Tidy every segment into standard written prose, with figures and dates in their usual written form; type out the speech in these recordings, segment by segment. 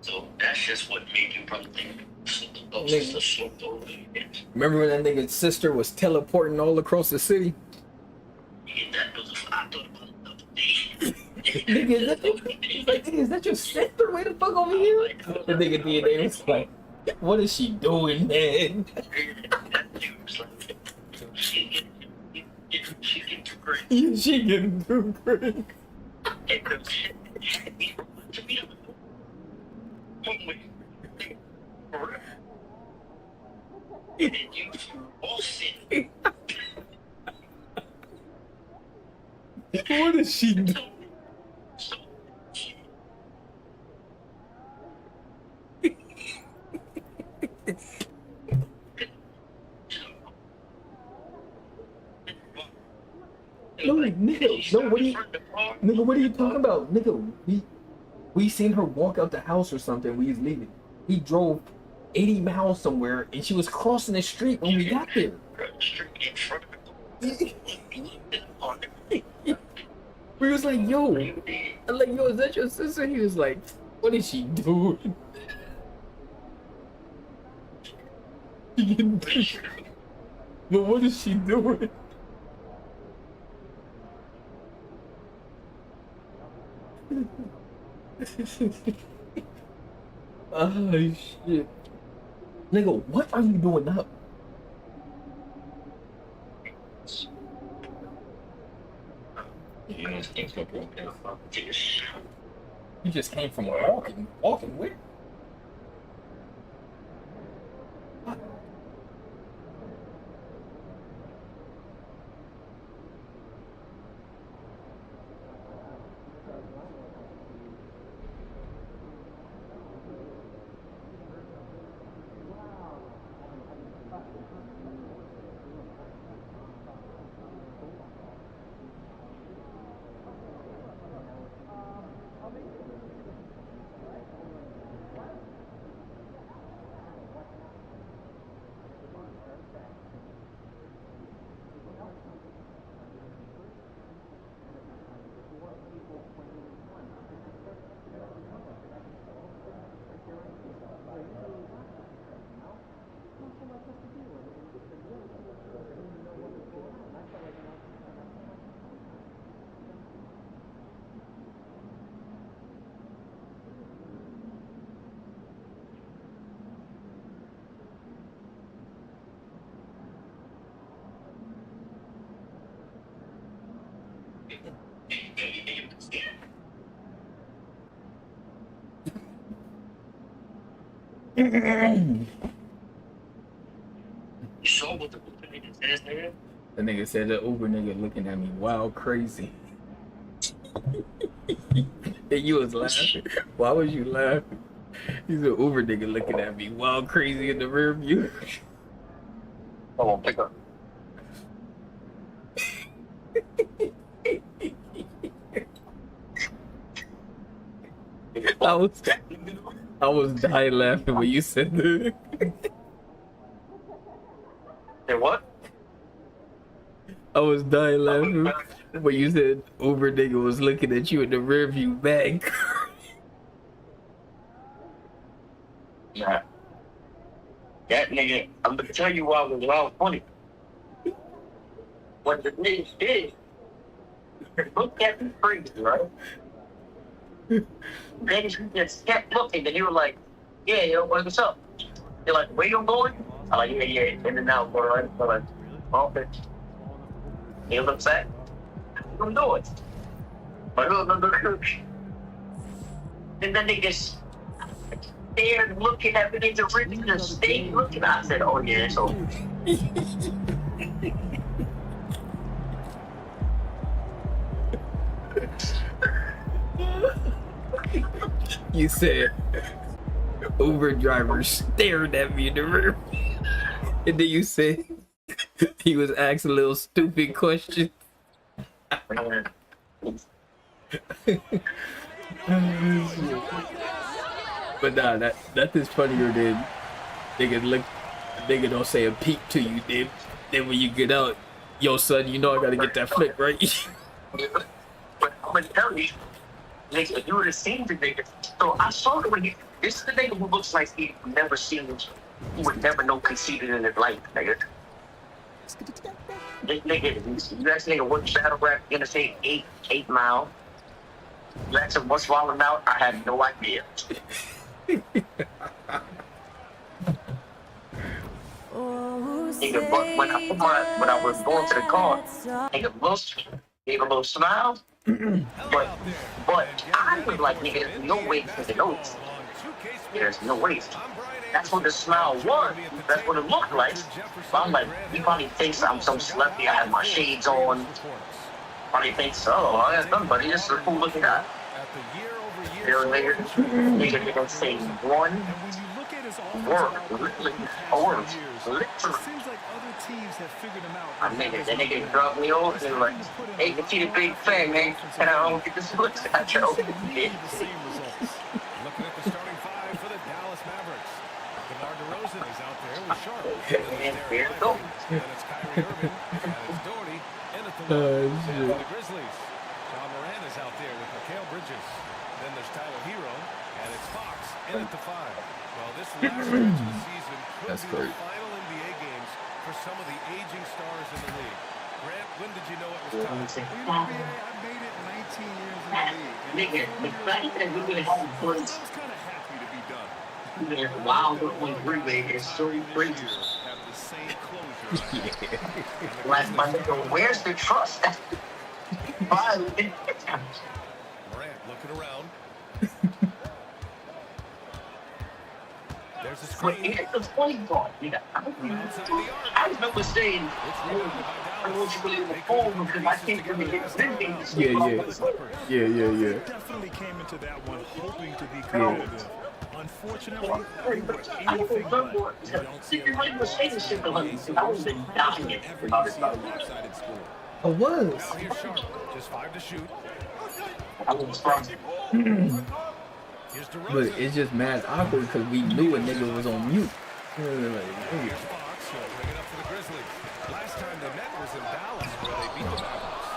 So that's just what made you probably think the ghost is just slipped over the edge. Remember when that nigga's sister was teleporting all across the city? Yeah, that was I thought about it the other day. Nigga, is that your sister? Way the fuck over here? The nigga DNA was like, what is she doing, man? She getting too crazy. She getting too crazy. And you bullshit. What is she doing? No, nigga, no, what are you talking about? Nigga, we seen her walk out the house or something. We was leaving. He drove 80 miles somewhere, and she was crossing the street when we got there. We was like, yo, I'm like, yo, is that your sister? He was like, what is she doing? But what is she doing? Oh shit. Nigga, what are you doing up? You just came from walking. Walking where? What? You saw what the nigga says there? The nigga said the Uber nigga looking at me wild crazy. And you was laughing. Why was you laughing? He's an Uber nigga looking at me wild crazy in the rear view. I won't pick up. I was dying laughing when you said that. Say what? I was dying laughing when you said Uber nigga was looking at you in the rear view back. Nah. That nigga, I'm gonna tell you why it was wild funny. What the nigga did, looked at me crazy, right? Then he just kept looking, and he was like, yeah, yo, what's up? They're like, where you going? I'm like, yeah, in and out, bro. I'm like, okay. He looks at, I'm doing. And then they just stared, looking at me, they just really just stayed looking. I said, oh yeah, so. You said Uber driver stared at me in the rear. And then you said he was asking a little stupid question. But nah, that is funnier than nigga don't say a peep to you. Then when you get out, yo son, you know I gotta get that flick, right? But I'm gonna tell you, Nigga, if you would have seen the nigga. So I saw the way this is the nigga who looks like he never seen, he would never know conceited in his life, nigga. This nigga, you ask nigga what battle rap gonna say 8 Mile. You ask him what's wrong about, I have no idea. Nigga, but when I was going to the car, nigga gave a little smile. but I was like, nigga, there's no way to the notes. There's no way. That's what the smile was. That's what it looked like. But I'm like, he probably thinks I'm some celebrity. I have my shades on. Probably thinks, oh, I got somebody. This is a cool looking guy. Nigga gonna say one word, literally a word, literally. I mean, that nigga dropped me off and like, hey, you see the big fan, man, and I don't get this look at you. Looking at the starting five for the Dallas Mavericks. DeMar DeRozan is out there with Sharp. And here it goes. And it's Kyrie Irving, and it's Doherty, and it's the Grizzlies. John Moran is out there with Mikal Bridges. Then there's Tyler Hero, and it's Fox in at the 5. Well, this last stretch of the season could be the final NBA games for some of the aging stars in the league. Grant, when did you know it was time? I made it 19 years in the league. Nigga, the fact that we're gonna have I was kind of happy to be done. wow, one three is so crazy. Have the same closure. Like my nigga, where's the trust? Morant looking around. There's a screen. The funny part, nigga. I remember saying, I don't want you to leave the phone because I can't really get things. Yeah. Definitely came into that one hoping to be competitive. Unfortunately, anything but. You might have saying shit to him. I was dying about it. I was. Now here's Sharp. Just 5 to shoot. I was strong. Here's But DeRozan. it's just mad awkward because we knew a nigga was on mute. Like, Here's Fox. He'll bring it up for the Grizzlies. Last time they met was in Dallas where they beat the Mavericks.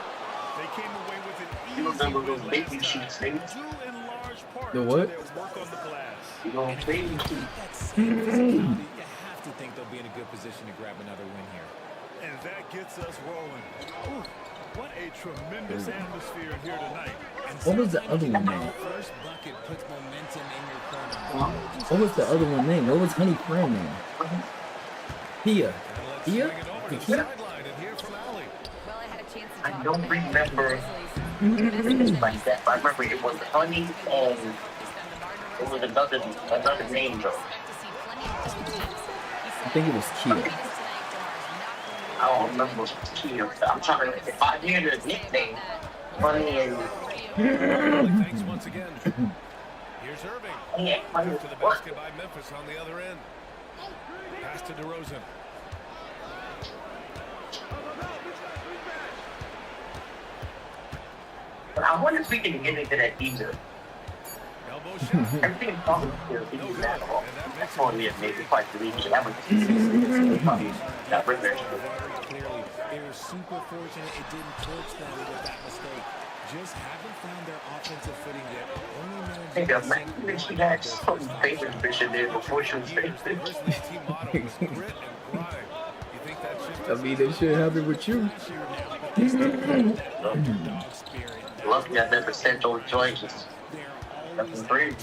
They came away with an easy You remember those win baby last time, sheets, nigga? due in large part The to what? their work on the glass. You know, baby sheets. You have to think they'll be in a good position to grab another win here. And that gets us rolling. Ooh, what a tremendous atmosphere here tonight. And what was the other one name? First bucket puts momentum in your corner. What was the other one name? What was Honey Friend name? Kia. Kia? Bring it over The to the Kia? sideline and hear from Allie. Well, I had a chance to I talk don't to remember like that. I remember it was Honey and it was another name though. I think it was Kia. I don't remember what Kia. I'm trying to. If I hear the nickname, Honey and Thanks once again. Here's Irving. yeah, Honey To the what? basket by Memphis on the other end. Pass to DeRozan. I wonder if we can get into that either. Elbow shot. Everything is talking to No the good. basketball. And that makes That's it only it. Maybe quite the reason. That was that was there. Very clearly, they were super fortunate it didn't torch them with that mistake. Just haven't found their offensive footing yet. I think that she had some favorite fish in there before she was famous. Grizzlies team motto was grit and grind. You think that shift I mean, that shit happened with you. Lucky I never sent those joints. That's three.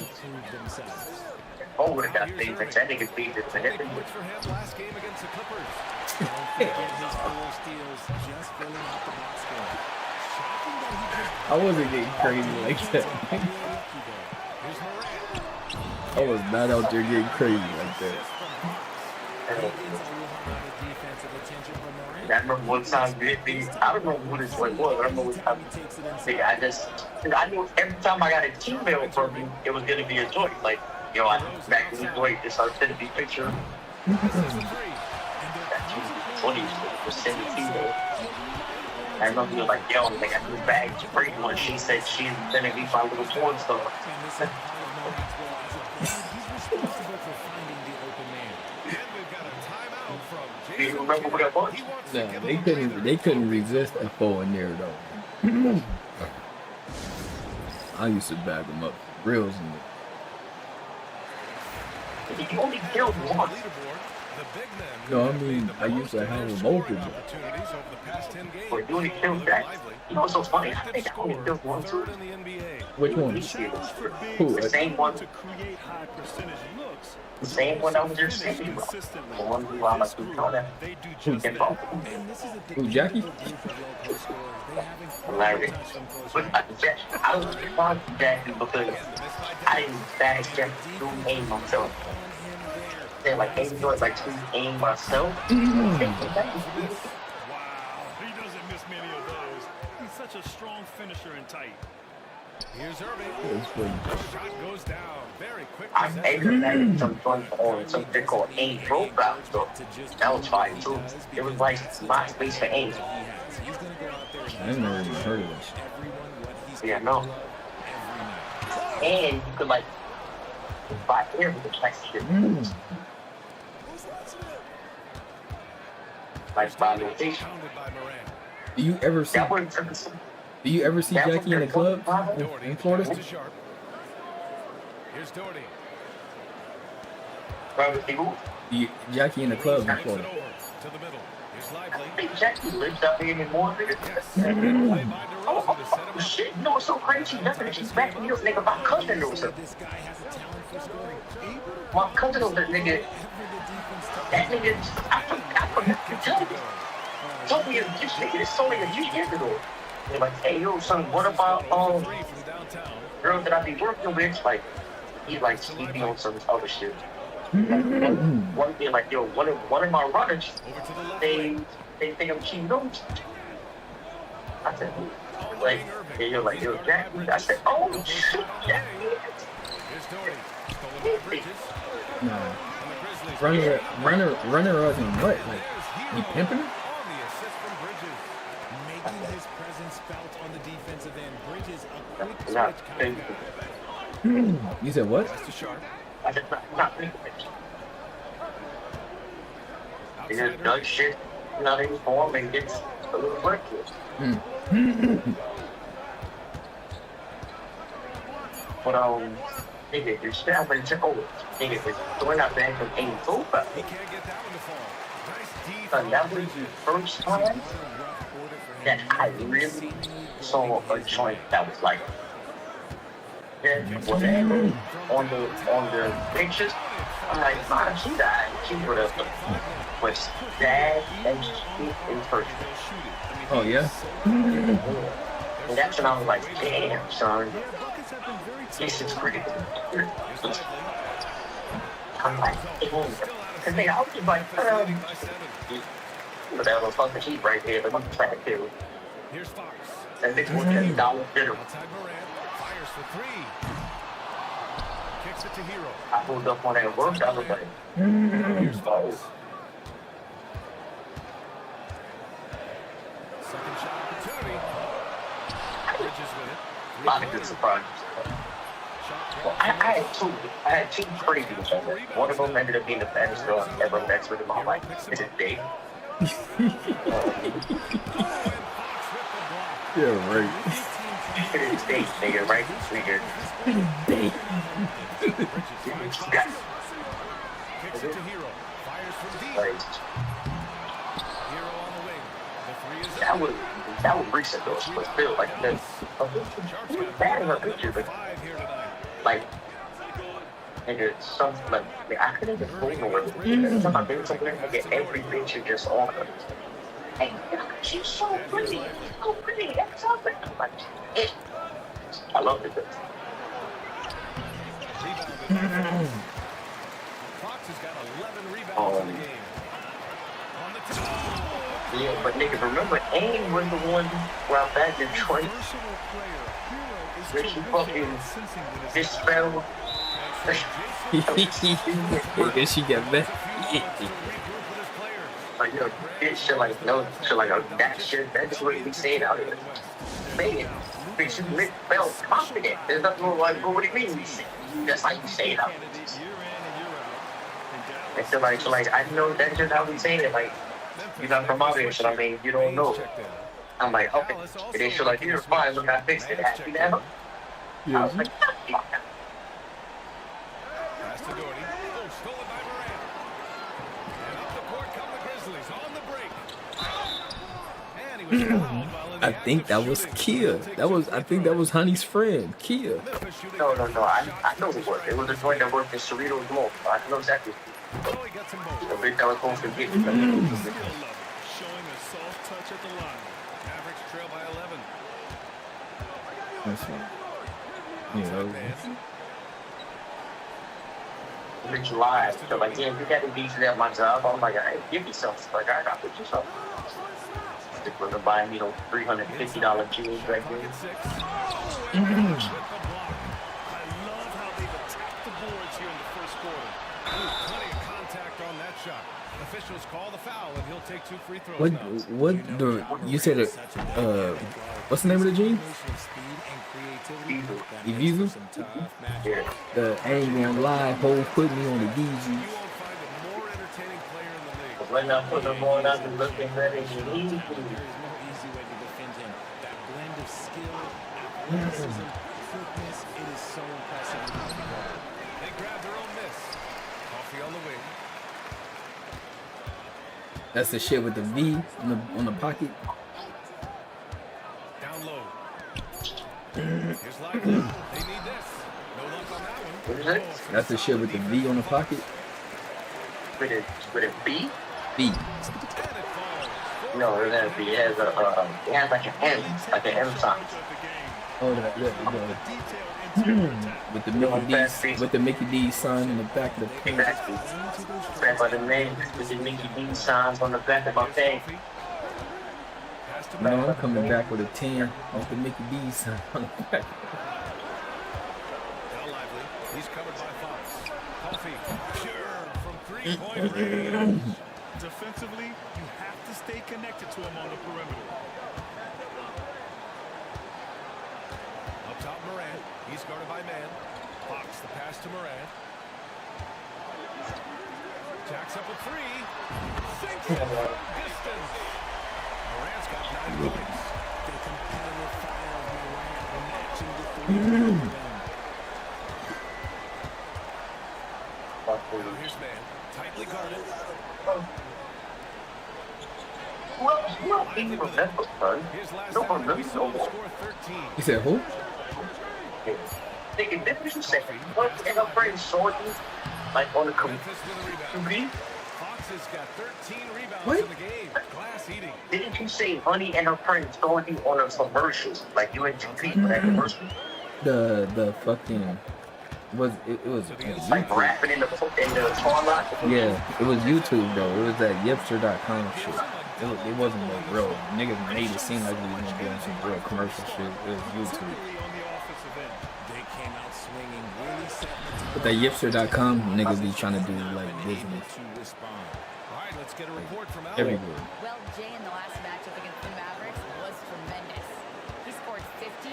Oh, would have got things like that nigga beat it to hit him. for him last game against the Clippers? His 4 steals just filling out the box score. Shocking that he just I wasn't getting crazy like that. Here's Morant. I was not out there getting crazy like that. I remember one time we hit these. I don't remember what this one was. I remember one time. Nigga, I knew every time I got an email from you, it was gonna be a joint. Like, yo, I back in the joint, this I sent the picture. That's 20 was sending email. I remember you were like, yo, like I new bag to bring one. She said she's sending me my little porn star. Do you remember what that was? No, they couldn't resist a four in there though. I used to bag them up. Reels and He only killed one. no, I mean I used to have a multiple. But you only killed that. You know what's so funny? I think I only killed one too. Which one? Who? The same one. To create high percentage looks, The same one I was just saying about. The one who I like to call that. they do Who just can that. ball. And this is a Who, Jackie? Hilarious. But I was fond of Jackie because I didn't bag Jackie through aim myself. They're like aim doors like through aim myself. Wow, he doesn't miss many of those. He's such a strong finisher and tight. Here's Irving. It's funny. Shot goes down. Very quick I possession. even had some fun on something called aim profile stuff. That was fine too. It was like my space for aim. I never even heard of this. Yeah, no. And you could like buy air with the shit. Like by location. Pounded by Moran. Do you ever see? That was Do you ever see Jackie in the club in Florida? To Sharp. Here's Doherty. Jackie in the club in Takes it Florida. over to the middle. Here's I Lively. think Jackie lives up here anymore. Yes. Play by DeRozan to set him Oh, up. shit, you know what's so crazy? Nothing she's back in this nigga. My cousin knows her. This guy has a talent for scoring. My cousin knows that nigga. That nigga, I forgot to tell you. Told me this nigga, this only a few years ago. They're like, hey, yo, son, what about, Three from downtown. girl that I be working with? Like, he like, he be on some other shit. One thing, like, yo, one of my runners, Over to the left. they think I'm cheating on. I said, like, yeah, you're like, yo, Jackie. I said, oh, shit, Jackie. Here's Doherty. Stolen by Bridges. No. And the Grizzlies. Runner as in what? Like, he pimping her? On the assist from Bridges. Making his presence felt on the defensive end. Bridges, a quick switch Not kind of You said what? Pass to Sharp. I said, not thinking it. He just does shit, not in his form, and gets a little reckless. But, nigga, you're stabbing to over. Nigga, it's throwing out back from aim over. He can't get that one to fall. Nice Son, defense. that was the first time that I really saw a joint that was like, that whatever on the pictures. I'm like, man, she died. She would have was sad and shit in person. Oh yeah. And that's when I was like, damn, son, Yeah, buckets have been very this is critical. Here's Lively. I'm like, damn. Cause nigga, I was just like, Leading by 7. but that was fucking heat right there. But I'm trying to. Here's Fox. And this was $10 dinner. Outside Moran. Fires for 3. Kicks it to Hero. I pulled up on that work. I was like, Here's oh. Fox. Second shot opportunity. Bridges with it. A lot of good surprises. Well, I had two crazy ones. One of them ended up being the baddest girl I've ever met with in my life. This is Dave. Yeah, right. It is Dave, nigga, right? Nigga. Kicks it to Hero. Fires from deep. Like, Hero on the wing. The 3 is that was recent though, but still, like, the bad in her picture, but 5 here tonight. like, nigga, some, like, I couldn't even fool her. Sometimes I did something, nigga, every picture just on her. Hey, she's so pretty. So pretty. That's something. I'm like, shit. I love it. Fox has got 11 rebounds in the game. On the top. Yeah, but nigga, remember, Aim was the one where I back in Detroit, versatile player. Hero is where she terrific fucking at sensing when his dispelled. I guess she got back. Like, you know, shit like, no, shit like, oh, that shit, that's what we saying out here. Man, bitch, you felt confident. There's nothing wrong with, what do you mean? That's how you say it out. And so like, I know that's just how we say it. Like, you're not from out here, so I mean, you don't know. I'm like, okay. And then she's like, you're fine, look, I fixed it. Happy now. I was like, Pass to Doherty. Oh, stolen by Moran. And up the court come the Grizzlies on the break. And he was fouled while in the I act think of that was shooting. Kia. I think that was Honey's friend, Kia. Memphis shooting no. their I know it was. It was a joint that worked in Cerritos Mall. I know exactly. Oh, he got some both. The bitch I was going to forget. Skill level, showing a soft touch at the line. Mavericks trail by 11. That's fine. Yeah, Bitch lied. So like, yeah, you got to be at my job. I'm like, hey, give me something. Like, I got to put you something. They're going to buy me those $350 jeans right there. Pocket six. I love how they've attacked the boards here in the first quarter. Plenty of contact on that shot. Officials call the foul, and he'll take 2 free throws What? now. You said it? What's the name of the jeans? Evisu? Yeah. I ain't gonna lie, Ho put me on the DG. You won't find a more entertaining player in the league. When I put them on, I've been looking very easy. There is no easy way to defend him. That blend of skill, athleticism, quickness, it is so impressive. They grab their own miss. Coffee on the wing. That's the shit with the V on the pocket. Down low. Here's Lively. They need this. No luck on that one. What is it? That's the shit with the V on the pocket. With a B? V. And it falls. No, it doesn't be. It has like an M, like an M sign. Oh, that with the Mickey D sign in the back of the paint. Exactly. Stand by the name with the Mickey D signs on the back of my thing. Pass to No, I'm coming back with a 10 with the Mickey D sign on the back. Now Lively. He's covered by Fox. Coffee. Sure. From 3-point range. Defensively, you have to stay connected to him on the perimeter. Up top, Moran. He's guarded by Man. Fox, the pass to Moran. Jacks up a 3. Sinks it from distance. Moran's got 9 points. The competitive fire of Moran matching the three. Now here's Man. Tightly guarded. Well, even remember, son. His last No one outing, we remembers saw no him more. score 13. You said who? Thinking, didn't you say what in a friend sorting like on the Memphis with a rebound. computer? Fox has got 13 rebounds What? in the game. Glass eating. Didn't you say Honey and her friends sorting on a commercial? Like you and GP for that commercial? The fucking it was Like YouTube. rapping in the car lot? Yeah, it was YouTube though. It was that Yipster.com shit. It wasn't like real. Niggas made it seem like we was doing some real commercial shit. It was YouTube. On the offensive end. They came out swinging, really setting the But that Yipster.com niggas be trying to do like business to respond. All right, let's get a report from Al. everywhere. Well, Jay in the last matchup against the Mavericks was tremendous. He scored 53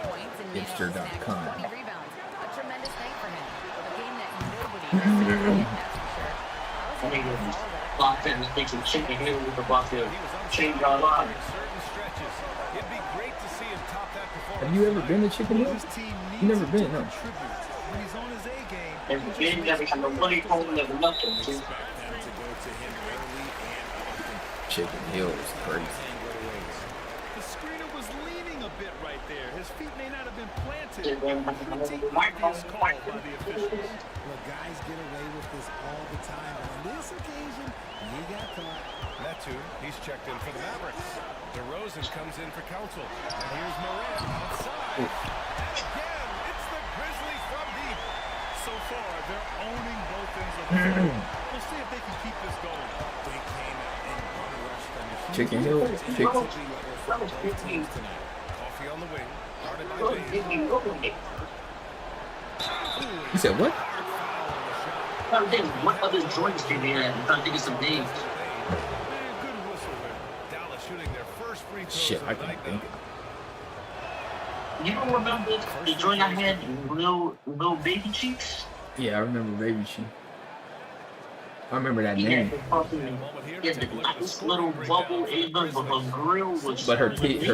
points and managed to snag Hipster.com. 20 rebounds. A tremendous night for him. A game that nobody expected to win, that's for sure. I was able to follow that. Locked in, thinking chicken here with the box here. He was Change unstoppable our line. during certain stretches. It'd be great to see him top that performance. Have you ever been to Chicken Hill? His team needs You never him been, to no. contribute. When he's on his A game, And then you never have no money home, never nothing. See? Expect them to go to him early and often. Chicken Hill is crazy. the screener was leaning a bit right there. His feet may not have been planted. And then Pretty obvious call by the officials. Well, guys get away with this all the time, but on this occasion, he got caught. Metu, he's checked in for the Mavericks. DeRozan comes in for counsel. And here's Moran outside. And again, it's the Grizzlies from deep. So far, they're owning both ends of the floor. We'll see if they can keep this going. They came out and rushed them. Chicken Hill. Chicken. That was 15. Coffee on the wing. Guarded by That was Bain. 15 opening. You said what? I'm thinking, what other joints did they have? I'm trying to think of some names. Good whistle there. Dallas shooting their first free throws Shit, of I the can night think. now. You don't remember the joint I had, Lil Baby Cheeks? Yeah, I remember Baby She. I remember that He name. had the fucking, he had the nice little bubble apron, but her grill was But her teeth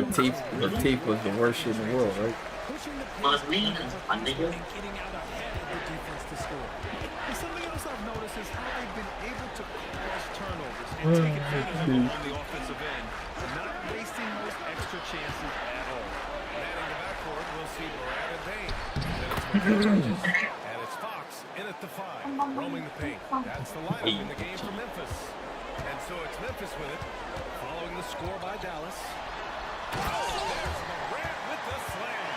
was the worst shit in the world, right? pushing the Must pace lead, my and nigga. getting out ahead of the defense to score. And something else I've noticed is how they've been able to cause turnovers and take advantage of them on the offensive end, not wasting those extra chances at all. Manning the backcourt, we'll see Morant and Payne. Then it's Bridges, and it's Fox in at the 5, roaming the paint. That's the lineup in the game for Memphis. And so it's Memphis with it, following the score by Dallas. Oh, there's Morant with the slam.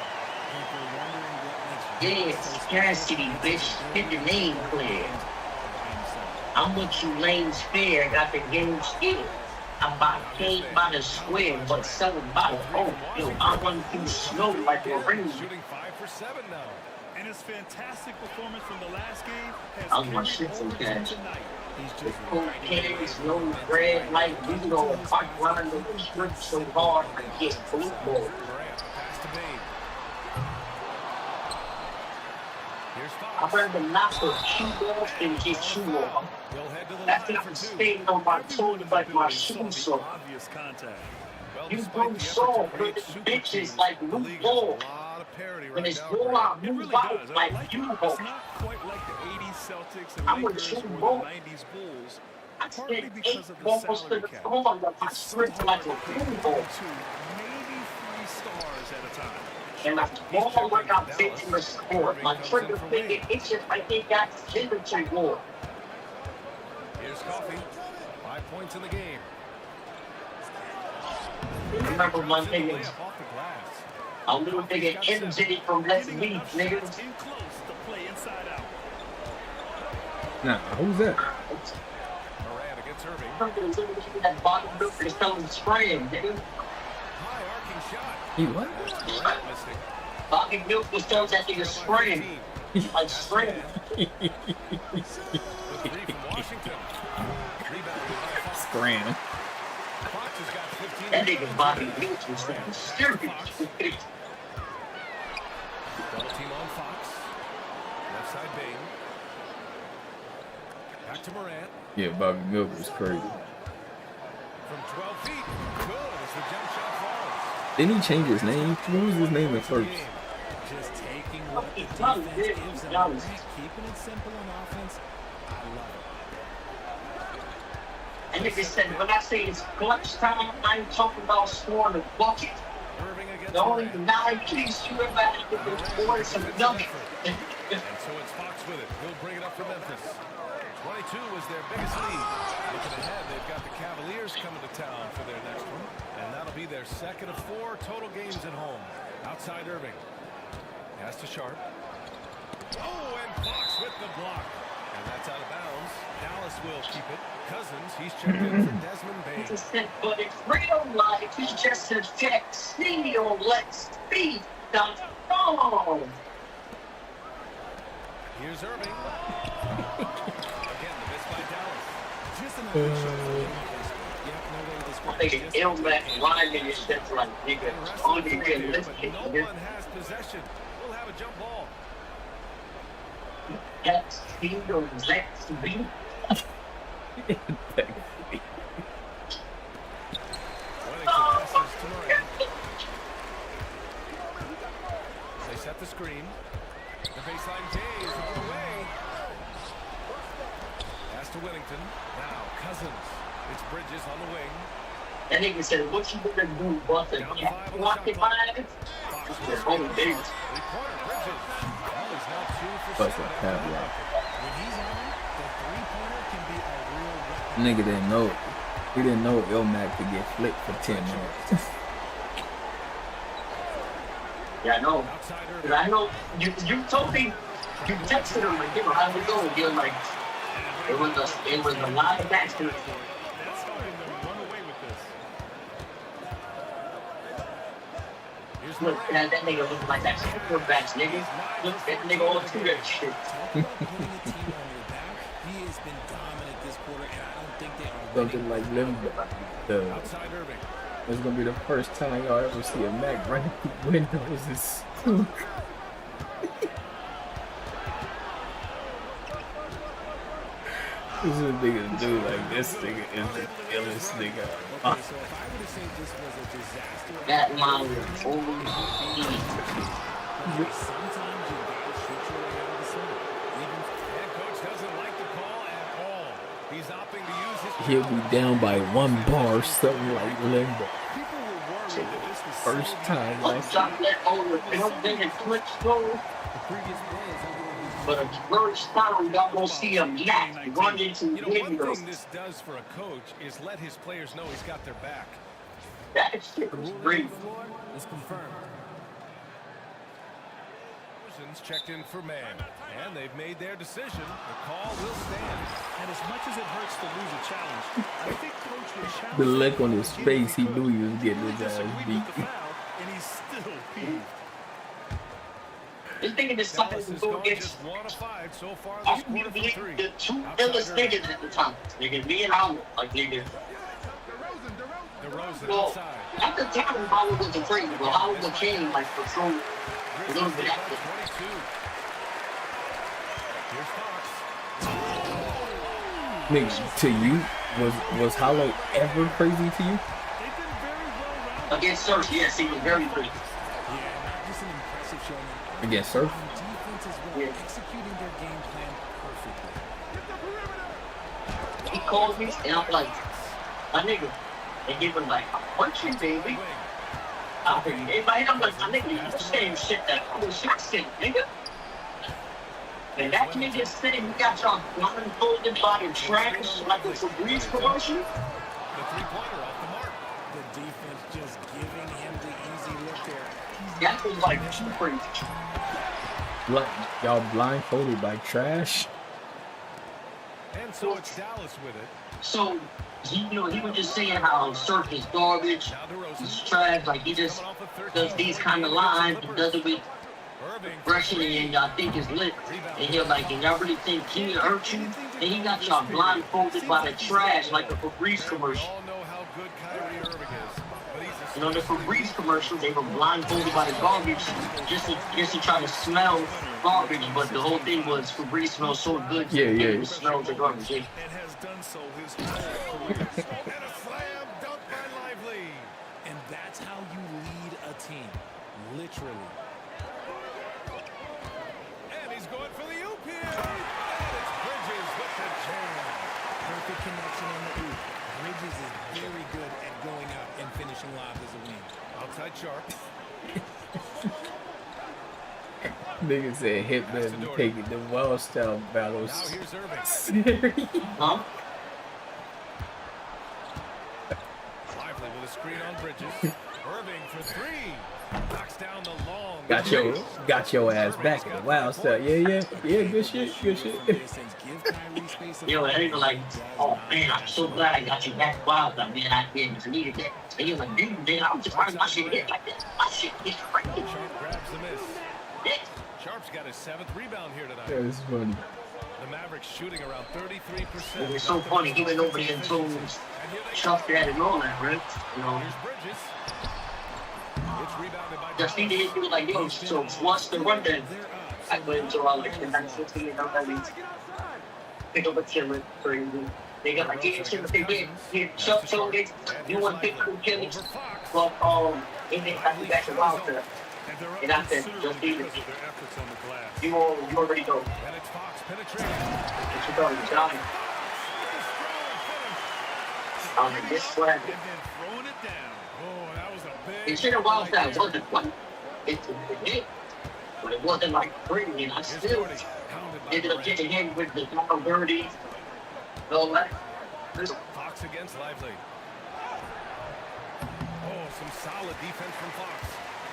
People wondering what makes Yeah, scarcity, bitch. Get the name clear. I'm with you, lanes fair. Got the game scared. I'm came by the square, but selling by the oh, yo, I run through snow like a rain. Shooting 5 for 7 now. And his fantastic performance from the last game has I'm gonna carried shit some over to cash. tonight. he's The just cool kids, no bread like you know. I grind the strip so hard I get blue ball. Morant, pass to Payne. Here's I Fox. rather knock the shoe off than get you off. He'll head to the That's line not for 2. staying on my toes like my shoes Saw so. the obvious contact. Well, You despite don't the show effort to create good super bitches teams, like the Luke league has Ball. a lot of parity When right it's now. more Grant. I It move really out does. I like like you it. go. It's not quite like the 80s Celtics and I'm a Lakers shooting or ball. the 90s Bulls. I Partly spent 8 because of the balls to salary the cap. floor like I It's so sprint hard like to a pick football. 1 or 2, maybe 3 stars at a time. And I ball like I'm fixing the score. My trigger finger itches like they got signature war. Here's Coffee. 5 points in the game. Remember my Drops in the niggas, layup off the glass. a little nigga MJ from Let's Getting Leave, enough niggas. shots in close to play inside out. Nah, who's that? Morant against Irving. Remember the little nigga that bottom look is telling spraying, nigga. High arcing shot. He what? Morant missing. Bobby Milk was telling that nigga spraying. Like spraying. The 3 from Washington. Rebounded by Fox. Scram. Fox has got 15. That nigga Bobby Milk was serious. Double team on Fox. Left side Bing. Back to Morant. Yeah, Bobby Milk was crazy. From 12 feet. Good as the jump shot falls. Didn't he change his name? What was his name at first? just taking what the He's defense not gives big, them, Giannis. keeping it simple on offense. I love it. And nigga said, when I say it's clutch time, I ain't talking about scoring a bucket. Irving against The only Morant. 9 keys you ever had to do scoring some nuggets. And so it's Fox with it. He'll bring it up for Memphis. 22 was their biggest lead. Looking ahead, they've got the Cavaliers coming to town for their next one. And that'll be their second of 4 total games at home. Outside Irving. Pass to Sharp. Oh, and Fox with the block. And that's out of bounds. Dallas will keep it. Cousins, he's checked in for Desmond Bain. He said, but in real life, he just a tech steal. Let's speed the phone. Here's Irving. Again, the miss by Dallas. Just another shot for Memphis. Yep, no way to I describe think it. it's Ilmac Lyman is just like, nigga, And wrestling all you for it can here, listen but no to one has possession. We'll have a jump ball. that steal. Let's speed. Wellington passes to Morant. They set the screen. The baseline Jays on the way. Pass to Wellington. Now Cousins. It's Bridges on the wing. That nigga said, what you gonna do, Buster? Down Yeah, 5 on the walking shot by clock. it? Fox He with said, the oh, shot. dude. Three-pointer Bridges. Well, he's now 2 for Bust 7 that after tab, the yeah. bucket. When he's on, the three-pointer can be a real weapon. Nigga didn't know. He didn't know Ilmac could get flicked for 10 minutes. Yeah, I know. Outside Cause Irving. I know you told me, you texted him like, you know, how we go? You're like, it was a lot of accidents. That's helping them run away with this. Here's Look, Morant. that nigga look like that superbacks, nigga. Look at that nigga all through that shit. Talk about putting a team on your back. He has been dominant this quarter, and I don't think they are Something like them. Outside Irving. It's gonna be the first time y'all ever see a Mac running through windows. It's This is a nigga do like this nigga is the illest nigga. Okay, so if I were to say this was a disaster, That line was OG. Sometimes you gotta shoot your way out of the center. Even Head coach doesn't like the call at all. He's opting to use his He'll be down by 1 bar, something like limbo. People were worried that this was First time last Stop that over. They don't think it's quick goal. the previous play is over. But a first time, y'all gonna see him not run into You know, one windows. thing this does for a coach is let his players know he's got their back. That shit was great. Floor is confirmed. Rosen's checked in for man, and they've made their decision. The call will stand. And as much as it hurts to lose a challenge, I think coach would challenge The look on his him. face, he knew he was getting He his ass disagreed beat. with the foul, and he's still peeved. This nigga decided Dallas to has go gone against just 1 of 5 so far this quarter from arguably 3. the two Outsider illest niggas at the time. Nigga, me and Howard, like nigga. DeRozan Well, outside. at the time, Howard wasn't crazy, but Howard became like for sure a little Grizzlies bit by active. 22. Here's Fox. Nigga, to you, was Hollow ever crazy to you? They've been very well rounded. Against Surf, yes, he was very good. Yeah, not just an impressive showing. Against Surf? Defense as well, Yeah. executing their game plan perfectly. He called me, and I'm like, my nigga. And he was like, I'm punching, baby. I'm like, my nigga, you the same shit that I was saying, nigga. And that nigga said you got y'all blindfolded by the trash like it's a Breeze commercial. The three-pointer off the mark. The defense just giving him the easy look there. That was like too crazy. Y'all blindfolded by trash? And so it's Dallas with it. So, he was just saying how Surf is garbage, Now DeRozan. he's trash, like he just Coming off a 13 does these kind of lines, he does it with Irving. aggression, and y'all think it's lit. And he'll like, and y'all really think he hurt you? And he got y'all blindfolded by the trash like a Febreze We commercial. all know how good Kyrie Irving is. But he's a You know, the Febreze commercial, they were blindfolded by the garbage just to try to smell garbage, but the whole thing was Febreze smells so good, Yeah, yeah. it smells the garbage. Yeah. And has done so his whole career. And a slam dunk by Lively. And that's how you lead a team. Literally. And he's going for the oop here. And it's Bridges with the jam. Perfect connection on the oop. Bridges is very good at going up and finishing live as a wing. Outside Sharp. Nigga said hit them taking the wild style Now battles. here's Irving. Serious? Huh? Lively with a screen on Bridges. Irving for 3. Knocks down the long. Got your ass back in the wild style. Yeah, good shit. Distance, give Kyrie space. Yo, and they were like, oh man, I'm so glad I got you back wild. I mean, I needed that. And he was like, dude, man, I'm surprised my shit hit like that. My shit hit crazy. Sharp grabs the miss. Yeah. Sharp's got his 7th rebound here tonight. That's funny. The Mavericks shooting around 33%. It was so funny. He went over there and told Chuck that and all that, right? You know, Here's Bridges. It's rebounded by just he did. He was like, yo, so once the run then, I went into all like the 9:15 and all that. Pick up a killer for you. They got like, yeah, chill, they did. Yeah, Chuck told it. You want to pick up a killer? over Fox. Well, and then I back to wild stuff. And they're up And I said, considerably just leave it. because of their efforts on the glass. You already know. And it's Fox penetrating. What you thought was dying. This swag. And then throwing it down. Oh, that was a big. It should have wild style wasn't one. It did. But it wasn't like crazy, and I Here's still Gordy, hounded by ended up Durant. getting hit with the down dirty. All that. Fox against Lively. Oh, some solid defense from Fox.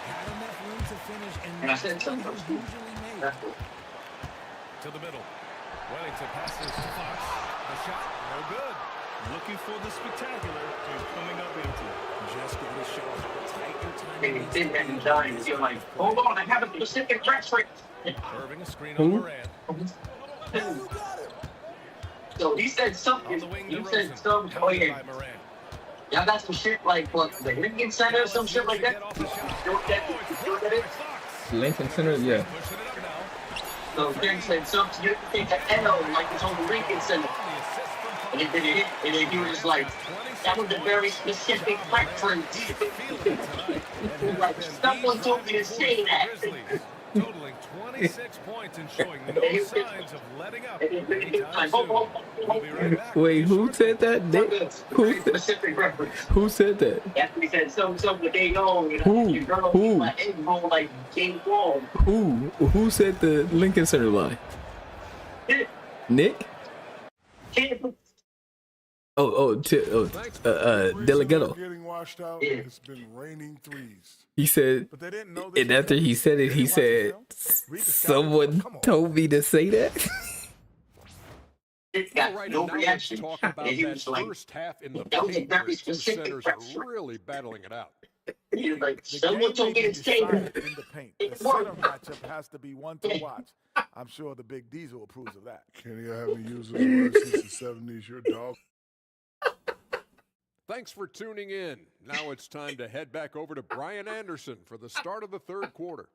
Had enough room to finish And I said something. usually made. That's it. To the middle. Wellington passes to Fox. The shot, no good. Looking for the spectacular and coming up empty. Just go to show how tight your time They needs can to sit there be. and die and feel like, hold on, I have a specific track rate. Irving a screen on Moran. So he said On something. the wing, He DeRozan. said something. Oh Hounded yeah, by Moran. y'all got some shit like what the Lincoln Center or some shit like that. Get off the shot. You know what that is? Fox. Lincoln Center, yeah. Pushing it up now. So King said something. You think the L like it's on the Lincoln Center. The assist from Fox. And then it hit, and then he was just like, that was a very specific preference. Like, someone told me to say that. 26 points and showing no signs of letting up anytime soon. We'll be right back. Wait, who said that? Nick? Who, Specific reference. who said that? After he said some with they go, you know, Who? your girl Who? like egg roll like King Kong. Who said the Lincoln Center line? Nick? Delegato. Getting washed out. Yeah. It's been raining threes. He said, But they didn't know this and after he said it, he said, someone told me to say that. It All got right, no and now let's reaction. talk about And he that was like, first half in the that was a paint where very the two specific centers reference. are really battling it out. he was like, The someone game told me may to be say decided that. in the paint. It The center worked. matchup has to be one to watch. I'm sure the Big Diesel approves of that. Kenny, I haven't used those words since the 70s. Your dog. Thanks for tuning in. Now it's time to head back over to Brian Anderson for the start of the third quarter.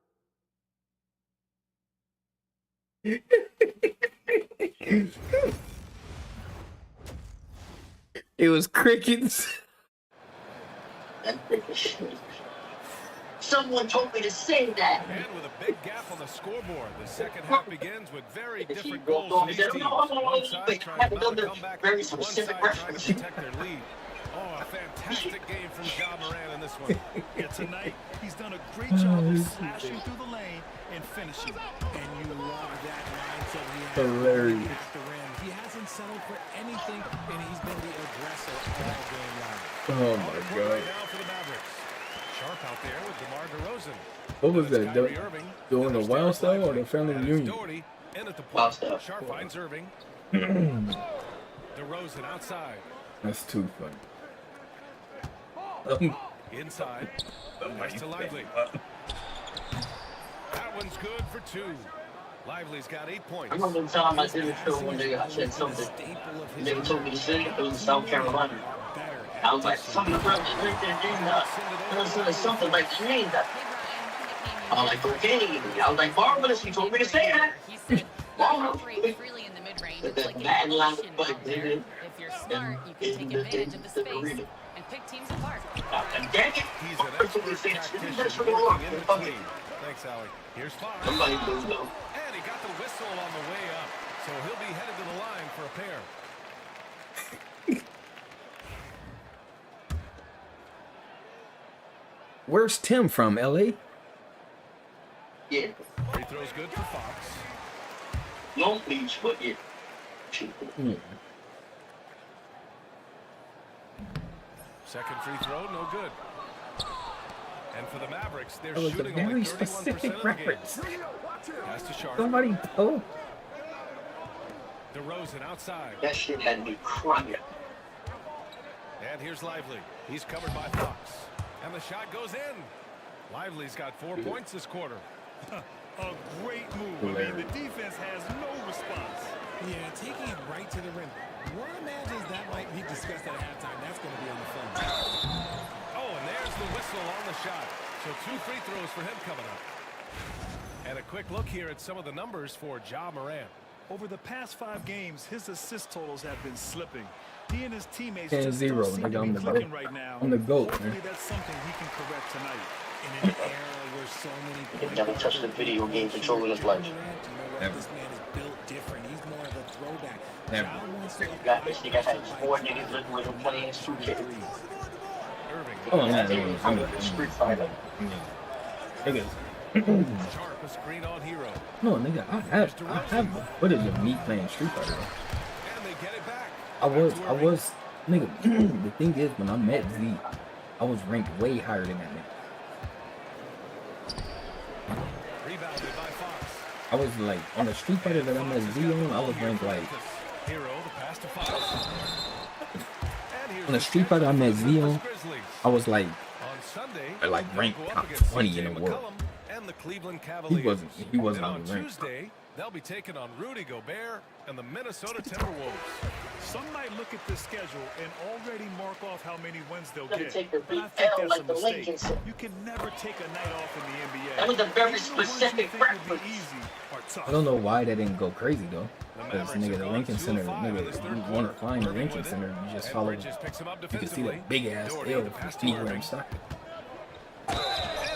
It was crickets. Someone told me to say that. And with a big gap on the scoreboard, the second half begins with very He different broke goals off. for He these said, teams. "No, One side wait, trying haven't to done mount a the comeback, very one specific side trying to reference." protect their lead. Oh, a fantastic game from Ja Morant in this one. Yeah, tonight, he's done a great job of slashing through the lane and finishing. And you love that mindset he has Hilarious. at the rim. He hasn't settled for anything, and he's been the aggressor all game long. Oh my Right god. now for the Mavericks. Sharp out there with DeMar DeRozan. What was It's that? Kyrie Irving. Doing And the there's wild Derek style or Lively. the family And it's reunion? Doherty in at the Wild point. style. Sharp finds Irving. DeRozan outside. That's too funny. Inside. Nice to Lively. That one's good for two. Lively's got 8 I points. remember the time I did a show one day, I said something. The nigga told me to say it was in South Carolina. I was like, something about the drink that name that. It was something like the name that. I was like, okay. I was like, marvelous, he told me to say that. He said, operate freely in the mid-range. It's like Bad an line, ocean but out there. If you're smart, you can take advantage of the space and pick teams apart. Dang it. He's an expert tactician working in between. Thanks, Allie. Here's Fox. Somebody moved though. And he got the whistle on the way up. So he'll be headed to the line for a pair. Where's Tim from? LA? Yeah. Free throw's good for Fox. Long Beach, but yeah. Yeah. Second free throw, no good. And for the Mavericks, they're That was a shooting very only 31% specific of the game. reference. Pass to Sharp. Somebody told. DeRozan outside. That shit had me crying. And here's Lively. He's covered by Fox. And the shot goes in. Lively's got 4 points this quarter. A great move. I mean, the defense has no response. Yeah, taking it right to the rim. One imagines that might be discussed at halftime. That's going to be on the phone. Oh, and there's the whistle on the shot. So 2 free throws for him coming up. And a quick look here at some of the numbers for Ja Morant. Over the past 5 games, his assist totals have been slipping. He and his teammates And just zero, don't seem to nigga, be on the clicking goat. right now. On the goat, Hopefully man. that's something he can correct tonight. In an era where so many You've never touched the video game controller in his life. You know what? Never. This man is built different. He's more of a throwback. Never. Ja wants to Got this nigga had 4 niggas looking with him playing street kid. Irving. Oh, no, I'm a street fighter. Nigga. Sharp, a screen on Hero. No, nigga, I have footage of me playing Street Fighter. And they get it back. I was, nigga, the thing is, when I met Z, I was ranked way higher than that nigga. Rebounded by Fox. I was like, on the Street Fighter that I met Z on, I was ranked like, Hero, the pass to Fox. And here's on the Street Fighter I met Z on, Grizzlies. I was like, On Sunday, like ranked they'll go up top against 20 CJ in the world. McCollum and the Cleveland Cavaliers. He wasn't and on on the rank. Tuesday, they'll be taking on Rudy Gobert and the Minnesota Timberwolves. Some might look at this schedule and already mark off how many wins they'll Gotta get. take the But I big think L that's like a the mistake. Lakers said. You can never take a night off in the NBA. That was a very Even the ones you specific think would be reference. easy are tough. I don't know why that didn't go crazy though. Because Mavericks nigga, have the gone Lincoln 2 of Center, 5 in nigga, this third you quarter. want to find the Irving Lincoln with it. Center, you just And follow. Bridges picks him up You can see defensively. that big ass Doherty, L the pass to anywhere Irving. in socket. And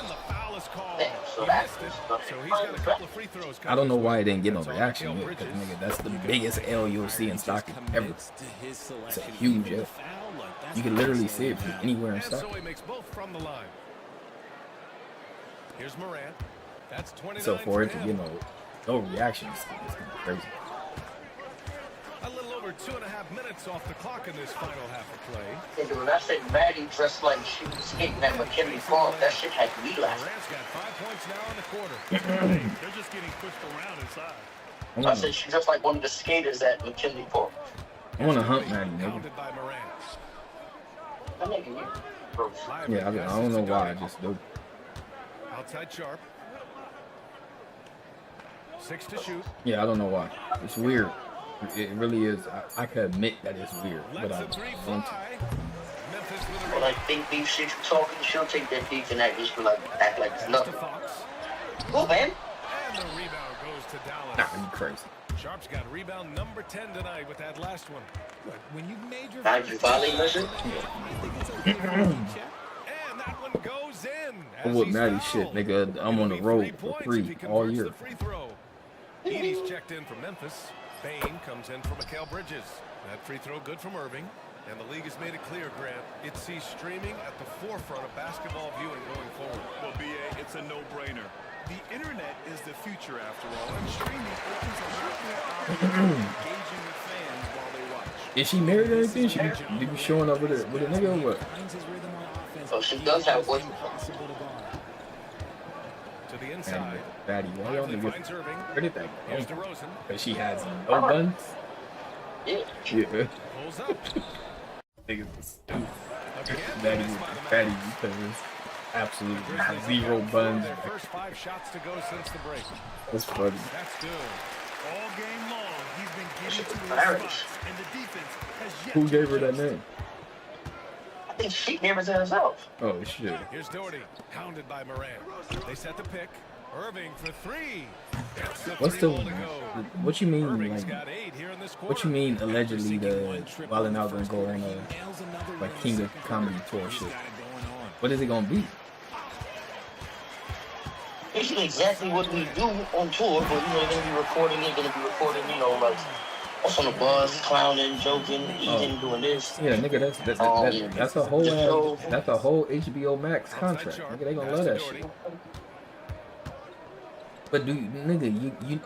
the foul is called. So He that's missed it, so he's got a couple of free throws. I don't know why it didn't get no That's on reaction Mikal yet, because Bridges. nigga, that's the biggest L you'll see in Stockton ever. It's a huge L. You can literally see it from anywhere in And so Stockton. he makes both from the line. Here's Morant. That's 29 So for it to him. get no reaction, it's kind of crazy. A little over 2.5 minutes off the clock in this final half of play. Nigga, when I said Maddie dressed like she was skating at McKinley Park, that shit had me laughing. Morant's got 5 points now in the quarter. They're just getting pushed around inside. I said she dressed like one of the skaters at McKinley Park. I want to hunt Maddie, nigga. Pounded by Morant. That nigga, you gross. Yeah, I don't know why, I just do. Outside Sharp. 6 to shoot. Yeah, I don't know why. It's weird. It really is. I can admit that it's weird, but I Lets the three don't. fly. Memphis with a When I think beef shit you talking, she'll take that beef and act just like it's to nothing. Fox. Cool, man. And the rebound goes to Dallas. Nah, you crazy. Sharp's got rebound number 10 tonight with that last one. When you've made your Now you volley, listen. I think it's okay for you to check. And that one goes in. I'm as with he's Maddie fouled. shit, nigga. I'm on the It'll be road for points if he 3 all converts year. the free throw. Edie's checked in for Memphis. Bain comes in for Mikal Bridges. That free throw good from Irving. And the league has made it clear, Grant, it sees streaming at the forefront of basketball viewing going forward. Well, BA, it's a no-brainer. The internet is the future, after all, and streaming opens a lot more options for engaging with fans while they watch. Is she married or anything? She be showing up with a nigga or what? Oh, she does have one. To the inside. Maddie, why y'all Lively niggas finds Irving. anything? Here's DeRozan. But she has no buns? Yeah. Yeah. Pulls up. Niggas is stupid. Look again. Maddie Missed was by the fatty Mavericks. because absolutely Grizzlies zero have buns. their first 5 shots to go since the break. That's funny. That's good. All game long, he's been getting to his Hilarious. spots, and the defense has yet Who to gave her that adjust. name? I think she gave it to herself. Oh shit. Here's Doherty, hounded by Morant. They set the pick. Irving for 3. It's the What's 3 the ball to go. what you mean Irving's like got 8 here in this quarter. what you mean allegedly the Wild 'N Out gonna go on a like King of Comedy tour shit? What is it gonna be? This is exactly what we do on tour, but you know, they're gonna be recording it, you know, like us on the bus, clowning, joking, eating, doing this. Yeah, nigga, that's a whole that's a whole HBO Max contract. Nigga, they gonna love that shit. But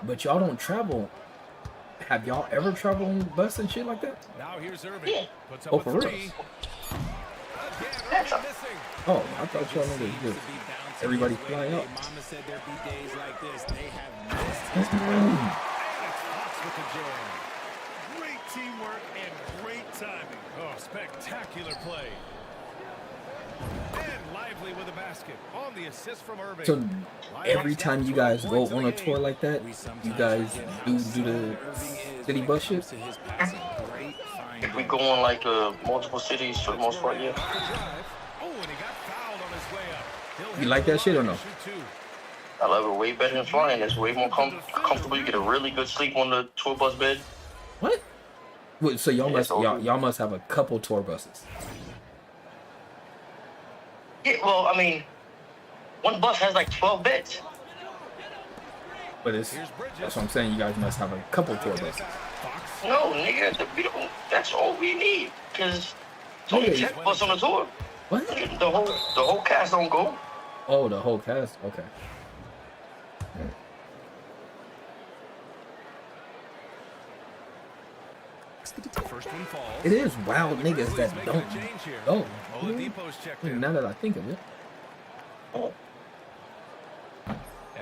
but y'all don't travel. Have y'all ever traveled on bus and shit like that? Now here's Irving. Yeah. Puts up Oh, a for real? 3. Again, That's Irving a- missing. Oh, I thought y'all niggas just everybody flying up. Mama said there'd be days like this. They have missed And it's Fox with the jam. Great teamwork and great timing. Oh, spectacular play. And Lively with a basket on the assist from Irving. So every time you guys go on a tour like that, you guys do the city bus shit? If we go on like multiple cities for the most part, yeah. Off the drive. Oh, and he got fouled on his way up. He'll You hit like that shit or no? shoot 2. I love it way better than flying. It's way more comfortable. You get a really good sleep on the tour bus bed. What? Wait, so y'all Yeah, must so- y'all must have a couple tour buses. Yeah, well, I mean, one bus has like 12 beds. But it's that's what I'm saying. You guys must have a couple tour buses. Fox. No, nigga, that's all we need. Cause it's only Nigga. 10 bus on the tour. What? The whole cast don't go. Oh, the whole cast. Okay. First one falls. It is wild niggas Grizzlies that making don't a change here. go. Oladipo's checked in. Now that I think of it. And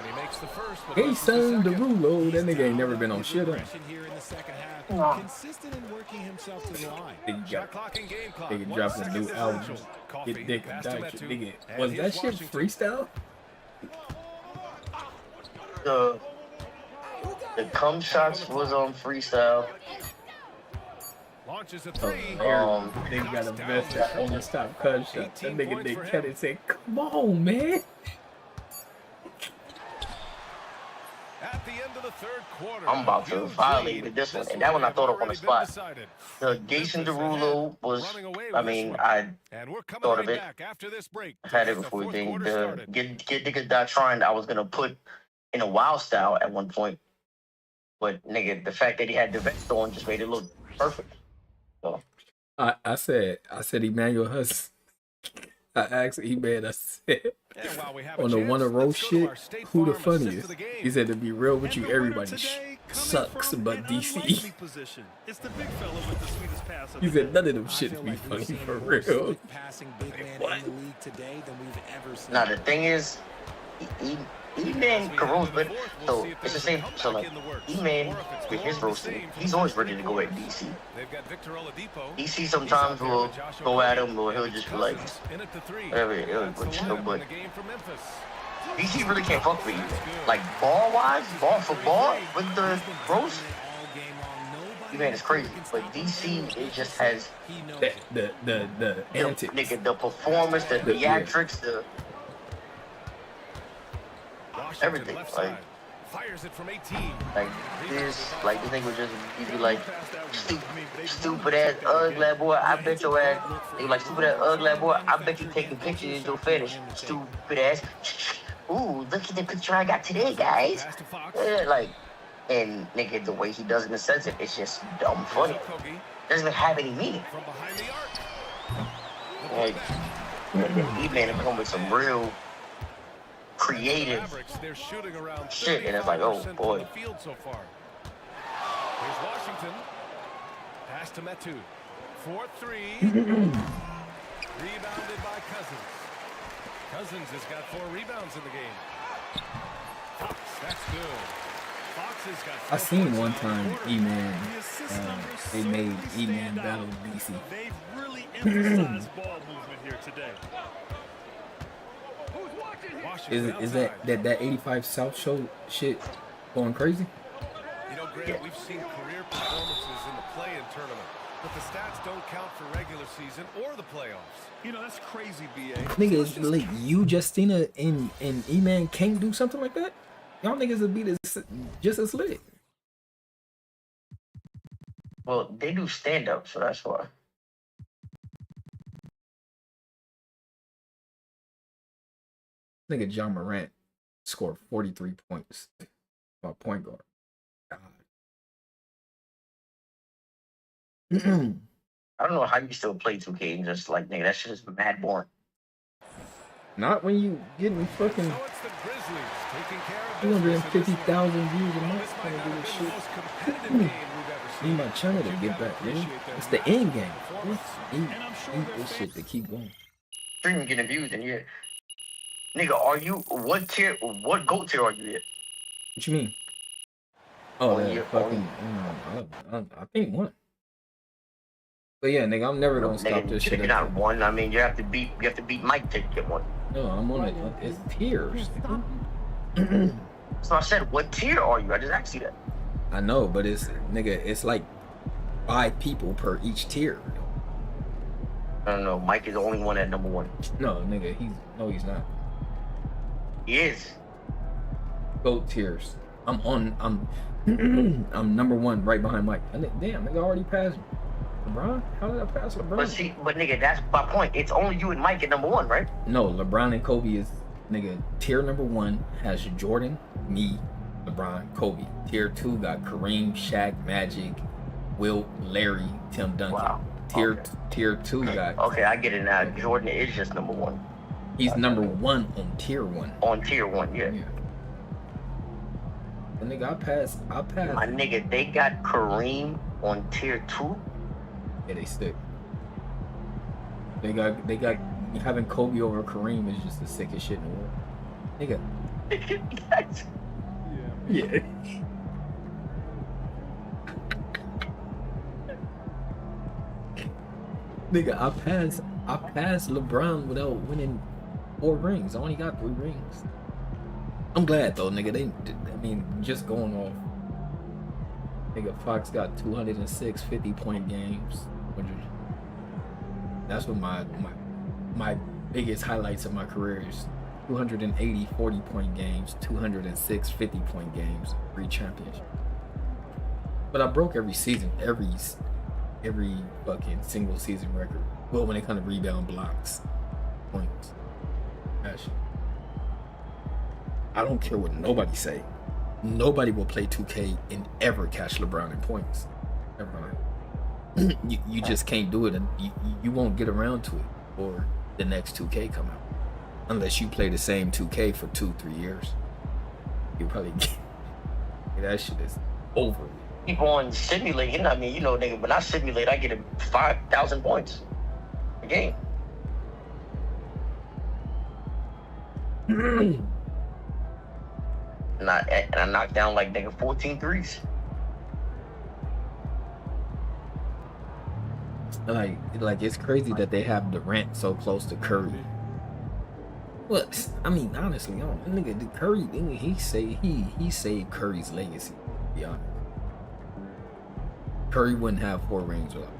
he makes the first. but Hey, misses the son, second. Derulo. That nigga ain't never been on shit. Huh? aggression here in the second half. Consistent in working himself to the line. Nigga Shot got clock and game clock. nigga 1 dropping second new album. differential. Coffee Get dick passed him diet. at 2. Nigga, And was here's that shit Washington. freestyle? The cum shots was on freestyle. Launches a Oh, 3. nigga got a best that only stop cut shot. That nigga Nick Cannon said, "Come on, man." At the end of into the third quarter. I'm about to violate with this one. And that one I thought up on the spot. The Jason Derulo was, I mean, I thought of it. After this break, I had it before we did. Get niggas die trying. I was going to put in a wild style at one point. But, nigga, the fact that he had the vest on just made it look perfect. So. I said Emmanuel Hus. I asked E-Man, I said, on the one row shit, who the funniest? He said, to be real with you, everybody sucks but DC. He said, none of them shit be funny for real. What? Now, the thing is, E-Man can roast, but so it's the same. So like E-Man with his roasting, he's always ready to go at DC. DC sometimes will go at him, or he'll just be like, whatever, but you know, but DC really can't fuck with you. Like ball for ball with the roast. E-Man is crazy, but DC it just has the antics, nigga, the performance, the theatrics, the everything, like fires it from 18. Like this thing would just be like stupid ass ugly boy. I bet your ass. They like stupid ass ugly boy. I bet you taking pictures of your fetish. Stupid ass. Ooh, look at the picture I got today, guys. Yeah, like, and nigga, the way he does it in the sense of it's just dumb funny. Doesn't even have any meaning. Like, E-Man come with some real creative shit, and it's like, oh boy. Here's Washington. Pass to Metu. 4-3. Rebounded by Cousins. Cousins has got 4 rebounds in the game. That's good. Fox has got 4 I seen one points time E-Man, they made E-Man battle DC. They've really emphasized ball movement here today. Is that 85 South show shit going crazy? You know, Grant, we've seen career performances in the play-in tournament, but the stats don't count for regular season or the playoffs. You know, that's crazy, BA. Niggas like you, Justina, and E-Man can't do something like that? Y'all niggas would be just as lit. Well, they do stand-up, so that's why. Nigga John Morant scored 43 points by point guard. I don't know how you still play 2K and just like, nigga, that shit is mad boring. Not when you getting fucking 250,000 views a month trying to do this shit. Need my channel to get back, man. It's the end game. Eat this shit to keep going. Streaming getting views and yeah. Nigga, are you what GOAT tier are you at? What you mean? Oh, that fucking I think one. But yeah, nigga, I'm never gonna stop this shit. You're not one. I mean, you have to beat Mike to get one. No, I'm on it. It's tiers. So I said, what tier are you? I just asked you that. I know, but it's like 5 people per each tier. I don't know. Mike is the only one at number 1. No, nigga, he's not. He is. GOAT tiers. I'm number 1 right behind Mike. Damn, nigga already passed me. LeBron? How did I pass LeBron? But nigga, that's my point. It's only you and Mike at number 1, right? No, LeBron and Kobe is nigga. Tier number 1 has Jordan, me, LeBron, Kobe. Tier 2 got Kareem, Shaq, Magic, Wilt, Larry, Tim Duncan. Wow. Tier 2 got. Okay, I get it now. Jordan is just number 1. He's number 1 on tier 1. On tier 1, yeah. The nigga, I passed. My nigga, they got Kareem on tier 2. Yeah, they stick. They got having Kobe over Kareem is just the sickest shit in the world. Nigga. Yeah. Nigga, I passed LeBron without winning 4 rings. I only got 3 rings. I'm glad though, nigga. Just going off. Nigga, Fox got 206 50-point games. That's what my biggest highlights of my career is 280 40-point games, 206 50-point games, 3 championships. But I broke every season, every fucking single season record. Well, when it comes to rebound, blocks, points, passion. I don't care what nobody say. Nobody will play 2K and ever catch LeBron in points. Ever. You just can't do it, and you won't get around to it or the next 2K come out unless you play the same 2K for 2-3 years. You probably get that shit is over. Keep on simulating. I mean, nigga, when I simulate, I get 5,000 points a game. And I knock down like nigga 14 threes. Like it's crazy that they have Durant so close to Curry. Well, I mean, honestly, nigga, Curry, he saved Curry's legacy. To be honest, Curry wouldn't have 4 rings without.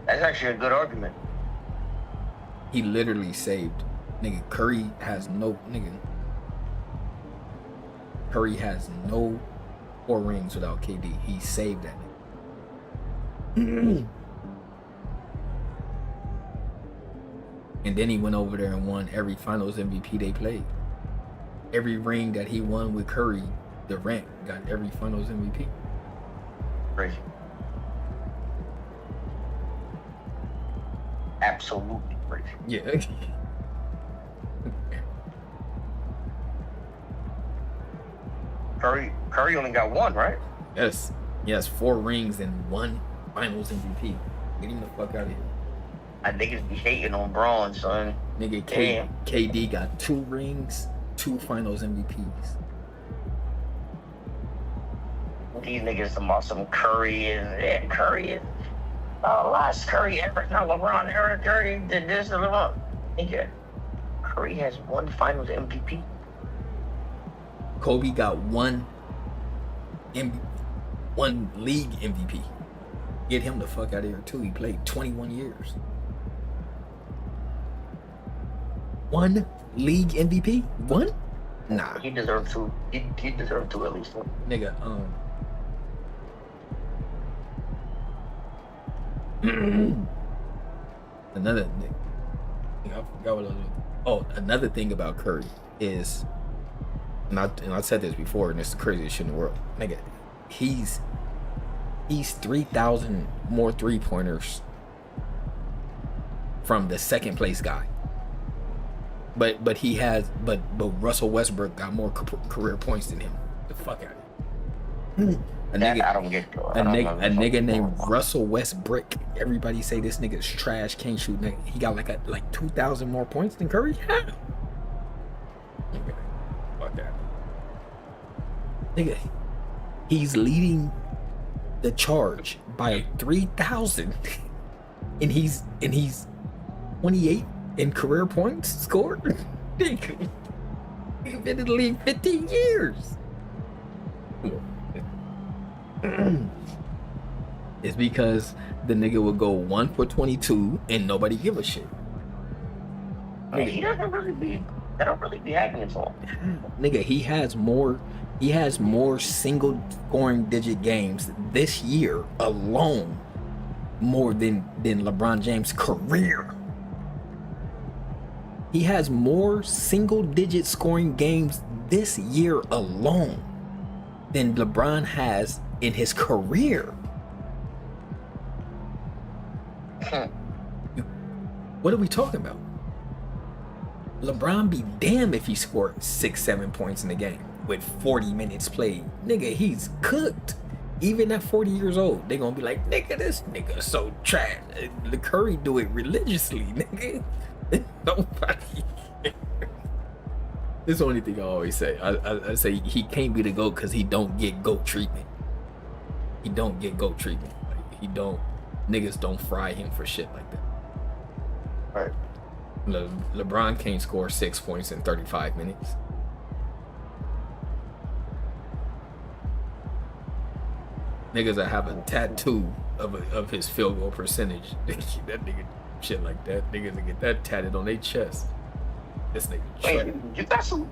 That's actually a good argument. He literally saved. Nigga, Curry has no 4 rings without KD. He saved that nigga. And then he went over there and won every finals MVP they played. Every ring that he won with Curry, Durant got every finals MVP. Crazy. Absolutely crazy. Yeah. Curry only got 1, right? Yes. He has 4 rings and 1 finals MVP. Get him the fuck out of here. I niggas be hating on Braun, son. Nigga, KD got 2 rings, 2 finals MVPs. These niggas talking about some Curry and Curry is last Curry ever. Now LeBron era Curry did this and LeBron. Nigga, Curry has 1 finals MVP. Kobe got 1 league MVP. Get him the fuck out of here too. He played 21 years. 1 league MVP? 1? Nah. He deserved 2. He deserved 2 at least. Nigga, another thing. I forgot what I was doing. Oh, another thing about Curry is, and I said this before, and it's the craziest shit in the world. Nigga, he's 3,000 more 3-pointers from the second place guy. But Russell Westbrook got more career points than him. The fuck out of here. A nigga named Russell Westbrook. Everybody say this nigga's trash, can't shoot. Nigga. He got like 2,000 more points than Curry. How? Fuck that. Nigga, he's leading the charge by 3,000, and he's 28 in career points scored. Nigga, he's been in the league 15 years. It's because the nigga would go 1 for 22 and nobody give a shit. He doesn't really be. That don't really be happening to him. Nigga, he has more single scoring digit games this year alone, more than LeBron James' career. He has more single digit scoring games this year alone than LeBron has in his career. What are we talking about? LeBron be damned if he scored 6-7 points in the game with 40 minutes played. Nigga, he's cooked. Even at 40 years old, they gonna be like, nigga, this nigga so trash. The Curry do it religiously, nigga. Nobody. This is the only thing I always say. I say he can't be the GOAT because he don't get GOAT treatment. He don't get GOAT treatment. Like, niggas don't fry him for shit like that. Right. LeBron can't score 6 points in 35 minutes. Niggas that have a tattoo of his field goal percentage. That nigga shit like that. Niggas that get that tatted on their chest. This nigga Wait,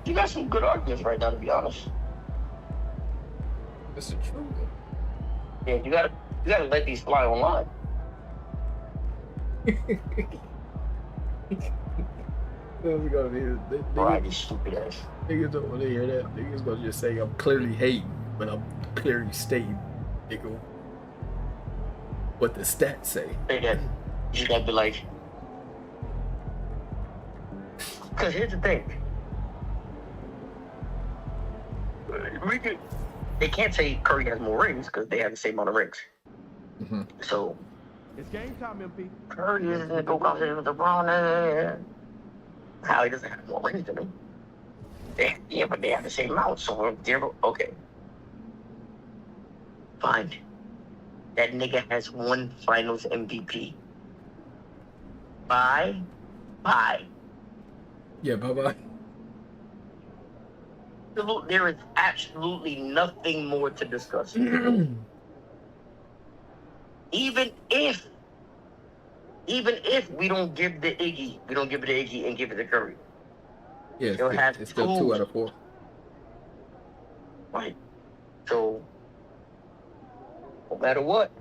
you got some good arguments right now, to be honest. This is true. Yeah, you gotta let these fly online. Right, you stupid ass. Niggas don't want to hear that. Niggas gonna just say I'm clearly hating, but I'm clearly stating, nigga, what the stats say. Say that. You just gotta be like, because here's the thing. They can't say Curry has more rings because they have the same amount of rings. Mm-hmm. So It's game time, MP. Curry is gonna go out there with LeBron. How he doesn't have more rings than him. Yeah, but they have the same amount, so they're okay. Fine. That nigga has one Finals MVP. Bye. Yeah, bye. There is absolutely nothing more to discuss. Even if we don't give the Iggy, and give it to Curry. Yeah, it's still 2 out of 4. Right. So, no matter what,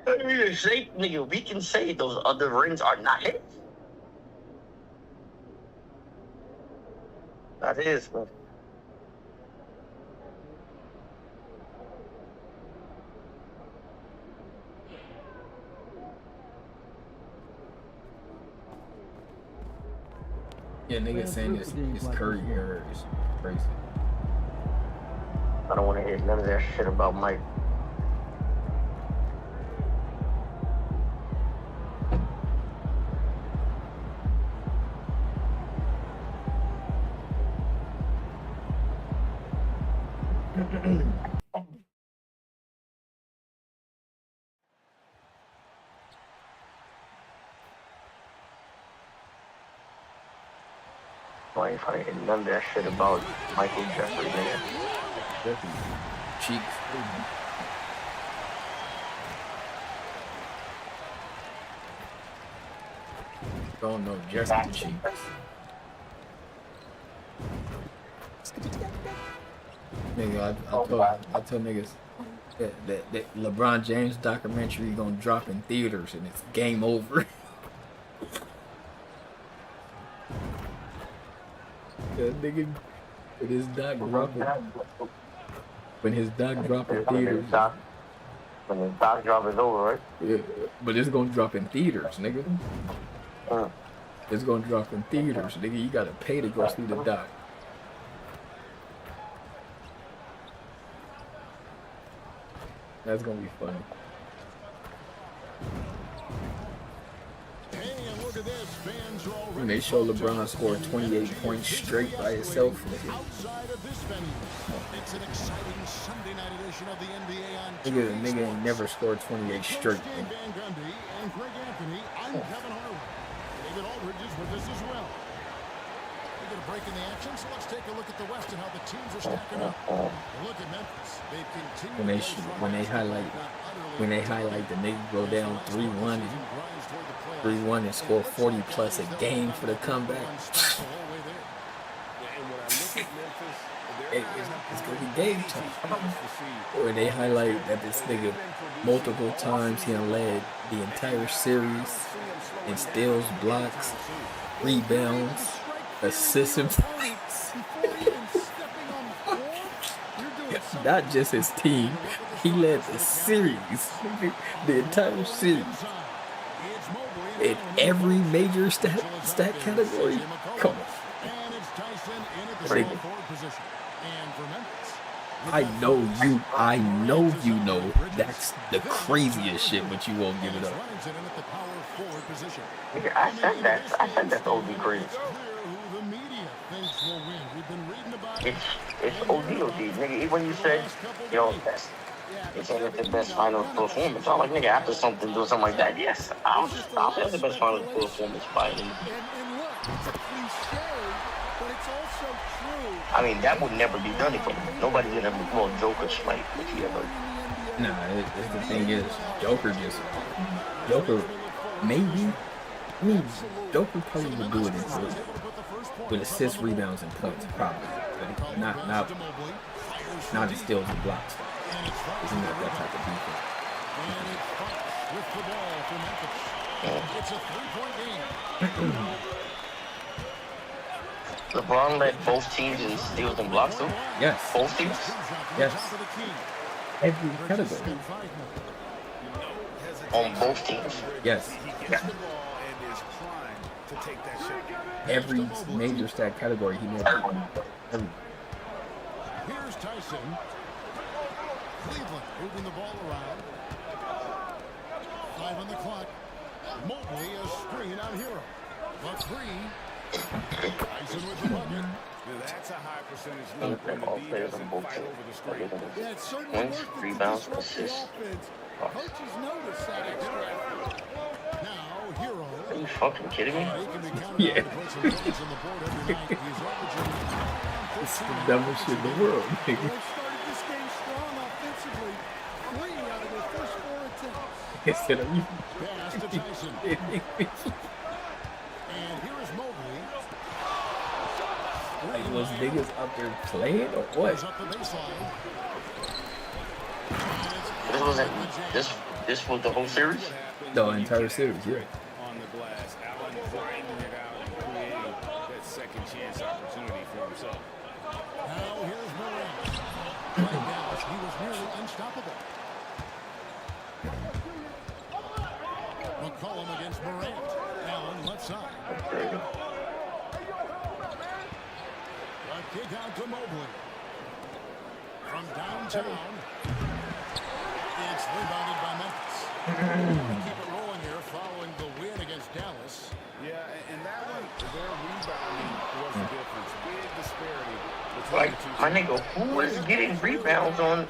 we can say those other rings are not his. That is, man. Yeah, niggas saying it's Curry error is crazy. I don't want to hear none of that shit about Mike. I ain't trying to hear none of that shit about Michael Jeffrey, man. Cheeks. Oh no, Jeffrey Cheeks. Nigga, I tell niggas that LeBron James documentary gonna drop in theaters and it's game over. That nigga, when his doc drop in theaters. When the doc drop is over, right? Yeah, but it's gonna drop in theaters, nigga. It's gonna drop in theaters, nigga. You gotta pay to go see the doc. That's gonna be funny. When they show LeBron score 28 points straight by himself, nigga. Nigga ain't never scored 28 straight. Break in the action, so let's take a look at the West and how the teams are stacking up. Look at Memphis. They've continued when they highlight the nigga go down 3-1 and score 40 plus a game for the comeback. It's gonna be game time. When they highlight that this nigga multiple times he done led the entire series in steals, blocks, rebounds, assists and points. Not just his team, he led the series, the entire series. In every major stat category. Come on. Crazy. I know you know that's the craziest shit, but you won't give it up. I said that's OD crazy. It's OD, nigga. Even when you said, it's the best final performance. I'm like, nigga, after doing something like that, yes, I'll have the best final performance by him. I mean, that would never be done if nobody's gonna ever call Joker like if he ever. Nah, the thing is, Joker maybe I mean, Joker probably would do it with assists, rebounds, and points, probably. But not in steals and blocks. Isn't that type of defense? And it's Fox with the ball for Memphis. It's a 3-point game. LeBron led both teams in steals and blocks, too? Yes. Both teams? Yes. Every category. On both teams? Yes. Every major stat category he made. Every. Here's Tyson. Cleveland moving the ball around. 5 on the clock. Mobley a screen on Hero. A 3. Tyson with the bucket. That's a high percentage look when the D doesn't fight over the screen. Yeah, it's certainly Points, worth it to rebounds, disrupt the assists. offense. Coaches notice that extra effort. Now, Hero. Are you fucking kidding me? He can be counted Yeah. on to put some points on the board every night. He's averaging It's the dumbest shit in the world, nigga. They've started this game strong offensively. 3 out of their first 4 attempts. Instead of you. Pass to Tyson. And here is Mobley. Like, was niggas up there playing or what? Goes up the baseline. This wasn't this was the whole series? The entire series, yeah. On the glass, Allen grinding it out and creating that second chance opportunity for himself. Now here's Morant. Right now, he was nearly unstoppable. McCollum against Morant. Allen left side. A kick out to Mobley. From downtown. It's rebounded by Memphis. Keep it rolling here following the win against Dallas. Yeah, and that one, their rebounding was the difference. Big disparity between Like, the two. my nigga, who is getting rebounds on?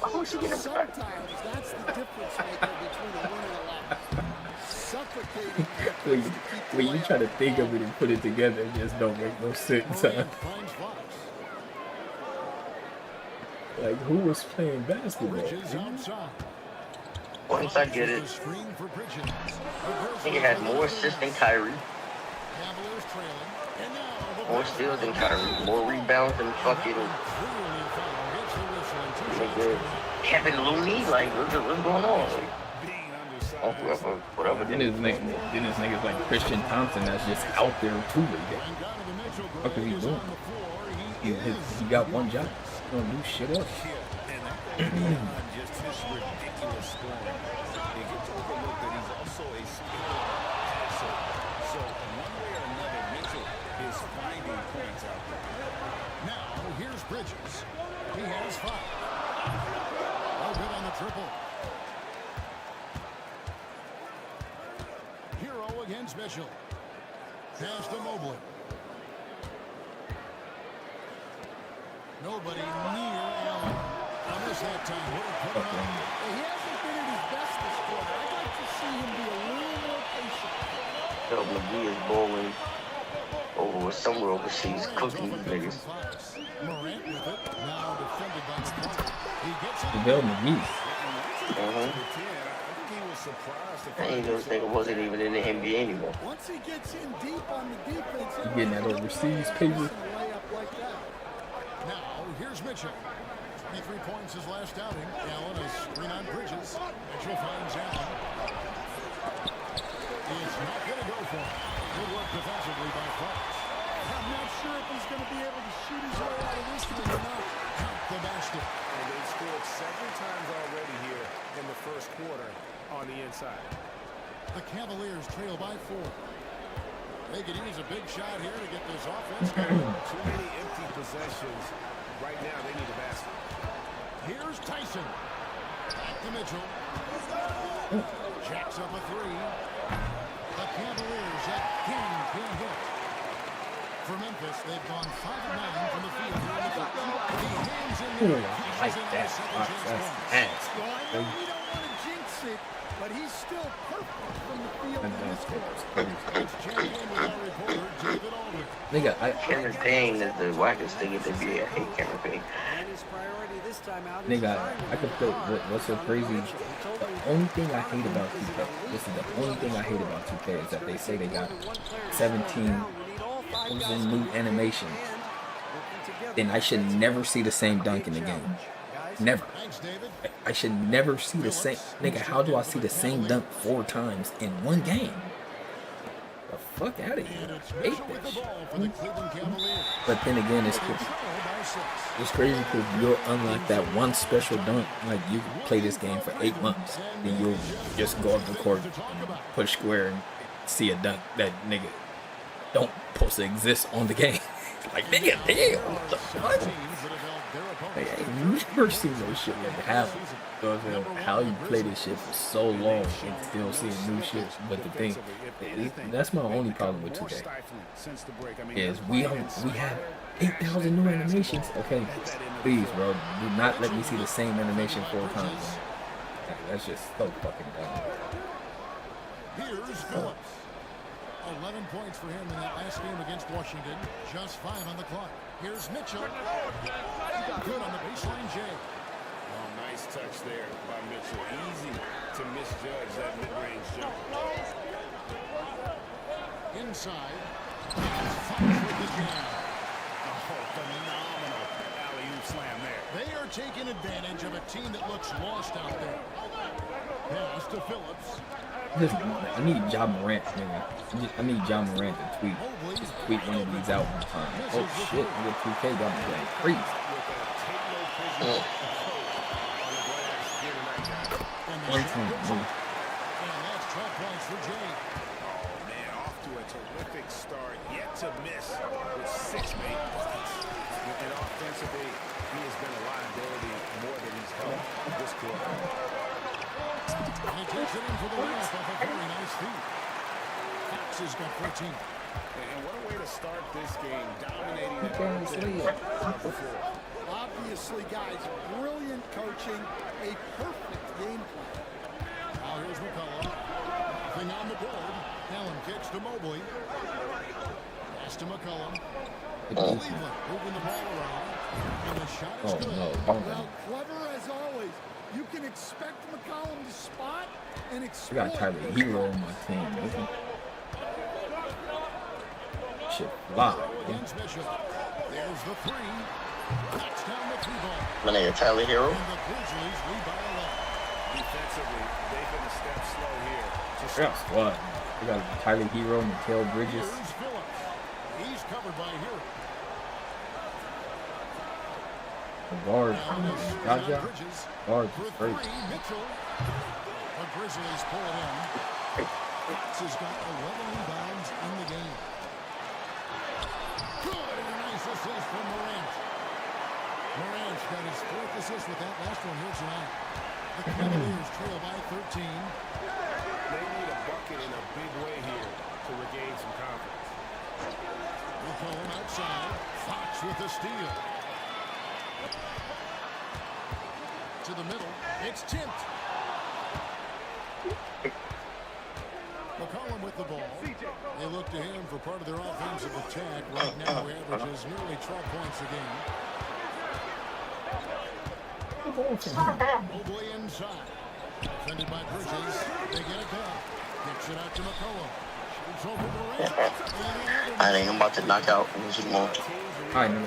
Who is he getting rebounds? Sometimes that's the difference maker between a win and a loss. Suffocating. When you try to think of it and put it together, it just don't make no sense. Huh? Morant finds Fox. Like, who was playing basketball? Bridges outside. Once I get it, Screen for Bridges. I think it had more assists than Kyrie, Cavaliers trailing. And now the more steals than Kyrie, more rebounds than fucking clearly foul gets the whistle and 2 shots. nigga Kevin Looney. Like, what's going on? Being Oh, undersized. whatever. Then his niggas like Christian Thompson that's just out there too late. And Donovan Mitchell What could he is do? on the floor. He got one job. He don't do shit else. And that goes beyond just his ridiculous scoring. It gets overlooked that he's also a skilled passer. So one way or another, Mitchell is finding points out there. Now here's Bridges. He has 5. No good on the triple. Hero against Mitchell. Pass to Mobley. Nobody near Allen. I missed that time. Would have put him on. He hasn't been at his best this quarter. I'd like to see him be a little more patient. Phil McGee is bowling over somewhere overseas, cooking these niggas. Morant with it. Now defended by McCollum. He gets it. JaVale McGee. I ain't gonna think it wasn't even in the NBA anymore. Once he gets in deep on the defense, You getting that overseas paper? layup like that. Now, here's Mitchell. 23 points his last outing. Allen a screen on Bridges. Mitchell finds Allen. It's not going to go for him. Good work defensively by Fox. I'm not sure if he's going to be able to shoot his way out of this one or not. Count the basket. And they've scored several times already here in the first quarter on the inside. The Cavaliers trail by 4. They could use a big shot here to get this offense going. Too many empty possessions. Right now, they need a basket. Here's Tyson. Back to Mitchell. Jacks up a 3. The Cavaliers again can't hit. For Memphis, they've gone 5 of 9 from the field here in the fourth. He hands in Ooh, there. I like that. That's ass. We don't want to jinx it, but he's still perfect from the field in this court. Nigga, Cameron Payne is the wackest thing in the NBA. I hate Cameron Payne. Nigga, I could put what's so crazy. The only thing I hate about 2K, this is the only thing I hate about 2K is that they say they got 17 new animation. Then I should never see the same dunk in the game. Never. I should never see the same. Nigga, how do I see the same dunk 4 times in one game? The fuck out of here. I hate that shit. But then again, it's crazy because you'll unlock that one special dunk. Like, you can play this game for 8 months. Then you'll just go up the court, push square, and see a dunk that nigga don't supposed to exist on the game. Like, nigga, damn, what the fuck? Like, I ain't never seen no shit like that happen. So how you play this shit for so long and still seeing new shit. But the thing, that's my only problem with 2K. Is we have 8,000 new animations. Okay, please, bro, do not let me see the same animation 4 times. That's just so fucking dumb. Here's Phillips. 11 points for him in that last game against Washington. Just 5 on the clock. Here's Mitchell. Good on the baseline, Jay. Oh, nice touch there by Mitchell. Easy to misjudge that mid-range jumper. Inside. Fox with the jam. Oh, phenomenal alley-oop slam there. They are taking advantage of a team that looks lost out there. Pass to Phillips. I need John Morant, nigga. I need John Morant to tweet. Just tweet one of these out one time. Oh shit, nigga, 2K got me going crazy. One time, nigga. And that's 12 points for Jay. Oh, man, off to a terrific start. Yet to miss with 6 made points. And offensively, he has been a liability more than he's helped this quarter. And he takes it in for the layup off a very nice feed. Fox has got 14. And what a way to start this game, dominating the floor. Obviously, guys, brilliant coaching, a perfect game plan. Now here's McCollum. Nothing on the board. Allen kicks to Mobley. Pass to McCollum. Cleveland moving the ball around. And the shot is good. Well, clever as always. You can expect McCollum to spot and I exploit. got Tyler Hero on my team. Shit, wow. Against Bishop. There's the 3. Knocks down the 3-ball. My nigga Tyler Hero. And the Grizzlies lead by 11. Defensively, they've been a step slow here. Yeah, what? We got Tyler Hero, Mikal Bridges. Here's Phillips. He's covered by Hero. The guard, Raja. Bridges. Guard For is great. 3, Mitchell. The Grizzlies pull it in. Fox has got 11 rebounds in the game. Good, and a nice assist from Morant. Morant's got his 4th assist with that last one here tonight. The Cavaliers trail by 13. They need a bucket in a big way here to regain some confidence. McCollum outside. Fox with the steal. To the middle. It's tipped. McCollum with the ball. They look to him for part of their offensive attack. Right now, he averages nearly 12 points a game. Mobley inside. Defended by Bridges. They get it back. Kicks it out to McCollum. Shoots over Morant. I think I'm about to knock out in this moment. I know. And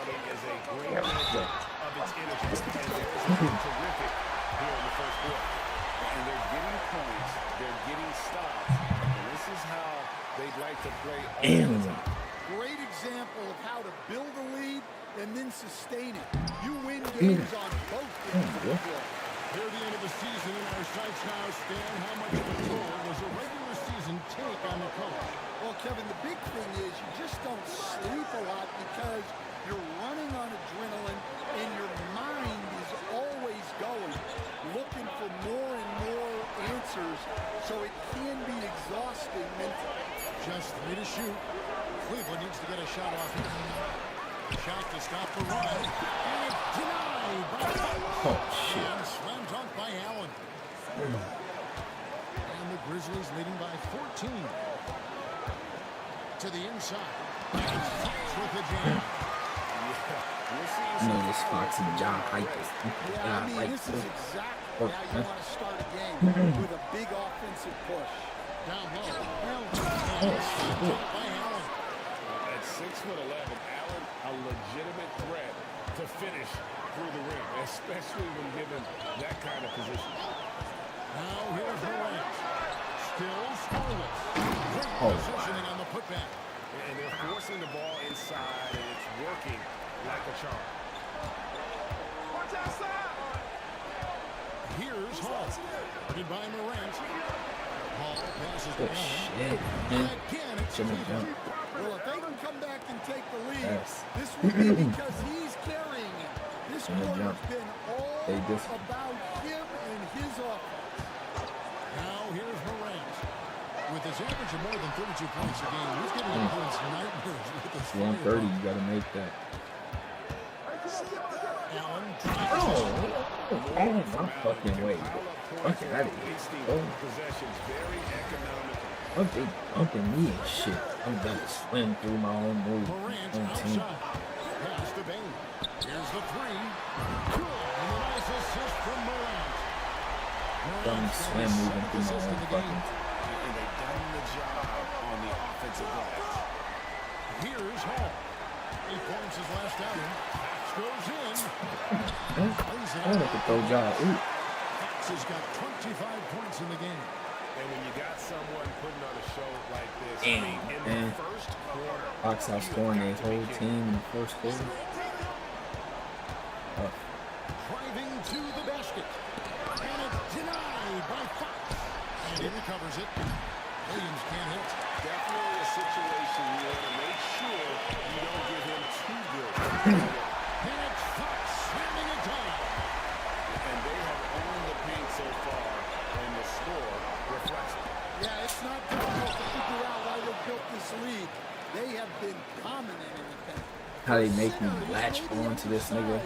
they're getting points, they're getting stops, and this is how they'd like to play all the time. Great example of how to build a lead and then sustain it. You win games on both ends of the floor. Near the end of the season in our sights now, Stan, how much of a toll does a regular season take on the coach? Well, Kevin, the big thing is you just don't sleep a lot because you're running on adrenaline and your mind is always going, looking for more and more answers, so it can be exhausting mentally. Just 3 to shoot. Cleveland needs to get a shot off here. Shot to stop the run. And it's denied by Fox. Oh, shit. And slam dunk by Allen. Grizzlies leading by 14. To the inside. And Fox with the jam. You know this Fox and John Hype is Yeah, I mean, this is exactly how you want to start a game with a big offensive push. Down low. At 6'11", Allen, a legitimate threat to finish through the ring, especially when given that kind of position. Now here's Morant. Still scoreless. Great positioning on the putback. And they're forcing the ball inside, and it's working like a charm. Here's Hall. Guarded by Morant. Hall passes to Oh, Allen. shit, man. Again, it's Shouldn't have Cleveland. jumped. Well, if they can come back and take the lead, Yes. this will be because he's carrying it. This Shouldn't have quarter's jumped. been all They just- about him and his offense. Now here's Morant. With his average of more than 32 points a game, he's giving opponents nightmares with his 130, you gotta make that. Allen Oh, my fucking way. Fucking out of here. Oh, Possessions very economical. I'm big bumping me and shit. I'm gonna slam through my own move. Morant Own team. outside. Pass to Bain. Here's the three. Good. And a nice assist from Morant. I'm slam moving through my own fucking. And they've done the job on the offensive glass. Here's Hall. 8 points his last outing. Goes in. I want to throw job. Ooh. Fox has got 25 points in the game. And when you got someone putting on a show like this, Damn, in man. the first quarter, Fox outscoring their whole team in the first quarter. Driving to the basket. And it's denied by Fox. And he recovers it. Williams can't hit. definitely a situation you want to make sure you don't give him too good. And it's Fox slamming it down. And they have owned the paint so far, and the score reflects it. Yeah, it's not difficult to figure out why they built this lead. They have been dominant in the paint. How they make me latch on to this nigga.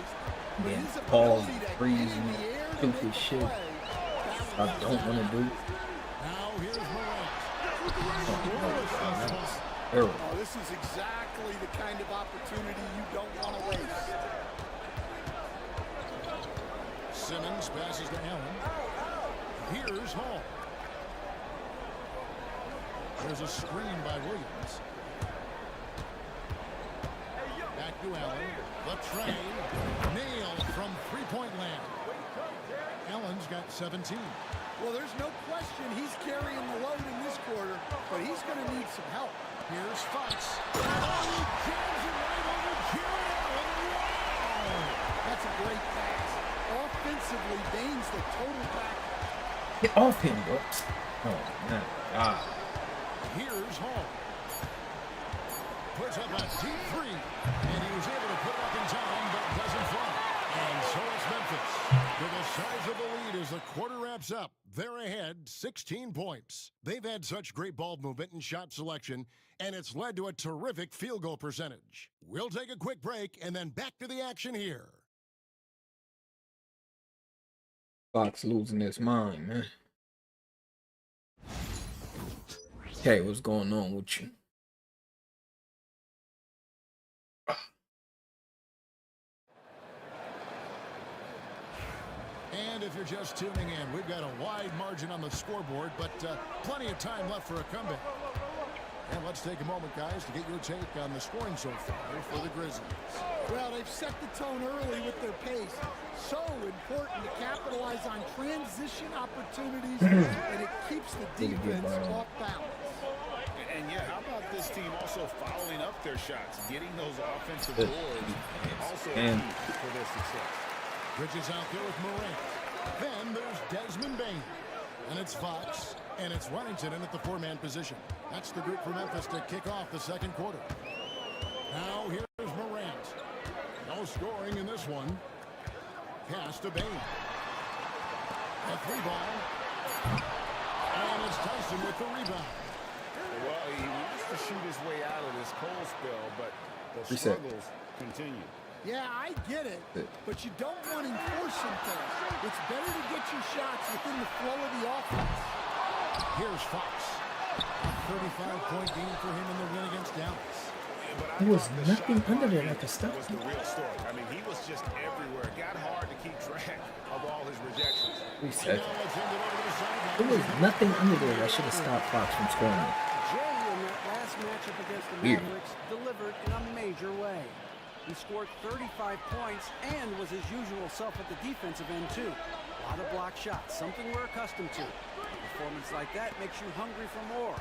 Then Paul freeze and stupid shit I don't want to do. Now here's Morant. Error. Oh, this is exactly the kind of opportunity you don't want to waste. Simmons passes to Allen. Here's Hall. There's a screen by Williams. Back to Allen. The train. Nailed from three-point land. Allen's got 17. Well, there's no question he's carrying the load in this quarter, but he's going to need some help. Here's Fox. Oh, he jams it right over Jared Allen. Wow! That's a great pass. Offensively, Bain's the total back. Get off him, bro. Oh, man. God. Here's Hall. Puts up a deep three. And he was able to put it up in time, but doesn't fly. And so it's Memphis. To the size of the lead as the quarter wraps up. They're ahead 16 points. They've had such great ball movement and shot selection, and it's led to a terrific field goal percentage. We'll take a quick break and then back to the action here. Fox losing his mind, man. Okay, what's going on with you? And if you're just tuning in, we've got a wide margin on the scoreboard, but plenty of time left for a comeback. And let's take a moment, guys, to get your take on the scoring so far for the Grizzlies. Well, they've set the tone early with their pace. So important to capitalize on transition opportunities, and it keeps the defense off balance. And yeah, how about this team also following up their shots, getting those offensive boards, also a key for their success. Bridges out there with Morant. Then there's Desmond Bain. And it's Fox. And it's Wellington in at the four-man position. That's the group for Memphis to kick off the second quarter. Now here's Morant. No scoring in this one. Pass to Bain. A three ball. And it's Tyson with the rebound. Well, he wants to shoot his way out of this cold spell, but the struggles continue. Yeah, I get it, but you don't want him forcing things. It's better to get your shots within the flow of the offense. Here's Fox. A 35-point game for him in the win against Dallas. There was nothing under there that could stop Was him. the real story. I mean, he was just everywhere. It got hard to keep track of all his rejections. Reset. Now let's hand it over to the sideline. There was nothing under there that should have stopped Fox from scoring. Jay, in that last matchup against the Weird. Mavericks, delivered in a major way. He scored 35 points and was his usual self at the defensive end, too. A lot of block shots, something we're accustomed to. A performance like that makes you hungry for more.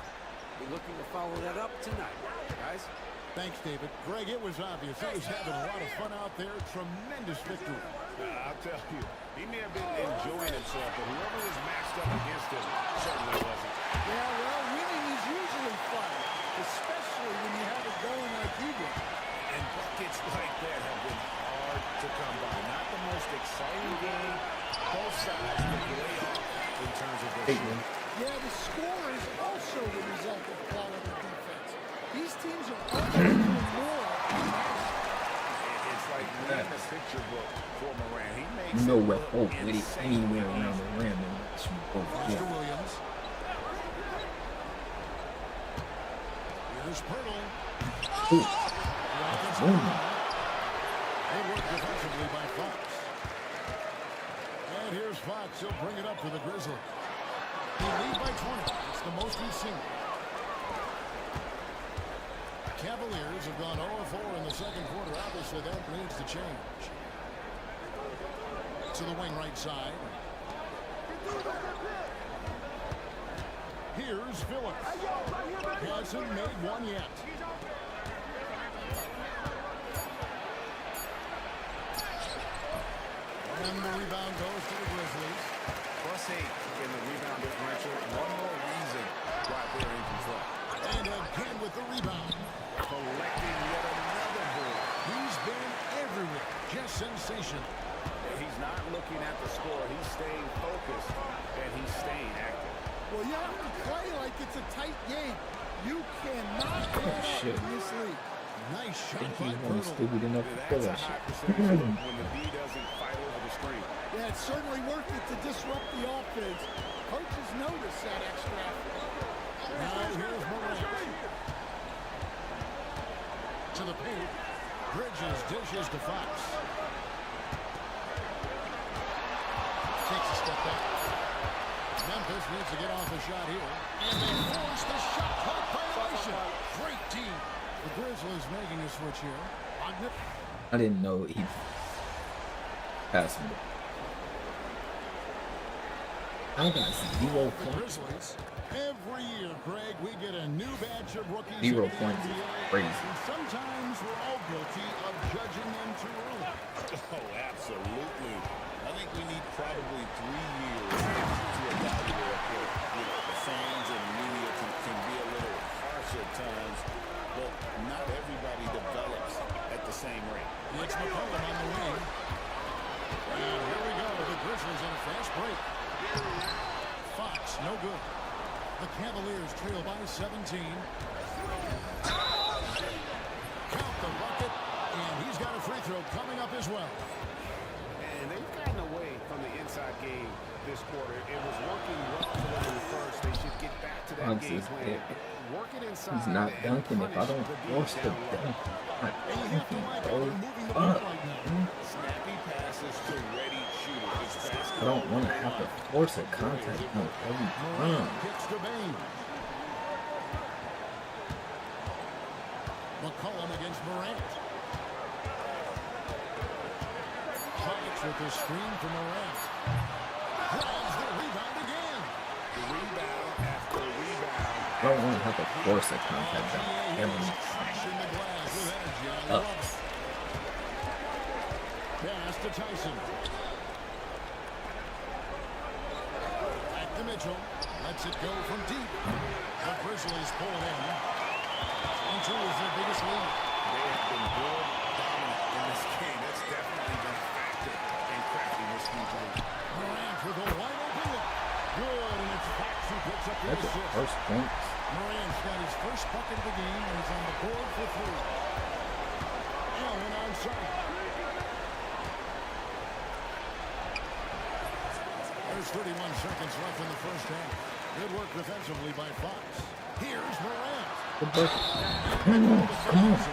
Be looking to follow that up tonight. Guys? Thanks, David. Greg, it was obvious. He was having a lot of fun out there. Tremendous victory. I'll tell you, he may have been enjoying himself, but whoever was matched up against him certainly wasn't. Yeah, well, winning is usually fun, especially when you have it going like he did. And buckets like that have been hard to come by. Not the most exciting game. Both sides look way off in terms of their shooting. Yeah, the score is also the result of quality defense. These teams are always doing more. It's like reading a picture book for Moran. He makes No it way. look Oh, with it insane. anywhere around the rim. And that's both. Mr. Yeah. Williams. Here's Pirtle. Ooh. Boom. They work defensively by Fox. And here's Fox. He'll bring it up for the Grizzlies. They lead by 20. It's the most we've seen. Cavaliers have gone 0-4 in the second quarter. Obviously, that needs to change. To the wing right side. Here's Phillips. Hasn't made one yet. And the rebound goes to the Grizzlies. +8 in the rebound differential. One more reason why they're in control. And again with the rebound. Collecting yet another ball. He's been everywhere. Just sensational. He's not looking at the score. He's staying focused, and he's staying active. Well, you have to play like it's a tight game. You cannot get up shit. in this league. Nice I shot think by he's going Pirtle. stupid enough to pull That's a that high shit. percentage when the D doesn't fight over the screen. Yeah, it's certainly worth it to disrupt the offense. Coaches notice that extra effort. Now here's Moran. To the paint. Bridges dishes to Fox. Takes a step back. Memphis needs to get off a shot here. And they force the shot clock violation. Great team. The Grizzlies making a switch here. I didn't know he passed me. I got 0 The points. Grizzlies. Every year, Greg, we get a new batch of rookies. 0 in the points is NBA, crazy. and sometimes we're all guilty of judging them too early. Oh, absolutely. I think we need probably 3 years to evaluate it. The fans and media can be a little harsh at times, but not everybody develops at the same rate. It's McCollum on the wing. And here we go. The Grizzlies on a fast break. Fox, no good. The Cavaliers trail by 17. Count the bucket. And he's got a free throw coming up as well. And they've gotten away from the inside game this quarter. It was working well for them in the first. They should get back to that game plan. Work it inside. He's not and dunking if I punish don't the force the down low. dunk. I'm And you have to dunking, like bro. how they're moving the ball Fuck. right now. Snappy passes to ready shooters. It's I basketball. don't want to have to force a contact dunk every time. Hits the Bain. McCollum against Morant. Fox with the screen from Morant. Grabs the rebound again. Rebound after rebound. I don't want to have to force a contact dunk every time. Crashing the glass with energy. I love Sucks. it. Pass to Tyson. Back to Mitchell. Lets it go from deep. The Grizzlies pull it in. And 2 is their biggest lead. They have been good, dominant in this game. That's definitely been a factor in cracking this huge lead. Morant with a wide open look. Good, and it's Fox who picks up the That's the assist. first points. Morant's got his first bucket of the game, and he's on the board for 3. Allen outside. There's 31 seconds left in the first half. Good work defensively by Fox. Here's Morant. Good bucket. Come on.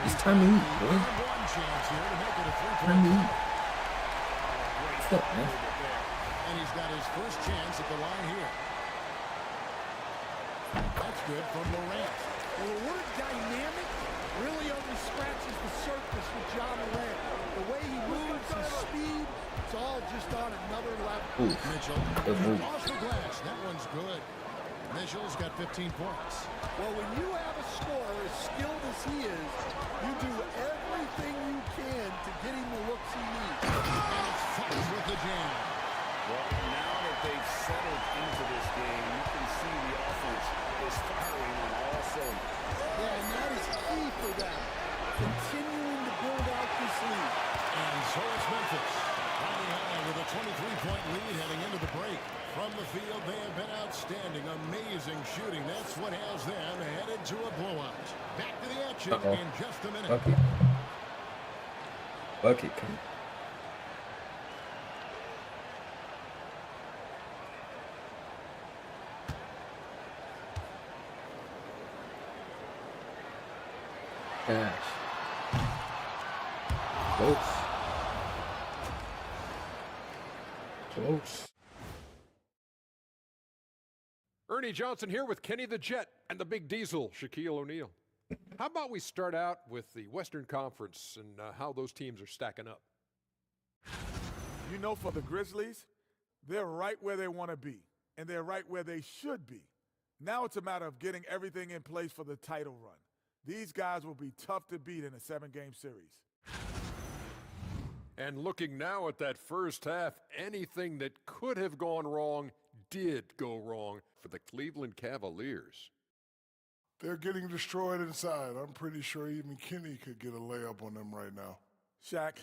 It's time to eat, boy. One chance here to make it a Time to three-point. eat. What's up, man? And he's got his first chance at the line here. That's good from Morant. Well, the word dynamic really only scratches the surface with John Morant. The way he moves, his speed, it's all just on another level. Ooh, Mitchell good move. off the glass. That one's good. Mitchell's got 15 points. Well, when you have a scorer as skilled as he is, you do everything you can to get him the looks he needs. And it's Fox with the jam. Well, now that they've settled into this game, you can see the offense is firing on all cylinders. Yeah, and that is key for them, continuing to build out this lead. And so it's Memphis. Riding high with a 23-point lead heading into the break. From the field, they have been outstanding. Amazing shooting. That's what has them headed to a blowout. Back to the action in just a minute. Bucket. Bucket, come on. Gosh. Close. Close. Ernie Johnson here with Kenny the Jet and the Big Diesel, Shaquille O'Neal. How about we start out with the Western Conference and how those teams are stacking up? You know, for the Grizzlies, they're right where they want to be, and they're right where they should be. Now it's a matter of getting everything in place for the title run. These guys will be tough to beat in a 7-game series. And looking now at that first half, anything that could have gone wrong did go wrong for the Cleveland Cavaliers. They're getting destroyed inside. I'm pretty sure even Kenny could get a layup on them right now. Shaq,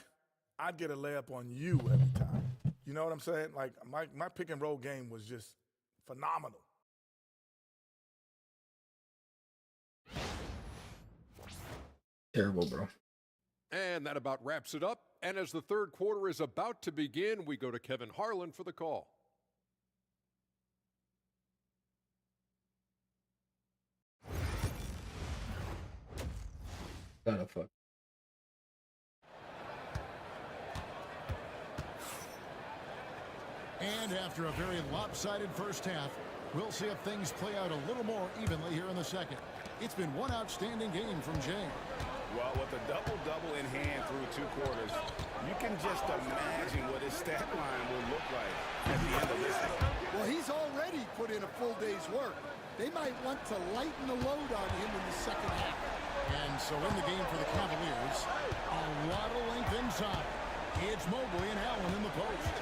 I'd get a layup on you every time. You know what I'm saying? Like, my pick and roll game was just phenomenal. Terrible, bro. And that about wraps it up. And as the third quarter is about to begin, we go to Kevin Harlan for the call. Gotta fuck. And after a very lopsided first half, we'll see if things play out a little more evenly here in the second. It's been one outstanding game from Jay. Well, with a double-double in hand through 2 quarters, you can just imagine what his stat line will look like at the end of this game. Well, he's already put in a full day's work. They might want to lighten the load on him in the second half. And so in the game for the Cavaliers, a lot of length inside. It's Mobley and Allen in the post.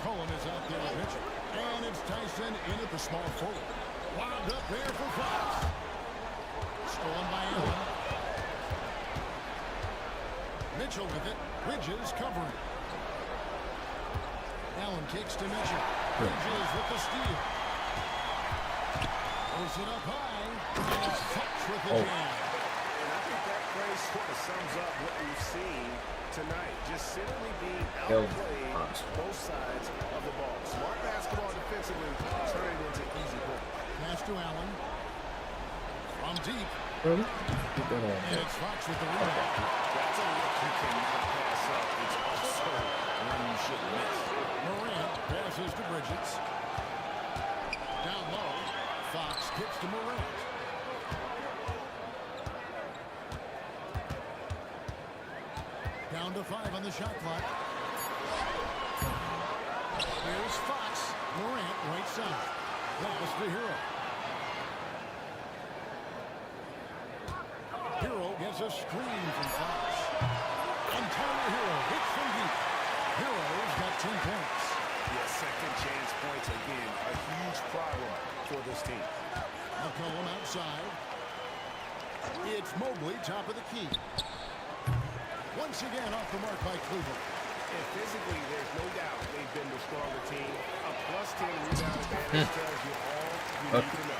Cohen is out there with Mitchell. And it's Tyson in at the small forward. Wound up there for Fox. Stolen by Allen. Mitchell with it. Bridges covering. Allen kicks to Mitchell. Bridges with the steal. Throws it up high. And it's Fox with the jam. And I think that play sort of sums up what we've seen tonight. Just simply being outplayed both sides of the ball. Smart basketball defensively, turning into easy points. Pass to Allen. From deep. Get that on. And it's Fox with the rebound. That's a look you cannot pass up. It's also one you should miss. Morant passes to Bridges. Down low. Fox kicks to Morant. Down to 5 on the shot clock. Here's Fox. Morant right side. Pass to Hero. Hero gets a screen from Fox. And Tyler Hero hits from deep. Hero's got 10 points. Yeah, second chance points again. A huge problem for this team. McCollum outside. It's Mobley, top of the key. Once again off the mark by Cleveland. And physically, there's no doubt they've been the stronger team. A +10 rebound advantage tells you all you need to know.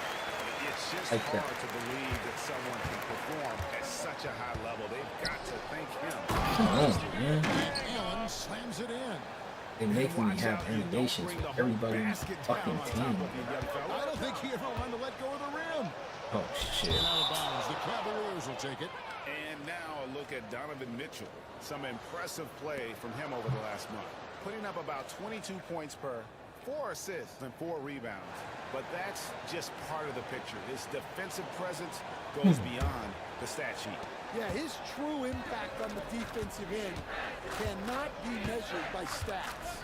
It's just hard to believe that someone can perform at such a high level. They've got to thank him. Come on, man. And Allen slams it in. It makes me have animations for everybody in the fucking team. I don't think he ever wanted to let go of the rim. Oh shit. And out of bounds. The Cavaliers will take it. And now a look at Donovan Mitchell. Some impressive play from him over the last month. Putting up about 22 points per, 4 assists and 4 rebounds. But that's just part of the picture. His defensive presence goes beyond the stat sheet. Yeah, his true impact on the defensive end cannot be measured by stats.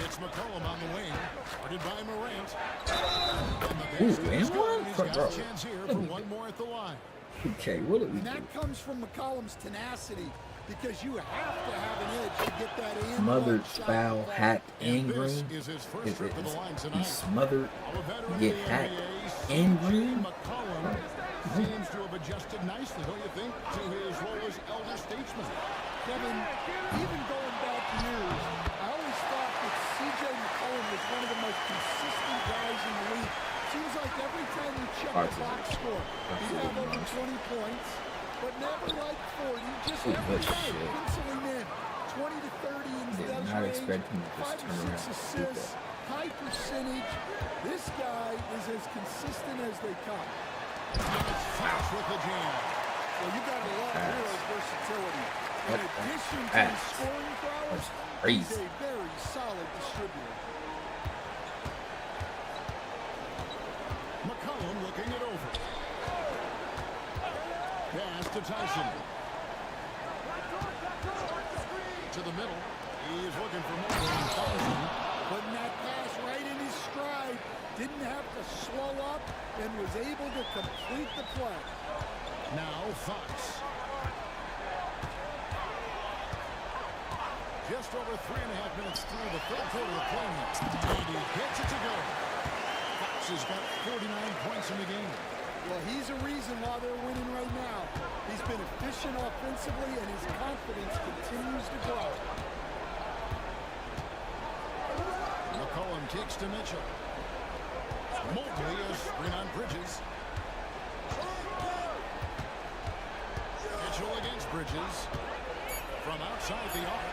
It's McCollum on the wing, guarded by Morant. Ooh, and one? He's got a chance here for one more at the line. Okay, what do we And do? that comes from McCollum's tenacity, because you have to have an edge to get that in. Smothered, foul, hacked, and This green. is his first trip to the line He tonight. smothered, A veteran get of the hacked, NBA, and CJ green. McCollum seems to have adjusted nicely, don't you think, to his role as elder statesman. Kevin, even going back years, I always thought that C.J. McCollum was one of the most consistent guys in the league. Seems like every time you check the box score, he'd have over 20 points, but never like 40. Just every night, penciling in 20 to 30 in Did the not range, expect him to just 5 turn or around 6 and do assists, that. high percentage. This guy is as consistent as they come. Fox with the jam. Well, you got a lot of Hero's versatility. In addition to his scoring prowess, he's a very solid distributor. McCollum looking it over. Pass to Tyson. To the middle. He is looking for more than Tyson. Putting that pass right in his stride. Didn't have to slow up and was able to complete the play. Now Fox. Just over 3.5 minutes through the third quarter of play. And he gets it to go. Fox has got 49 points in the game. Well, he's a reason why they're winning right now. He's been efficient offensively, and his confidence continues to grow. McCollum takes to Mitchell. Mobley is screen on Bridges. Mitchell against Bridges. From outside the arc.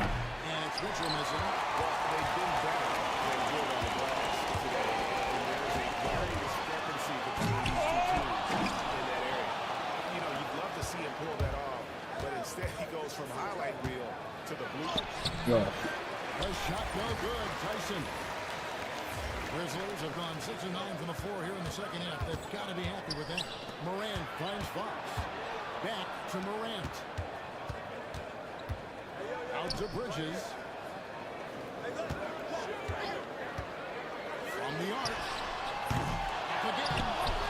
And it's Mitchell missing. Well, they've been better than good on the glass today. And there's a glaring discrepancy between these two teams in that area. You know, you'd love to see him pull that off, but instead he goes from highlight reel to the bloopers. The shot no good. Tyson. Grizzlies have gone 6 and 9 from the floor here in the second half. They've got to be happy with that. Morant finds Fox. Back to Morant. Out to Bridges. From the arc. Again.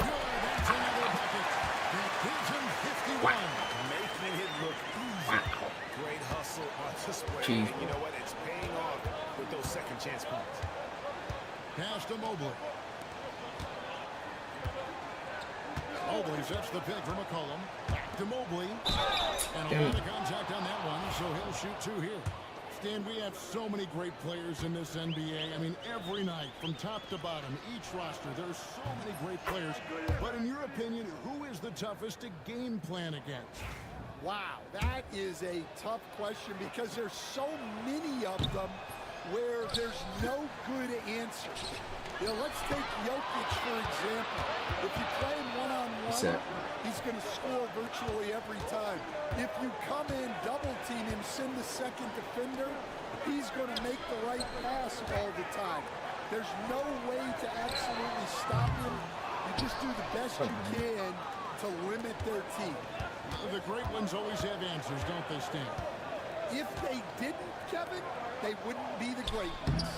Good. That's another bucket. That gives him 51. Making it look easy. Great hustle on display. And you know what? It's paying off with those second chance points. Pass to Mobley. Mobley sets the pick for McCollum. Back to Mobley. And a lot of contact on that one, so he'll shoot 2 here. Stan, we have so many great players in this NBA. I mean, every night, from top to bottom, each roster, there's so many great players. But in your opinion, who is the toughest to game plan against? Wow, that is a tough question because there's so many of them where there's no good answer. You know, let's take Jokic, for example. If you play him one-on-one, he's going to score virtually every time. If you come in, double-team him, send the second defender, he's going to make the right pass all the time. There's no way to absolutely stop him. You just do the best you can to limit their team. The great ones always have answers, don't they, Stan? If they didn't, Kevin, they wouldn't be the great ones.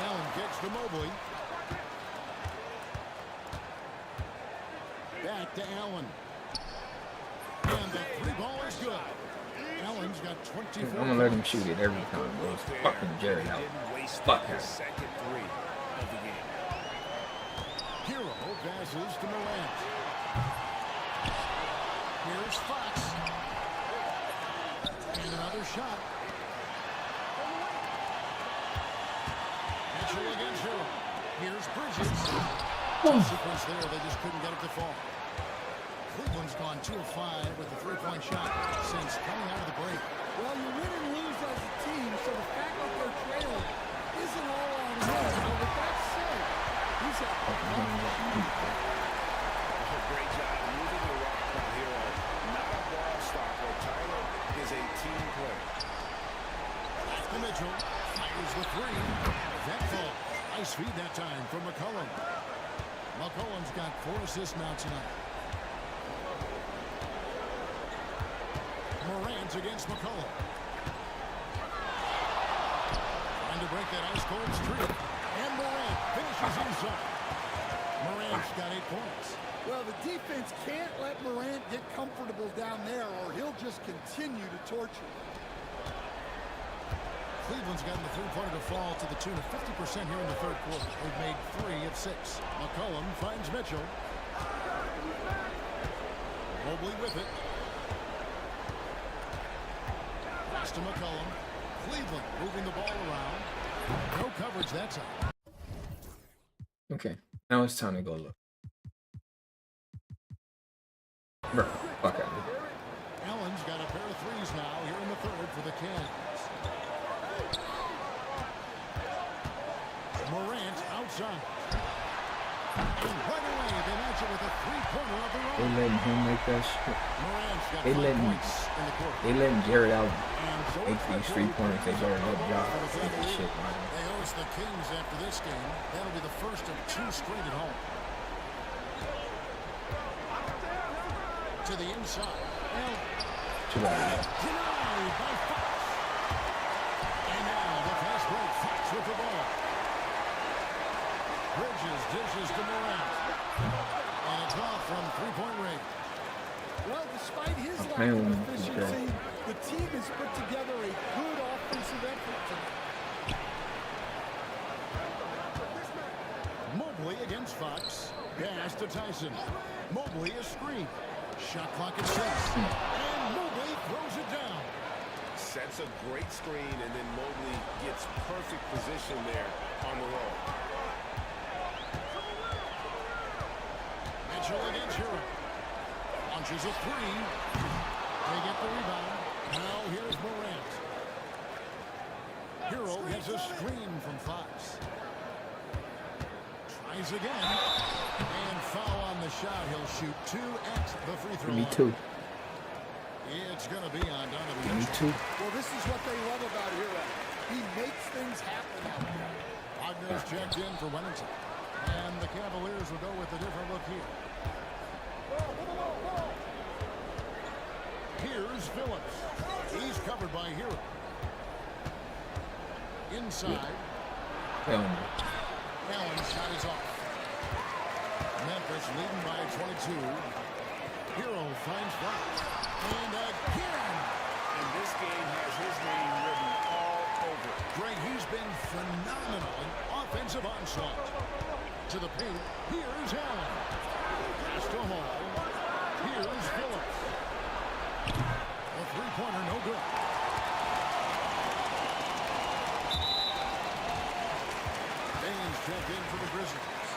Allen kicks to Mobley. Back to Allen. And the 3-ball is good. Allen's got 24. I'm gonna let him shoot it every time, bro. Fucking Jared out. Fuck him. Second 3 of the game. Hero passes to Morant. Here's Fox. And another shot. Mitchell against Hero. Here's Bridges. Sequence there, they just couldn't get it to fall. Cleveland's gone 2 of 5 with the three-point shot since coming out of the break. Well, you win and lose as a team, so the fact that they're trailing isn't all on him. But with that said, he's a Great job moving the rock on Hero. Not a ball stopper. Tyler is a team player. To Mitchell. Fires the three. That fall. Nice feed that time from McCollum. McCollum's got 4 assists now tonight. Morant against McCollum. Trying to break that ice-cold streak. And Morant finishes inside. Morant's got 8 points. Well, the defense can't let Morant get comfortable down there or he'll just continue to torture. Cleveland's gotten the three-pointer to fall to the tune of 50% here in the third quarter. They've made 3 of 6. McCollum finds Mitchell. Mobley with it. Pass to McCollum. Cleveland moving the ball around. No coverage that time. Okay, now it's time to go look. Bro, fuck out of here. Allen's got a pair of threes now here in the third for the Cavs. Morant outside. And right away they match it with a three-pointer of their They own. letting him make that shit. Morant's got They 5 letting points in the quarter. they letting Jared Allen And so make these 3-pointers. They already up job. Take this shit, man. they host the Kings after this game. That'll be the first of 2 straight at home. To the inside. Too bad. Denied by Fox. And now the fast break. Fox with the ball. Bridges dishes to Morant. And it's off from three-point range. Well, despite his lack Man, of okay. efficiency, the team has put together a good offensive effort tonight. Mobley against Fox. Pass to Tyson. Mobley a screen. Shot clock at 6. And Mobley throws it down. Sets a great screen, and then Mobley gets perfect position there on the roll. Mitchell against Hero. Launches a 3. They get the rebound. Now here's Morant. Hero has a screen from Fox. Tries again. And foul on the shot. He'll shoot 2 at the free throw. Me too. It's going to be on Donovan. Me too. Well, this is what they love about Hero. He makes things happen out there. Wagner's checked in for Wellington. And the Cavaliers will go with a different look here. Here's Phillips. He's covered by Hero. Inside. Hell no. Allen's shot is off. Memphis leading by 22. Hero finds Fox. And again. And this game has his name written all over it. Greg, he's been phenomenal in offensive onslaught. To the paint. Here's Allen. Pass to Hall. Here's Phillips. A three-pointer, no good. Baines checked in for the Grizzlies.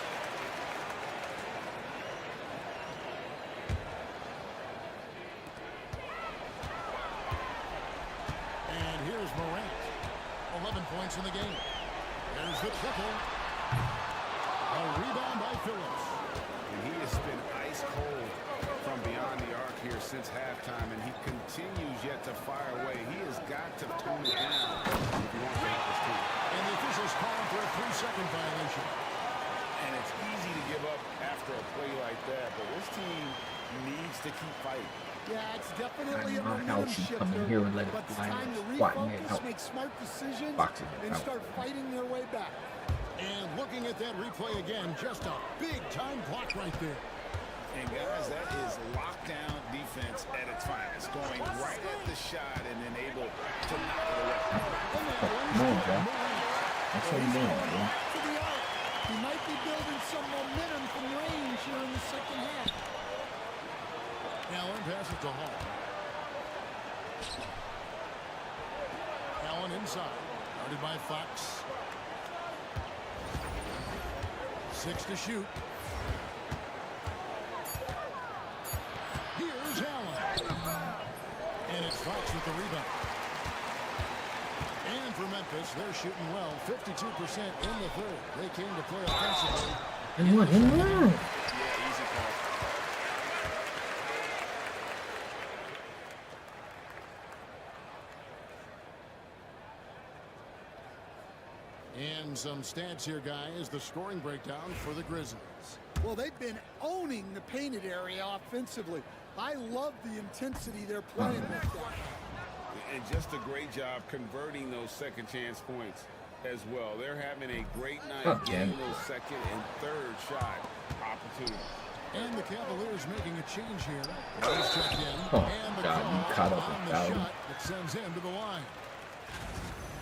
And here's Morant. 11 points in the game. There's the triple. A rebound by Phillips. And he has been ice cold from beyond the arc here since halftime, and he continues yet to fire away. He has got to tone it down if he wants to help his team. And the officials calling for a 3-second violation. And it's easy to give up after a play like that, but this team needs to keep fighting. Yeah, it's definitely a How momentum she shifter, come in here and let it but it's fly time to and squat me refocus, out. make smart decisions, Boxing and out. start fighting their way back. And looking at that replay again, just a big-time block right there. And guys, that is lockdown defense at its finest, going right at the shot and then able to knock it away. Come on, Joe. That's what he's doing, bro. To the arc. He might be building some momentum from range here in the second half. Allen passes to Hall. Allen inside. Guarded by Fox. 6 to shoot. And it's Fox with the rebound. And for Memphis, they're shooting well, 52% in the third. They came to play offensively. And what? And what? Yeah, easy call. And some stats here, guys. The scoring breakdown for the Grizzlies. Well, they've been owning the painted area offensively. I love the intensity they're playing with that. And just a great job converting those second chance points as well. They're having a great night getting those second and third shot opportunities. And the Cavaliers making a change here. He's checked in. Oh, And the God, call you caught up on with the that one. shot that sends him to the line.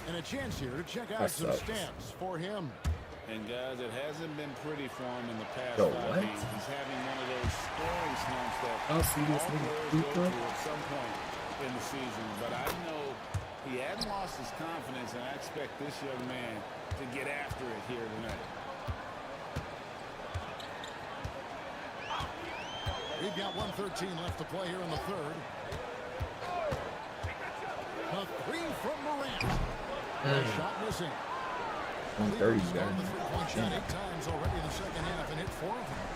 And a chance here to check out some stats for him. And guys, it hasn't been pretty for him in the past Yo, 5 what? games. He's having one of those scoring slumps that I'll see this all nigga players deep go up. through at some point in the season. But I know he hadn't lost his confidence, and I expect this young man to get after it here tonight. We've got 1:13 left to play here in the third. A three from Morant. Shot missing. 130, Scored guys. the three-point shot 8 times already in the second half and hit 4 of them.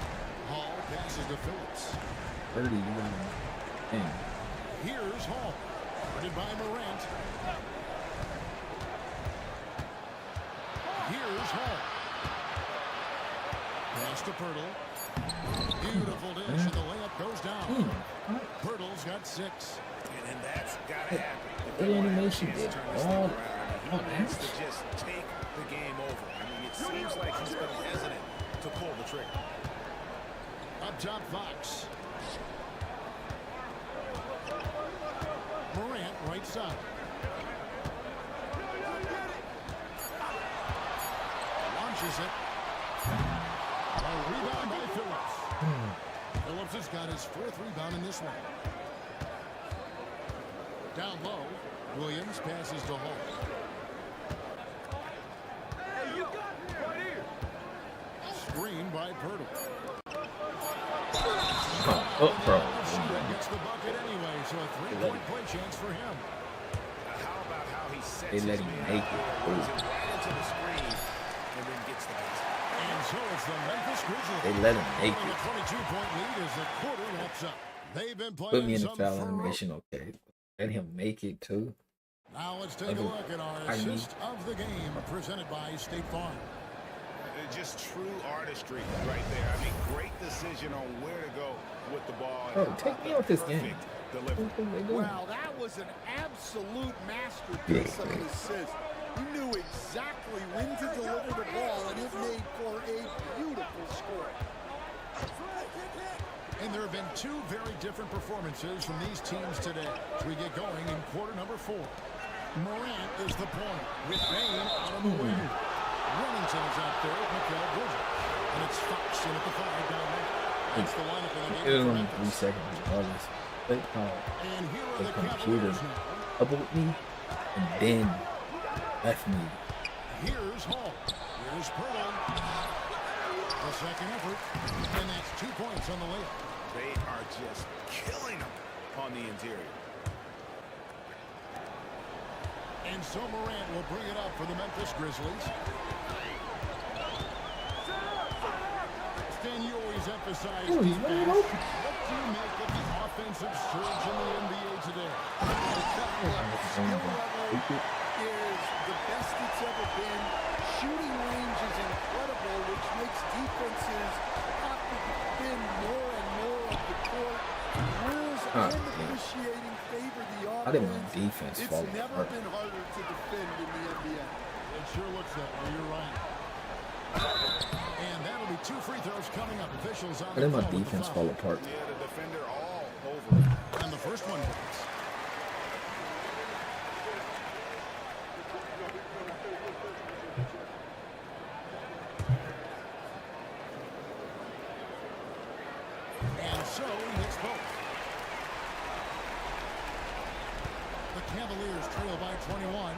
Hall passes to Phillips. 30, you got him. Here's Hall. Guarded by Morant. Here's Hall. Pass to Pirtle. Beautiful dish, and the layup goes down. Pirtle's got 6. And that's got to happen. If The they want to have a animation chance did to turn this all thing around, he needs that. to just take the game over. I mean, it seems like he's been hesitant to pull the trigger. Up top, Fox. Morant, right side. Launches it. A rebound by Phillips. Phillips has got his 4th rebound in this one. Down low, Williams passes to Hall. Hey, you got me right here. Screen by Pirtle. Oh, bro. Gets the bucket anyway, so a 3-point play chance for him. How about how he sets They let his him man make out it. there, runs it right into the screen, and then gets the basket. And so it's the Memphis Grizzlies. They let him make A it. 22-point lead as the quarter wraps up. They've been playing Put me in the some foul ferocious. animation, okay. Let him make it too. Now let's take a look at our I need- assist of the game presented by State Farm. Just true artistry right there. I mean, great decision on where to go with the ball. Bro, take me out this game. Delivery. What they doing? Wow, that was an absolute masterpiece of an assist. You knew exactly when to deliver the ball, and it made for a beautiful score. And there have been 2 very different performances from these teams today as we get going in quarter number 4. Morant is the point with Bain out on the wing. Remington is out there with Mikal Bridges. And it's Fox in at the 5 down there. That's the lineup of the It game was for only Memphis. 3 seconds regardless. They called And here are the the computer Cavaliers now. about me and then left me. Here's Hall. Here's Pirtle. The second effort. And that's 2 points on the layup. They are just killing them on the interior. And so Morant will bring it up for the Memphis Grizzlies. Stan, you always emphasize Oh, he's defense. wide open. What do you make of the offensive surge in the NBA today? Skill level is the best it's ever been. Shooting range is incredible, which makes defenses have to defend more and more of the court. Rules and officiating favor the offense. I didn't want defense It's falling never apart. been harder to defend in the NBA. It sure looks that way. You're right. And that'll be 2 free throws coming up. Officials on I the didn't call want with the defense foul. fall apart. Yeah, the defender all over it. And the first one hits. And so he hits both. The Cavaliers trail by 21.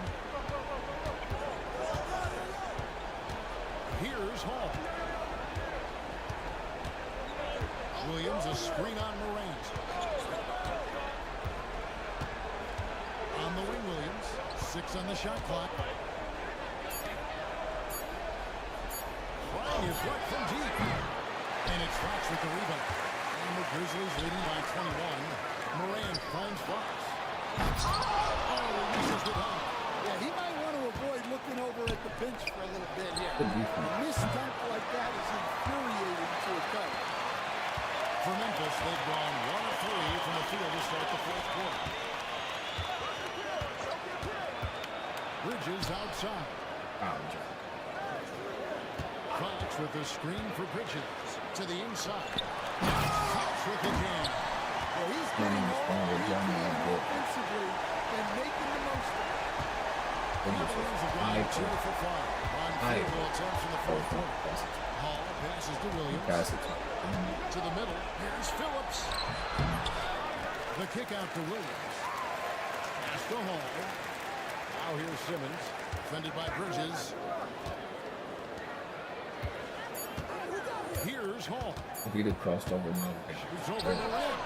Here's Hall. Williams, a screen on Morant. 6 on the shot clock. Trying his luck from deep. And it's Fox with the rebound. And the Grizzlies leading by 21. Morant finds Fox. Oh, he misses with him. Yeah, he might want to avoid looking over at the bench for a little bit here. A missed dunk like that is infuriating to a coach. For Memphis, they've gone 1 of 3 from the field to start the fourth quarter. Bridges outside. Fox with the screen for Bridges to the inside. Fox with the jam. Well, he's getting all he can offensively and making the most of it. Cavaliers have gone 2 for 5 on field goal attempts in the fourth quarter. Hall passes to Williams. To the middle. Here's Phillips. The kick out to Williams. Pass to Hall. Now here's Simmons. Defended by Bridges. Here's Hall. If he'd have crossed over, no. It's over the rim.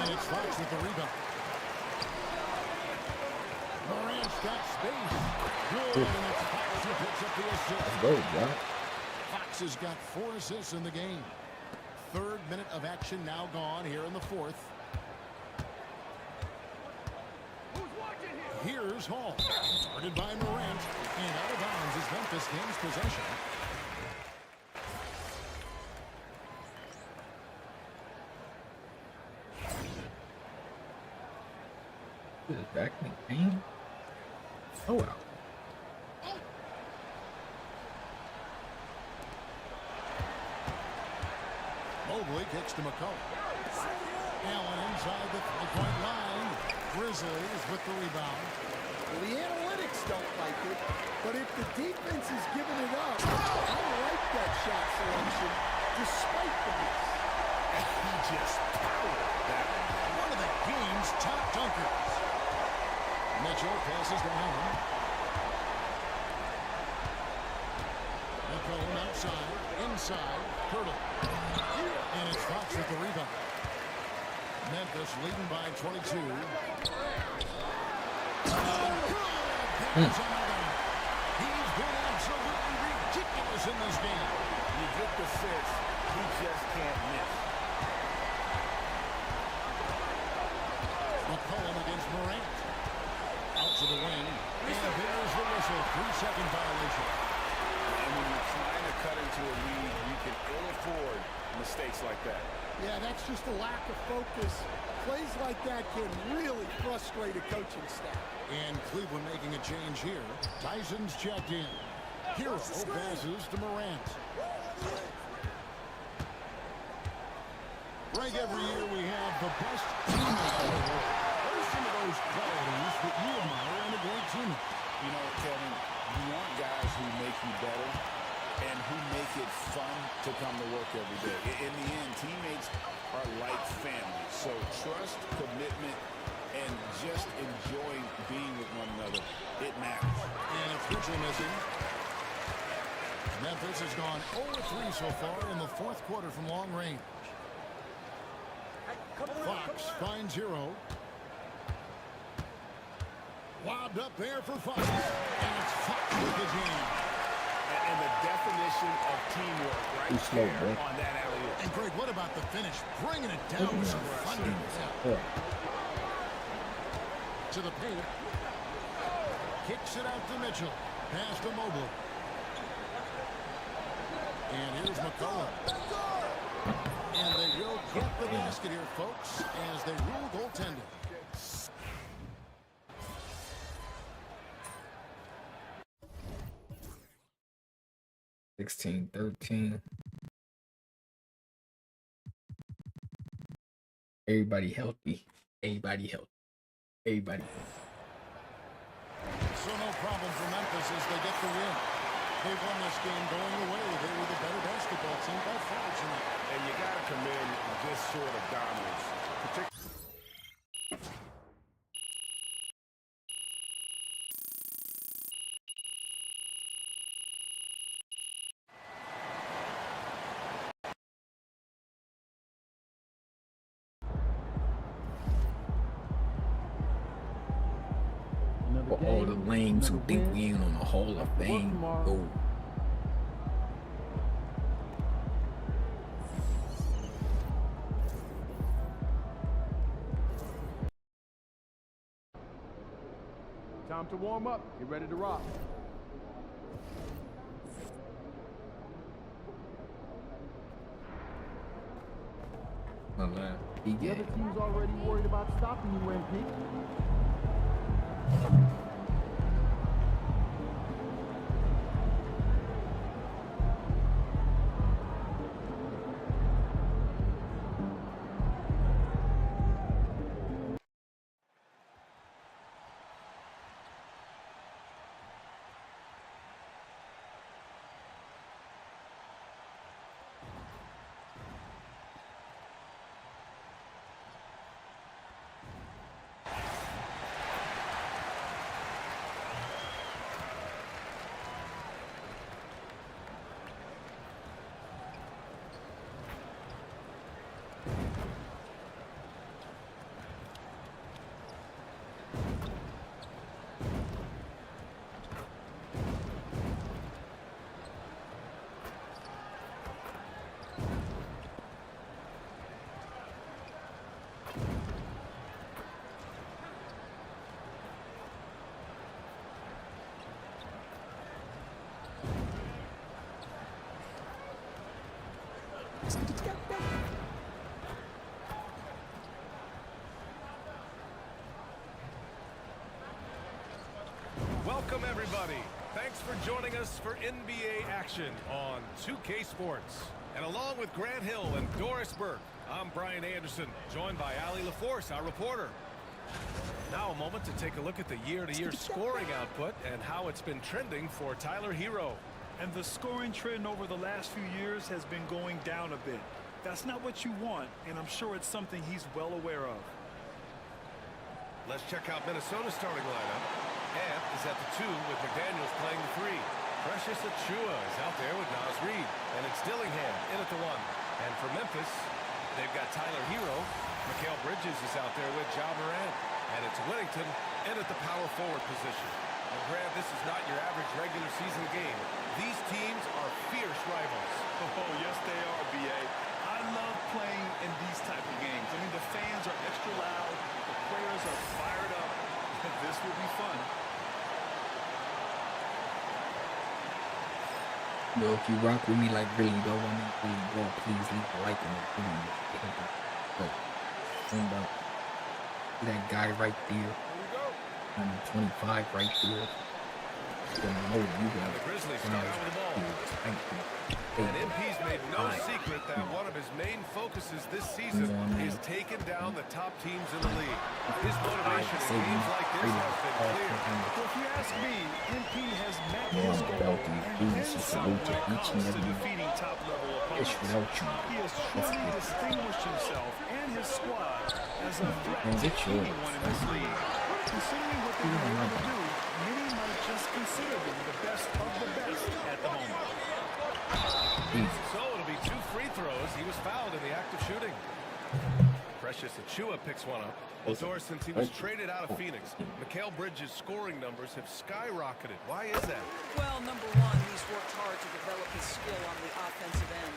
And it's Fox with the rebound. Morant's got space. Good. And it's Fox who picks up the assist. Let's go, Jack. Fox has got 4 assists in the game. Third minute of action now gone here in the fourth. Here's Hall. Started by Morant. And out of bounds as Memphis gains possession. Is it back in the game? Oh, wow. Mobley kicks to McCollum. Allen inside the three-point line. Grizzlies with the rebound. Well, the analytics don't like it, but if the defense is giving it up, I like that shot selection despite the miss. He just powered that. One of the game's top dunkers. Mitchell passes to Allen. McCollum outside, inside, Pirtle. And it's Fox with the rebound. Memphis leading by 22. He's been absolutely ridiculous in this game. You get the sense he just can't miss. McCollum against Morant. Out to the wing. And there's the whistle. 3-second violation. And when you're trying to cut into a lead, you can ill afford mistakes like that. Yeah, that's just a lack of focus. Plays like that can really frustrate a coaching staff. And Cleveland making a change here. Tyson's checked in. Hero passes to Morant. Greg, every year we have the best teammates in the world. What are some of those qualities that you admire in a great teammate? You know, Kevin, you want guys who make you better and who make it fun to come to work every day. In the end, teammates are like family. So trust, commitment, and just enjoying being with one another, it matters. And it's Mitchell missing. Memphis has gone 0-3 so far in the fourth quarter from long range. Fox finds Hero. Lobbed up there for Fox. And it's Fox with the jam. And the definition of teamwork right there on that alley-oop. And Greg, what about the finish? Bringing it down with some thunder. To the paint. Kicks it out to Mitchell. Pass to Mobley. And here's McCollum. And they will get the basket here, folks, as they rule goaltending. 16-13. Everybody healthy. Everybody healthy. Everybody healthy. So no problem for Memphis as they get the win. They won this game going away. They were the better basketball team by far tonight. And you got to commend this sort of dominance. For all the lames who think we ain't on the Hall of Fame. Yo. Time to warm up. Get ready to rock. My man, he The get other team's already worried about stopping you, MP. Welcome, everybody. Thanks for joining us for NBA action on 2K Sports. And along with Grant Hill and Doris Burke, I'm Brian Anderson, joined by Ali LaForce, our reporter. Now a moment to take a look at the year-to-year scoring output and how it's been trending for Tyler Hero. And the scoring trend over the last few years has been going down a bit. That's not what you want, and I'm sure it's something he's well aware of. Let's check out Minnesota's starting lineup. Ant is at the 2 with McDaniels playing the 3. Precious Achua is out there with Naz Reid. And it's Dillingham in at the 1. And for Memphis, they've got Tyler Hero. Mikal Bridges is out there with Ja Morant. And it's Whittington in at the power forward position. And Grant, this is not your average regular season game. These teams are fierce rivals. Oh, yes, they are, B.A. I love playing in these type of games. I mean, the fans are extra loud. The players are fired up. This will be fun. Yo, if you rock with me like really though, I mean really bro, please leave a like and a video. Look, think about that guy right there. Number 25 right there. You got the Grizzlies start out with the ball. And MP's made no secret that one of his main focuses this season is taking down the top teams in the league. His motivation in games like this has been clear. Well, if you ask me, MP has met his goal and then some when it comes to defeating top-level opponents. He has truly distinguished himself and his squad as a threat to anyone in this league. Considering what they've been able to do, many might just consider them the best of the best at the moment. So it'll be 2 free throws. He was fouled in the act of shooting. Precious Achua picks one up. Well, Doris, since he was traded out of Phoenix, Mikal Bridges' scoring numbers have skyrocketed. Why is that? Well, number one, he's worked hard to develop his skill on the offensive end.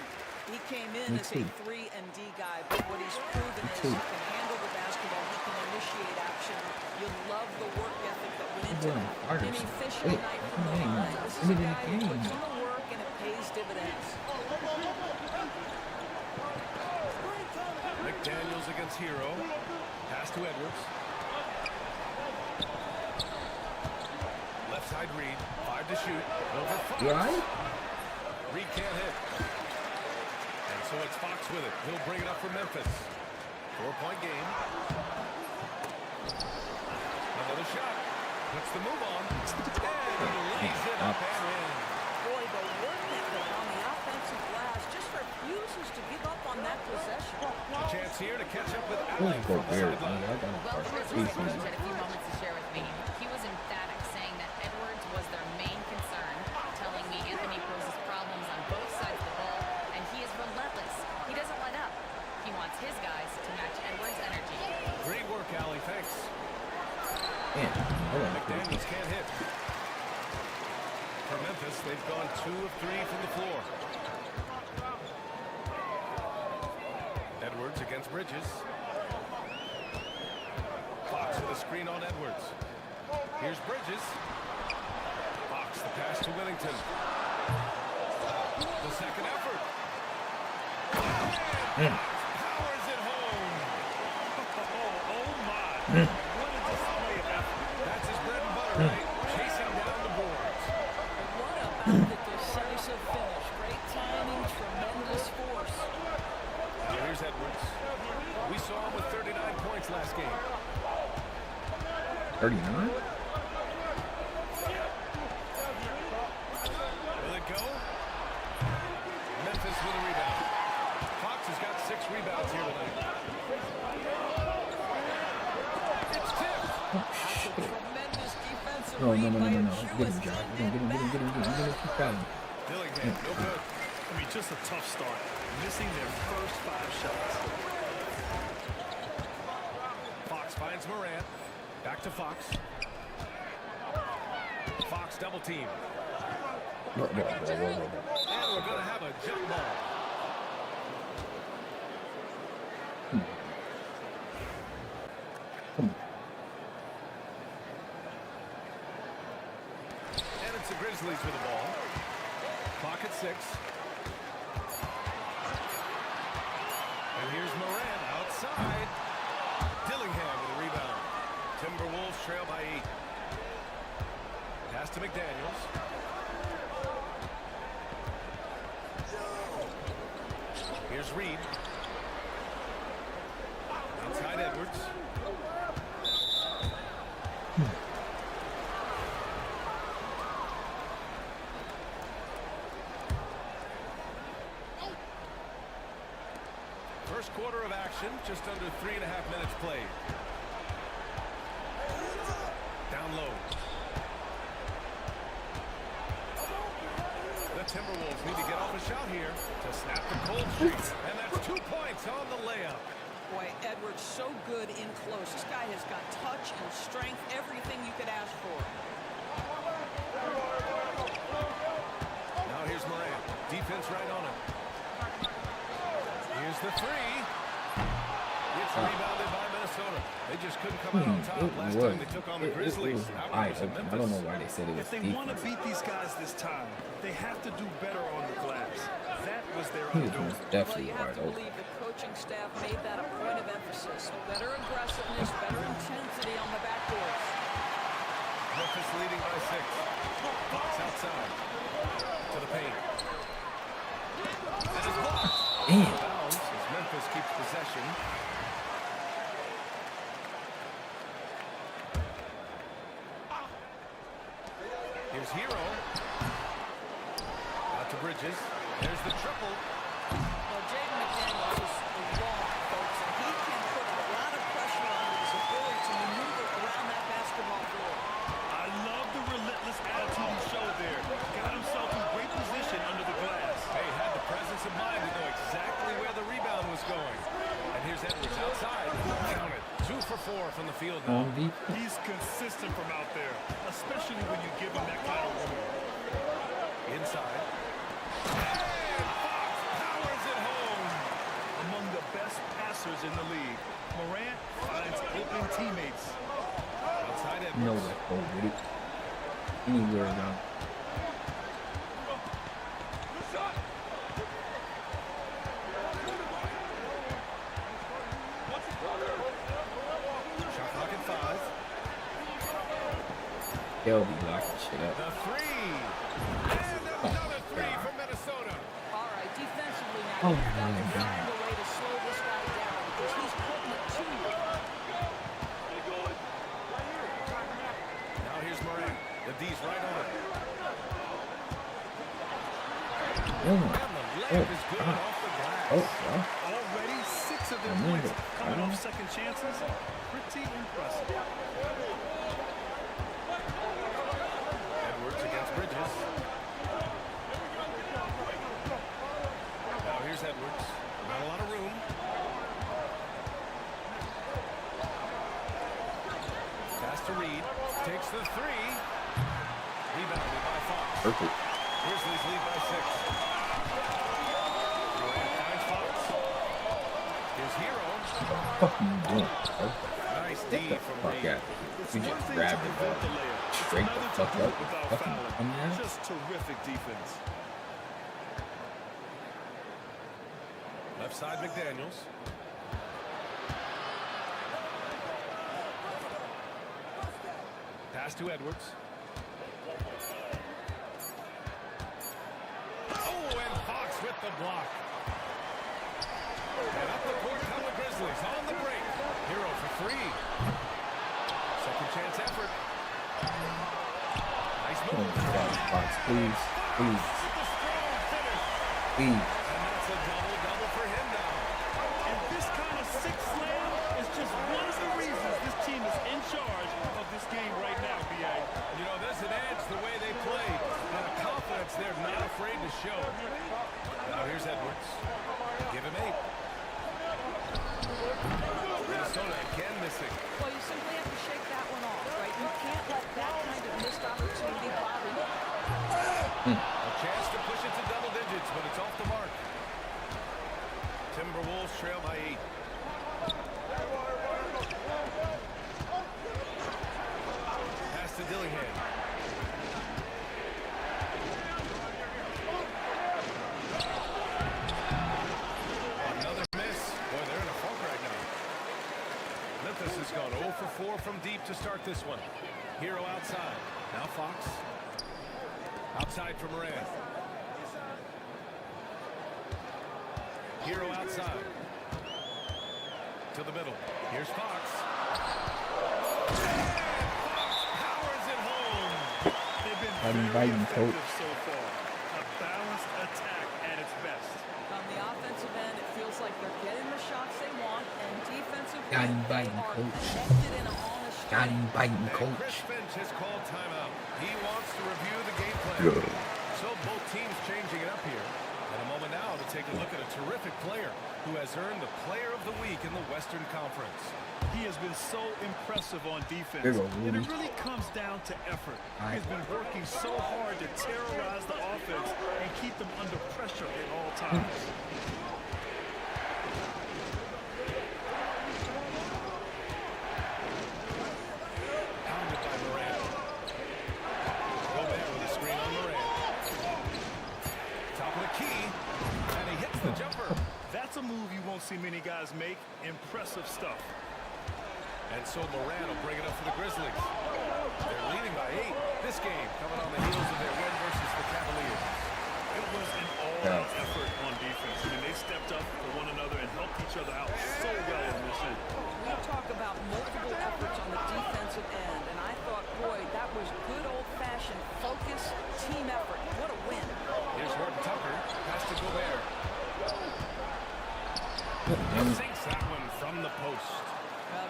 He came in as a 3-and-D guy, but what he's proven is he can handle the basketball, he can initiate action. You love the work ethic that went into it. An efficient night from the line. This is a guy who puts in the work and it pays dividends. McDaniels against Hero. Pass to Edwards. Left side Reid. 5 to shoot. Over Fox. Right? Reid can't hit. And so it's Fox with it. He'll bring it up for Memphis. 4-point game. Another shot. Puts the move on. And lays it up and in. Boy, the work ethic on the offensive glass just refuses to give up on that possession. A chance here to catch up with Allen from the sideline. Well, Chris Edwards had a few moments to share with me. He was emphatic, saying that Edwards was their main concern, telling me Anthony poses problems on both sides of the ball, and he is relentless. He doesn't let up. He wants his guys to match Edwards' energy. Great work, Allie. Thanks. Yeah. McDaniels can't hit. They've gone 2 of 3 from the floor. Edwards against Bridges. Fox with a screen on Edwards. Here's Bridges. Fox the pass to Whittington. The second effort. And powers it home. Oh my. What a display of effort. That's his bread and butter, right? Chasing down the boards. What about the decisive finish? Great timing, tremendous force. Here's Edwards. We saw him with 39 points last game. 39? Will it go? Memphis with a rebound. Fox has got 6 rebounds here tonight. It's tipped. That's a tremendous defensive No. read by Get him, Joe. John. Get him. Keep fighting. Dillingham, no good. I mean, just a tough start. Missing their first 5 shots. Fox finds Morant. Back to Fox. Fox double team. Whoa. And we're going to have a jump ball. And it's the Grizzlies with the ball. Clock at 6. And here's Morant outside. Dillingham with a rebound. Timberwolves trail by 8. Pass to McDaniels. Here's Reed. Outside Edwards. First quarter of action, just under 3.5 minutes played. Down low. The Timberwolves need to get off a shot here to snap the cold streak. And that's 2 points on the layup. Boy, Edwards so good in close. This guy has got touch and strength, everything you could ask for. Now here's Morant. Defense right on him. Here's the 3. It's rebounded by Minnesota. They just couldn't come out on top last time they took on the Grizzlies. I don't know why they said it was If they want to beat these guys this time, they have to do better on the glass. That was their undoing. Well, Definitely you have wide to open. believe the coaching staff made that a point of emphasis. Better aggressiveness, better intensity on the backboards. Memphis leading by 6. Fox outside. To the paint. And it's blocked. Damn. Bounds as Memphis keeps possession. Here's Hero. Out to Bridges. There's the triple. Well, Jaden McDaniels is long, folks, and he can put a lot of pressure on his ability to maneuver around that basketball floor. I love the relentless attitude he showed there. Got himself in great position under the glass. Hey, had the presence of mind to know exactly where the rebound was going. And here's Edwards outside. Count it. 2 for 4 from the field now. He's consistent from out there, especially when you give him that kind of room. Inside. And Fox powers it home. Among the best passers in the league, Morant finds open teammates. Outside Edwards. No way. Oh, with it. Anywhere around. Shot clock at 5. They'll be locking shit up. The 3. And another 3 from Minnesota. All right, defensively now, Oh, you've got my to God. find a way to slow this guy down because he's putting it to you. Now here's Morant. The D's right on it. And the layup is good off the glass. Already 6 of their points coming off second chances. Pretty impressive. Edwards against Bridges. Now here's Edwards. Not a lot of room. Pass to Reed. Takes the 3. Rebounded by Fox. Perfect. Grizzlies lead by 6. Durant finds Fox. His hero. Fuck you doing, bro? Nice D Get the from fuck Reed. out. We just grabbed it, bro. Straight the fuck up. Fucking come out. Just terrific defense. Left side, McDaniels. Pass to Edwards. Oh, and Fox with the block. And up the court come the Grizzlies on the break. Hero for 3. Second chance effort. Nice move. Fox, please. Please. Please. And that's a double-double for him now. And this kind of six slam is just one of the reasons this team is in charge of this game right now, B.A. You know, there's an edge the way they play, and a confidence they're not afraid to show. Now here's Edwards. Give him 8. Minnesota again missing. Well, you simply have to shake that one off, right? You can't let that kind of missed opportunity bother you. A chance to push it to double digits, but it's off the mark. Timberwolves trail by 8. Pass to Dillingham. Another miss. Boy, they're in a funk right now. Memphis has gone 0 for 4 from deep to start this one. Hero outside. Now Fox. Outside for Moran. Hero outside. To the middle. Here's Fox. And Fox powers it home. They've been I'm very inviting effective coach. so far. A balanced attack at its best. On the offensive end, it feels like they're getting the shots they want, and defensively, Got him they biting, are coach. connected in a honest Got him biting, And coach. Chris Finch has called timeout. He wants to review the game plan. So both teams changing it up here. And a moment now to take a look at a terrific player who has earned the Player of the Week in the Western Conference. He has been so impressive on defense. There you go, And it Rudy. really comes down to effort. He's been working so hard to terrorize the offense and keep them under pressure at all times. Pounded by Moran. Gobert with a screen on Moran. Top of the key. And he hits the jumper. That's a move you won't see many guys make. Impressive stuff. And so Moran will bring it up for the Grizzlies. They're leading by 8. This game coming on the heels of their win versus the Cavaliers. It was an all-out effort on defense. I mean, they stepped up for one another and helped each other out so well in this end. We talk about multiple efforts on the defensive end, and I thought, boy, that was good old-fashioned focus, team effort. What a win. Here's Horton Tucker. Pass to Gobert. Sinks that one from the post.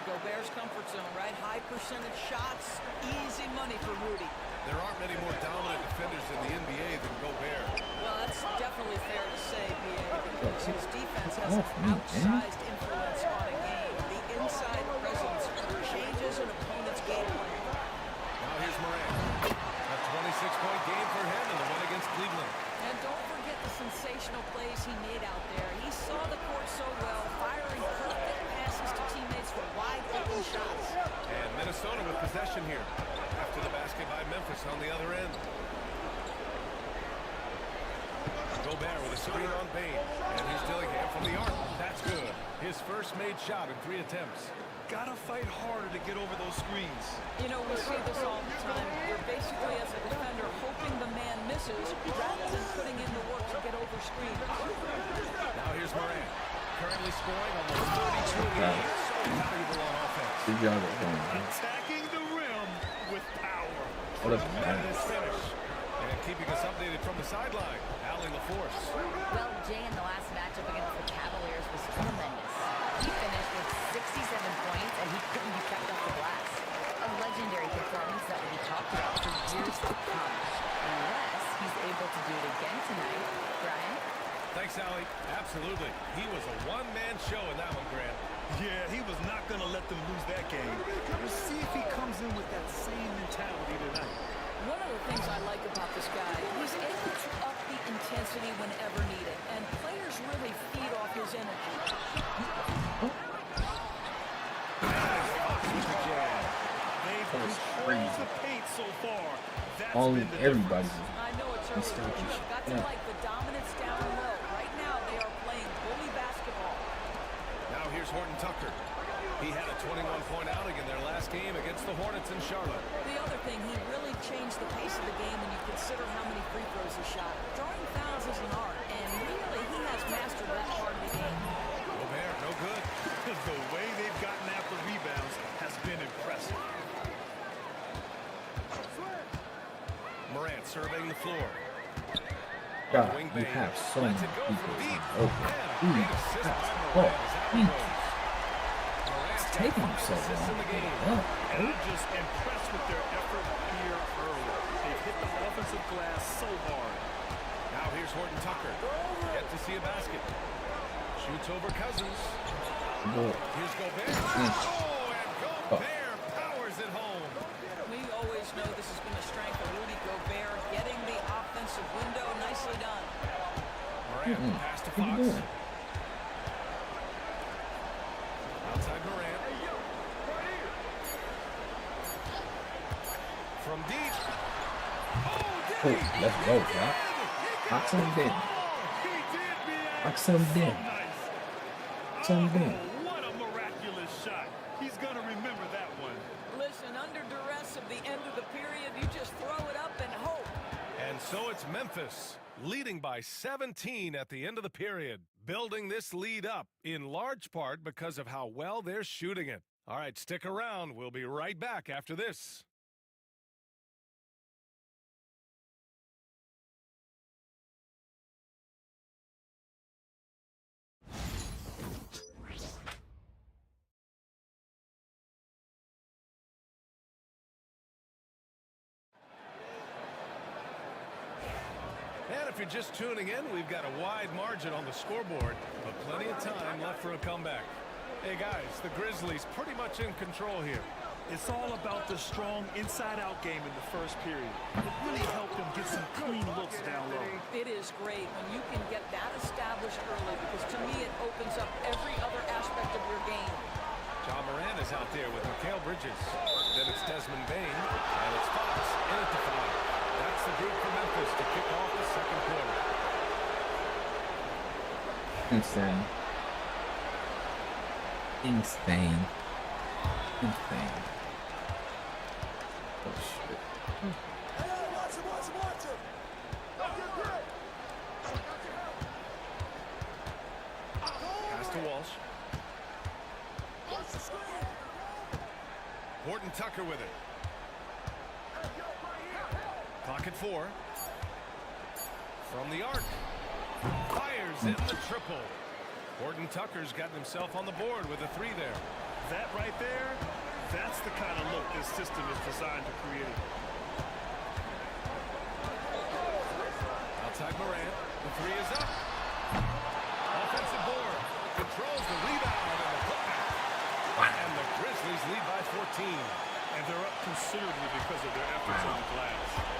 Gobert's comfort zone, right? High percentage shots, easy money for Rudy. There aren't many more dominant defenders in the NBA than Gobert. Well, that's definitely fair to say, B.A., because his defense has an outsized influence on a game. The inside presence changes an opponent's game plan. Now here's Moran. A 26-point game for him in the win against Cleveland. And don't forget the sensational plays he made out there. He saw the court so well, firing perfect passes to teammates for wide open shots. And Minnesota with possession here. After the basket by Memphis on the other end. Gobert with a screen on Bain. And here's Dillingham from the arc. That's good. His first made shot in 3 attempts. Gotta fight harder to get over those screens. You know, we see this all the time. You're basically, as a defender, hoping the man misses rather than putting in the work to get over screens. Now here's Moran. Currently scoring almost 32 games. So valuable on offense. Good job at home. Attacking the rim with power. What a Tremendous finish. And keeping us updated from the sideline, Allie LaForce. Well, Jay in the last matchup against the Cavaliers was tremendous. He finished with 67 points, and he couldn't be kept off the glass. A legendary performance that will be talked about for years to come. Unless he's able to do it again tonight. Brian? Thanks, Allie. Absolutely. He was a one-man show in that one, Grant. Yeah, he was not going to let them lose that game. We'll see if he comes in with that same mentality tonight. One of the things I like about this guy, he's able to intensity whenever needed, and players really feed off his energy. They've controlled the paint so far. That's All been the everybody. difference. I know it's early, but you've got to like the dominance down low. Right now, they are playing bully basketball. Now here's Horton Tucker. He had a 21-point outing in their last game against the Hornets in Charlotte. The other thing, he really changed the pace of the game when you consider how many free throws he shot. Drawing fouls is an art, and really, he has mastered that part of the game. Gobert, no good. The way they've gotten after rebounds has been impressive. Morant surveying the floor. God, you have so many people. Oh, it's taking you so long. And I'm just impressed with their effort here early. They've hit the offensive glass so hard. Now here's Horton Tucker. Yet to see a basket. Shoots over Cousins. Here's Gobert. Oh, and Gobert powers it home. We always know this has been a strength of Rudy Gobert, getting the offensive window. Nicely done. Morant pass to Fox. Outside Morant. From deep. Oh, let's go, Doc. Box him in. Box him in. Box him in. What a miraculous shot. He's going to remember that one. Listen, under duress of the end of the period, you just throw it up and hope. And so it's Memphis, leading by 17 at the end of the period, building this lead up in large part because of how well they're shooting it. All right, stick around. We'll be right back after this. And if you're just tuning in, we've got a wide margin on the scoreboard, but plenty of time left for a comeback. Hey guys, the Grizzlies pretty much in control here. It's all about the strong inside-out game in the first period. It really helped them get some clean looks down low. It is great when you can get that established early, because to me it opens up every other aspect of your game. John Moran is out there with Mikal Bridges. Then it's Desmond Bain, and it's Fox in at the 5. That's the group for Memphis to kick off the second quarter. Insane. Insane. Insane. Oh shit. Pass to Walsh. Horton Tucker with it. Clock at 4. From the arc. Fires in the triple. Horton Tucker's gotten himself on the board with a 3 there. That right there, that's the kind of look this system is designed to create. Outside Morant. The 3 is up. Offensive board. Controls the rebound and the putback. And the Grizzlies lead by 14. And they're up considerably because of their efforts on the glass.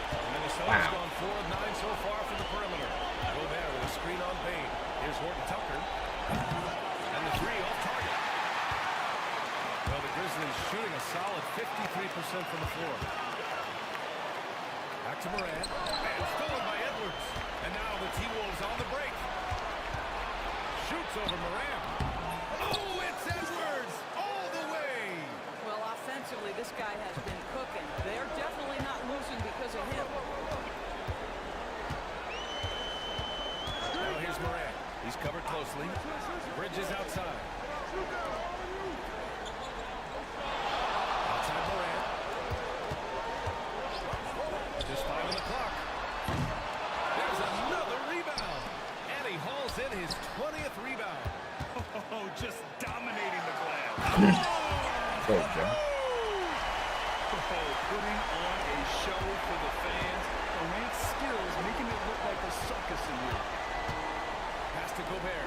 Minnesota's gone 4 of 9 so far from the perimeter. Gobert with a screen on Bain. Here's Horton Tucker. And the 3 off target. Well, the Grizzlies shooting a solid 53% from the floor. Back to Morant. And stolen by Edwards. And now the T-Wolves on the break. Shoots over Morant. Oh, it's Edwards all the way. Well, offensively, this guy has been cooking. They're definitely not losing because of him. Now here's Morant. He's covered closely. Bridges outside. Outside Morant. Just 5 on the clock. There's another rebound. And he hauls in his 20th rebound. Oh, just dominating the glass. Putting on a show for the fans. Durant's skills making it look like a circus in here. Pass to Gobert.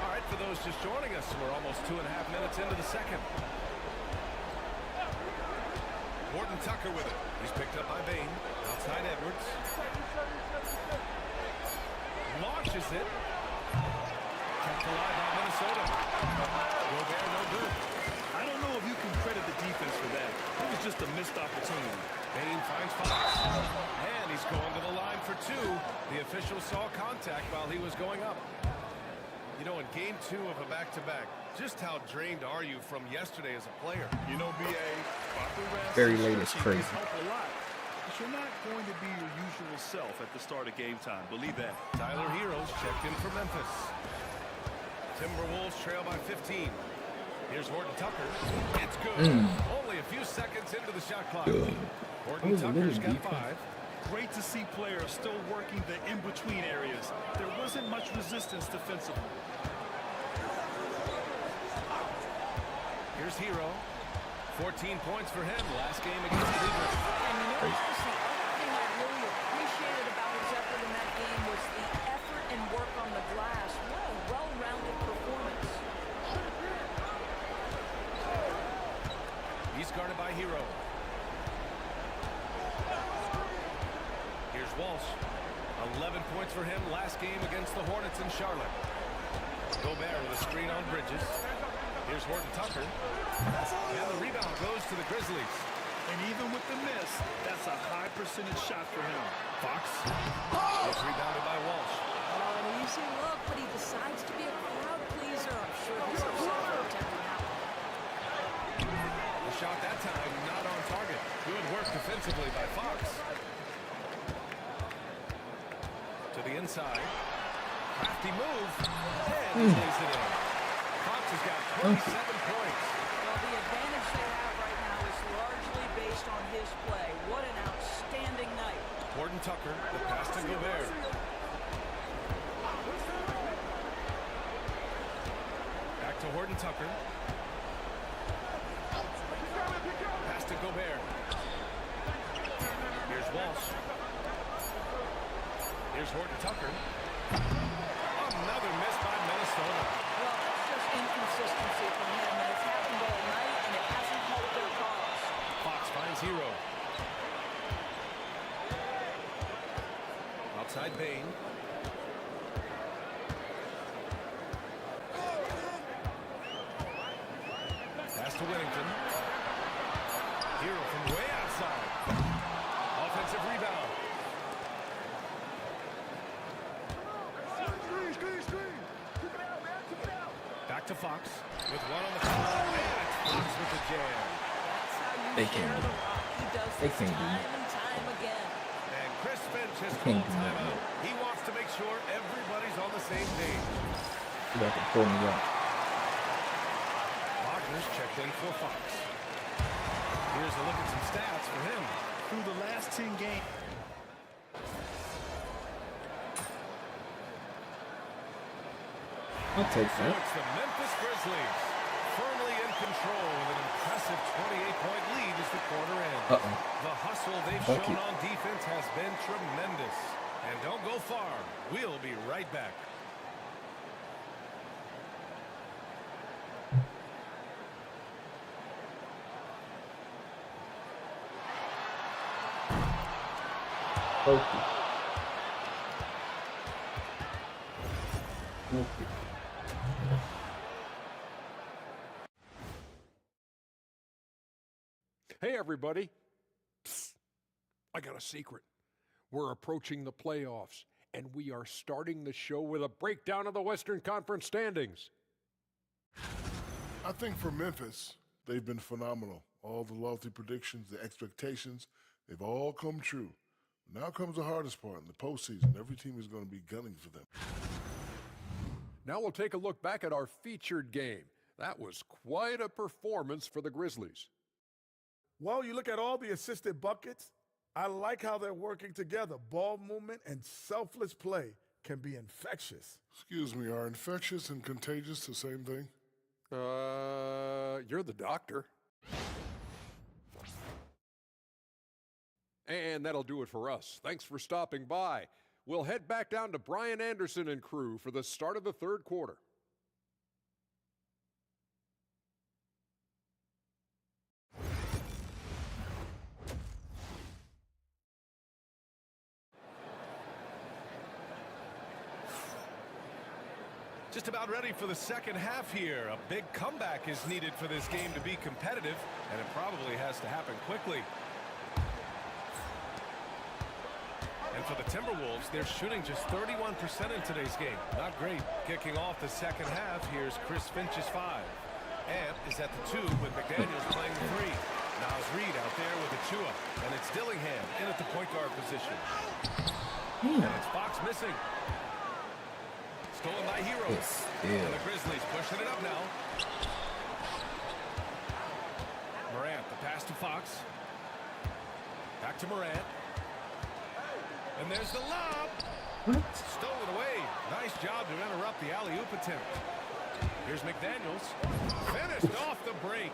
All right, for those just joining us, we're almost 2.5 minutes into the second. Horton Tucker with it. He's picked up by Bain. Outside Edwards. Launches it. Kept alive by Minnesota. Gobert, no good. I don't know if you can credit the defense for that. It was just a missed opportunity. Bain finds Fox. And he's going to the line for two. The official saw contact while he was going up. You know, in game 2 of a back-to-back, just how drained are you from yesterday as a player? You know, B.A., proper rest Very late is crazy. help a lot. But you're not going to be your usual self at the start of game time. Believe that. Tyler Heroes checked in for Memphis. Timberwolves trail by 15. Here's Horton Tucker. It's good. Only a few seconds into the shot clock. Horton Tucker's got 5. Great to see players still working the in-between areas. There wasn't much resistance defensively. Here's Hero. 14 points for him last game against Cleveland. And you know, Chris, the other thing I really appreciated about his effort in that game was the effort and work on the glass. What a well-rounded performance. He's guarded by Hero. Here's Walsh. 11 points for him last game against the Hornets in Charlotte. Gobert with a screen on Bridges. Here's Horton Tucker. And the rebound goes to the Grizzlies. And even with the miss, that's a high percentage shot for him. Fox. It's rebounded by Walsh. An easy look, but he decides to be a crowd pleaser. I'm sure he's upset for attempting that one. The shot that time not on target. Good work defensively by Fox. To the inside. Crafty move. And he lays it in. Fox has got 27 points. Well, the advantage they have right now is largely based on his play. What an outstanding night. Horton Tucker, the pass to Gobert. Back to Horton Tucker. Pass to Gobert. Here's Walsh. Here's Horton Tucker. Another miss by Minnesota. Well, that's just inconsistency from him, and it's happened all night, and it hasn't helped their cause. Fox finds Hero. Outside Bain. Pass to Whittington. Hero from way outside. Offensive rebound. Back to Fox with one on the floor. And Fox with the jam. That's how you They share can't the do it. rock. He does They this can't do time it. and time again. And Chris Finch has Can't called do that. timeout. He wants to make sure everybody's on the same page. You got to pull me up. Wagner's checked in for Fox. Here's a look at some stats for him. Through the last 10 games. I'll take So that. it's the Memphis Grizzlies firmly in control with an impressive 28-point lead as the quarter ends. The hustle they've shown on defense has been tremendous. And don't go far. We'll be right back. Okay. Hey, everybody. Psst. I got a secret. We're approaching the playoffs, and we are starting the show with a breakdown of the Western Conference standings. I think for Memphis, they've been phenomenal. All the lofty predictions, the expectations, they've all come true. Now comes the hardest part in the postseason. Every team is going to be gunning for them. Now we'll take a look back at our featured game. That was quite a performance for the Grizzlies. Well, you look at all the assisted buckets, I like how they're working together. Ball movement and selfless play can be infectious. Excuse me, are infectious and contagious the same thing? You're the doctor. And that'll do it for us. Thanks for stopping by. We'll head back down to Brian Anderson and crew for the start of the third quarter. Just about ready for the second half here. A big comeback is needed for this game to be competitive, and it probably has to happen quickly. And for the Timberwolves, they're shooting just 31% in today's game. Not great. Kicking off the second half, here's Chris Finch's 5. Ant is at the 2 with McDaniels playing the 3. Now it's Reed out there with Achua. And it's Dillingham in at the point guard position. And it's Fox missing. Stolen by Hero. And the Grizzlies pushing it up now. Morant, the pass to Fox. Back to Morant. And there's the lob. Stolen away. Nice job to interrupt the alley-oop attempt. Here's McDaniels. Finished off the break.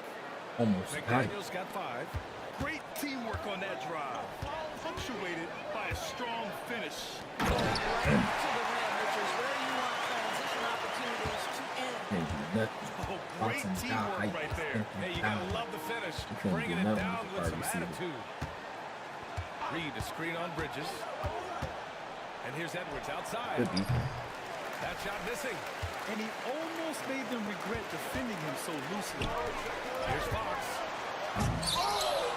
Almost. McDaniels got 5. Great teamwork on that drive. Punctuated by a strong finish. Right to the rim, which is where you want transition opportunities to end. Oh, great teamwork right there. Hey, you gotta love the finish. Bringing it down with some attitude. Reed a screen on Bridges. And here's Edwards outside. That shot missing. And he almost made them regret defending him so loosely. Here's Fox.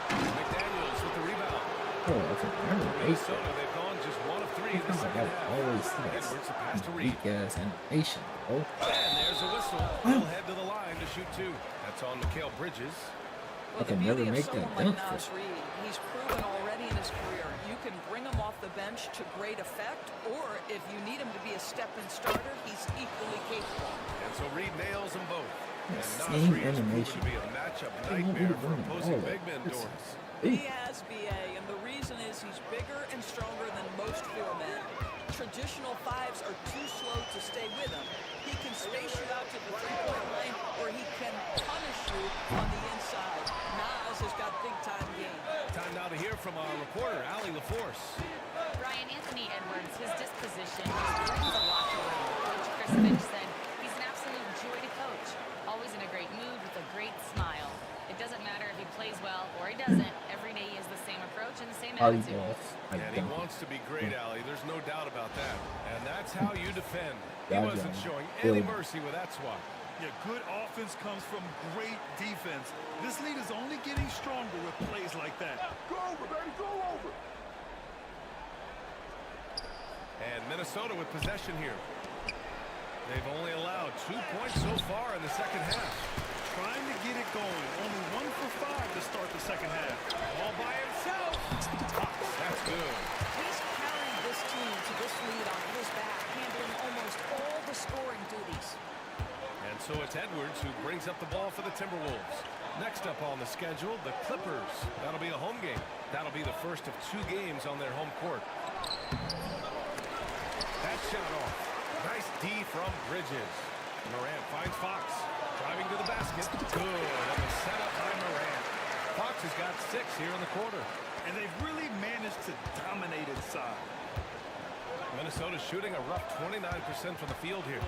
McDaniels with the rebound. Minnesota, they've gone just 1 of 3 in the second half. Edwards a pass to Reed. Animation, bro. And there's a whistle. He'll head to the line to shoot 2. That's on Mikal Bridges. Well, the beauty of someone like Nas Reed, he's proven already in his career. You can bring him off the bench to great effect, or if you need him to be a step-in starter, he's equally capable. And so Reed nails them both. And Same Nas Reed is proven animation. to be a matchup nightmare for opposing big men doors. He has BA, and the reason is he's bigger and stronger than most 4 men. Traditional 5s are too slow to stay with him. He can space you out to the 3-point line, or he can punish you on the inside. Nas has got big-time game. Time now to hear from our reporter, Allie LaForce. Brian, Anthony Edwards, his disposition brings a lot to him. Coach Chris Finch said he's an absolute joy to coach. Always in a great mood with a great smile. It doesn't matter if he plays well or he doesn't. Every day he has the same approach and the same attitude. And he wants to be great, Allie. There's no doubt about that. And that's how you defend. He wasn't showing any mercy with that swat. Yeah, good offense comes from great defense. This lead is only getting stronger with plays like that. Go over, baby, go over. And Minnesota with possession here. They've only allowed 2 points so far in the second half. Trying to get it going. Only 1 for 5 to start the second half. All by himself. That's good. He's carried this team to this lead on his back, handling almost all the scoring duties. And so it's Edwards who brings up the ball for the Timberwolves. Next up on the schedule, the Clippers. That'll be a home game. That'll be the first of 2 games on their home court. That shot off. Nice D from Bridges. Morant finds Fox. Driving to the basket. Good. And the setup by Morant. Fox has got 6 here in the quarter. And they've really managed to dominate inside. Minnesota shooting a rough 29% from the field here.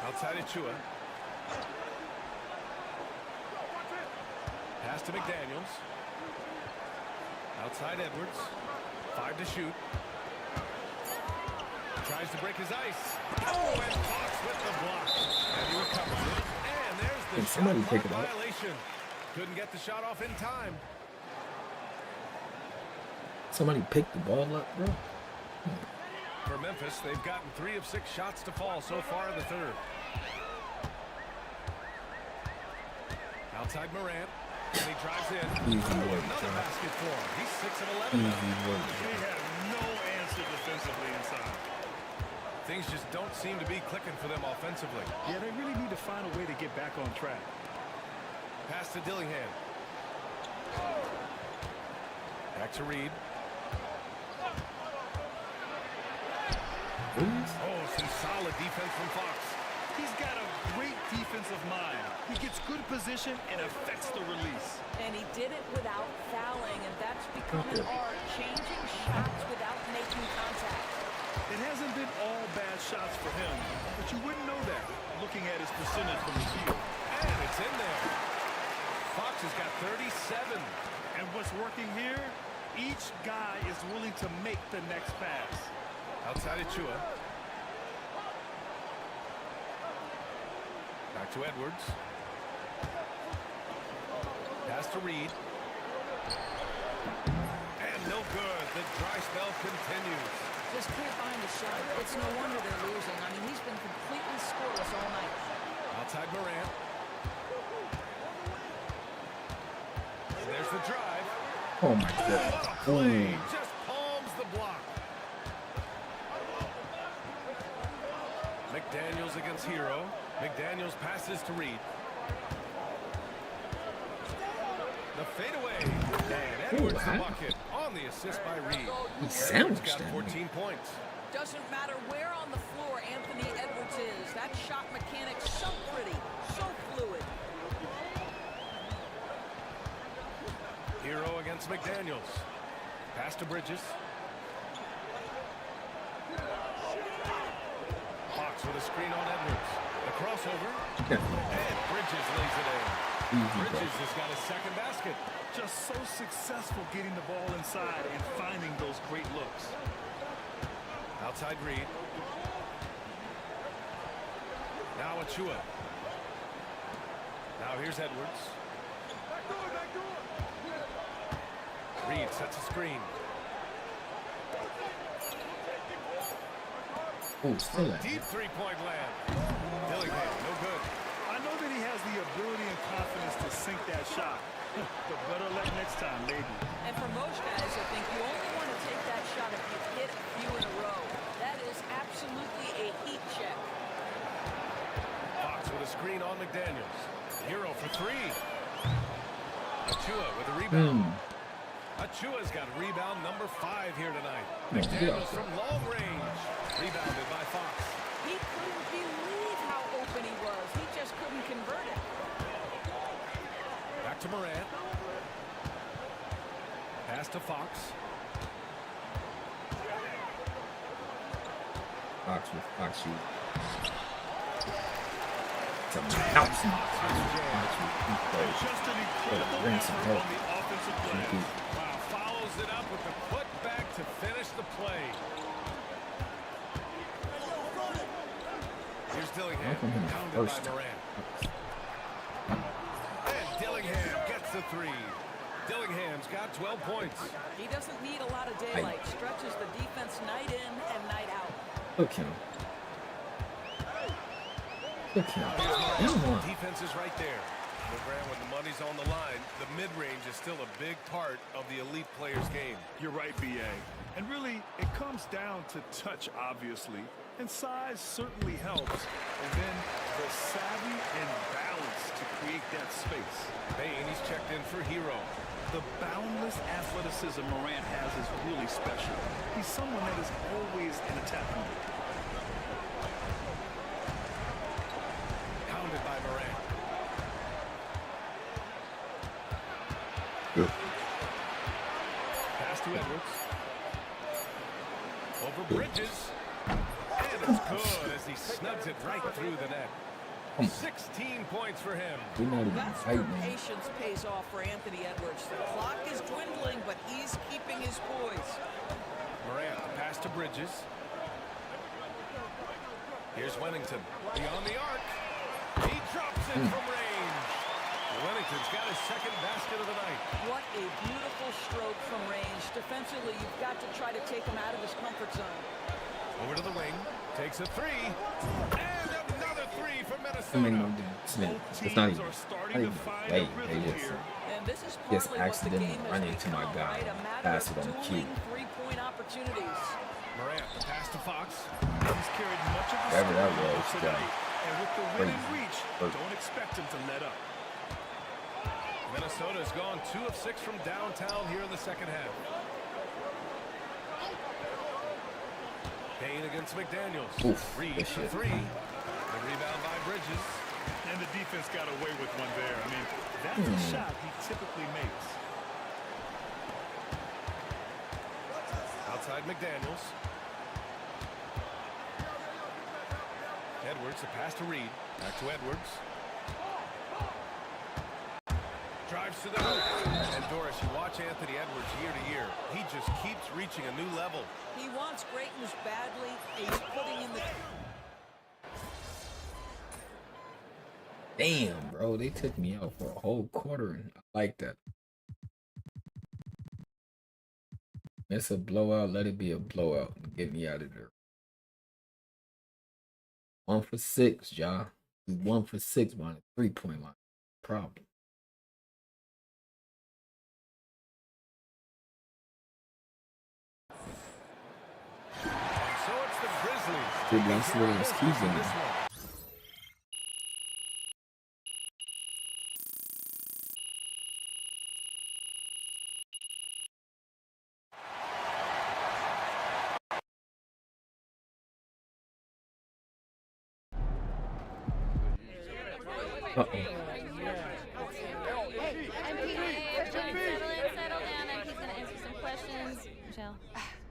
Outside Achua. Pass to McDaniels. Outside Edwards. 5 to shoot. Tries to break his ice. Oh, and Fox with the block. And he recovers it. And there's the shot clock violation. Couldn't get the shot off in time. Somebody picked the ball up, bro. For Memphis, they've gotten 3 of 6 shots to fall so far in the third. Outside Morant. And he drives in. Another basket for him. He's 6 of 11 now. They have no answer defensively inside. Things just don't seem to be clicking for them offensively. Yeah, they really need to find a way to get back on track. Pass to Dillingham. Back to Reed. Oh, some solid defense from Fox. He's got a great defensive mind. He gets good position and affects the release. And he did it without fouling, and that's become an art, changing shots without making contact. It hasn't been all bad shots for him, but you wouldn't know that looking at his percentage from the field. And it's in there. Fox has got 37. And what's working here, each guy is willing to make the next pass. Outside Achua. Back to Edwards. Pass to Reed. And no good. The dry spell continues. Just can't find a shot. It's no wonder they're losing. I mean, he's been completely scoreless all night. Outside Morant. And there's the drive. Oh my god. What a play. Just palms the block. McDaniels against Hero. McDaniels passes to Reed. The fadeaway. And Edwards the bucket on the assist by Reed. He sounds got 14 points. Doesn't matter where on the floor Anthony Edwards is. That shot mechanic's so pretty, so fluid. Hero against McDaniels. Pass to Bridges. Fox with a screen on Edwards. The crossover. And Bridges lays it in. Bridges has got his second basket. Just so successful getting the ball inside and finding those great looks. Outside Reed. Now Achua. Now here's Edwards. Reed sets a screen. Deep three-point land. Dillingham, no good. I know that he has the ability and confidence to sink that shot. But better luck next time, maybe. And for most guys, I think you only want to take that shot if you hit a few in a row. That is absolutely a heat check. Fox with a screen on McDaniels. Hero for three. Achua with a rebound. Achua's got rebound number 5 here tonight. McDaniels from long range. Rebounded by Fox. He couldn't believe how open he was. He just couldn't convert it. Back to Morant. Pass to Fox. Fox with Fox shoot. It's a bounce. Just an incredible effort from the offensive play. Wow, follows it up with the putback to finish the play. Here's Dillingham, pounded by Morant. And Dillingham gets the three. Dillingham's got 12 points. He doesn't need a lot of daylight. Stretches the defense night in and night out. Okay. Defense is right there. But Grant, when the money's on the line, the mid-range is still a big part of the elite player's game. You're right, B.A. And really, it comes down to touch, obviously. And size certainly helps. And then the savvy and balance to create that space. Bain, he's checked in for Hero. The boundless athleticism Morant has is really special. He's someone that is always in attack mode. Pounded by Morant. Good. Pass to Edwards. Over Bridges. And it's good as he snugs it right through the net. 16 points for him. That's where patience pays off for Anthony Edwards. The clock is dwindling, but he's keeping his poise. Morant, the pass to Bridges. Here's Wennington. Beyond the arc. He drops it from range. Wennington's got his second basket of the night. What a beautiful stroke from range. Defensively, you've got to try to take him out of his comfort zone. Over to the wing. Takes a three. And another three for Minnesota. I mean, it's not even way. They just accidentally run into my guy. Pass it on cue. Three-point opportunities. Morant, the pass to Fox. He's carried much of the Whatever that was, tonight. And with the win in reach, don't expect him to let up. Minnesota's gone 2 of 6 from downtown here in the second half. Payne against McDaniels. Reed for three. The rebound by Bridges. And the defense got away with one there. I mean, that's a shot he typically makes. Outside McDaniels. Edwards, a pass to Reed. Back to Edwards. Drives to the hoop. And Doris, you watch Anthony Edwards year to year. He just keeps reaching a new level. He wants greatness badly, and he's putting in the... Damn, bro, they took me out for a whole quarter, and I like that. It's a blowout. Let it be a blowout. Get me out of there. 1 for 6, y'all. 1 for 6 on a 3-point line. Problem. So it's the Grizzlies. Dude, that's what it's keeping. Uh-oh. Hey, settle down. I'm just gonna answer some questions. Michelle,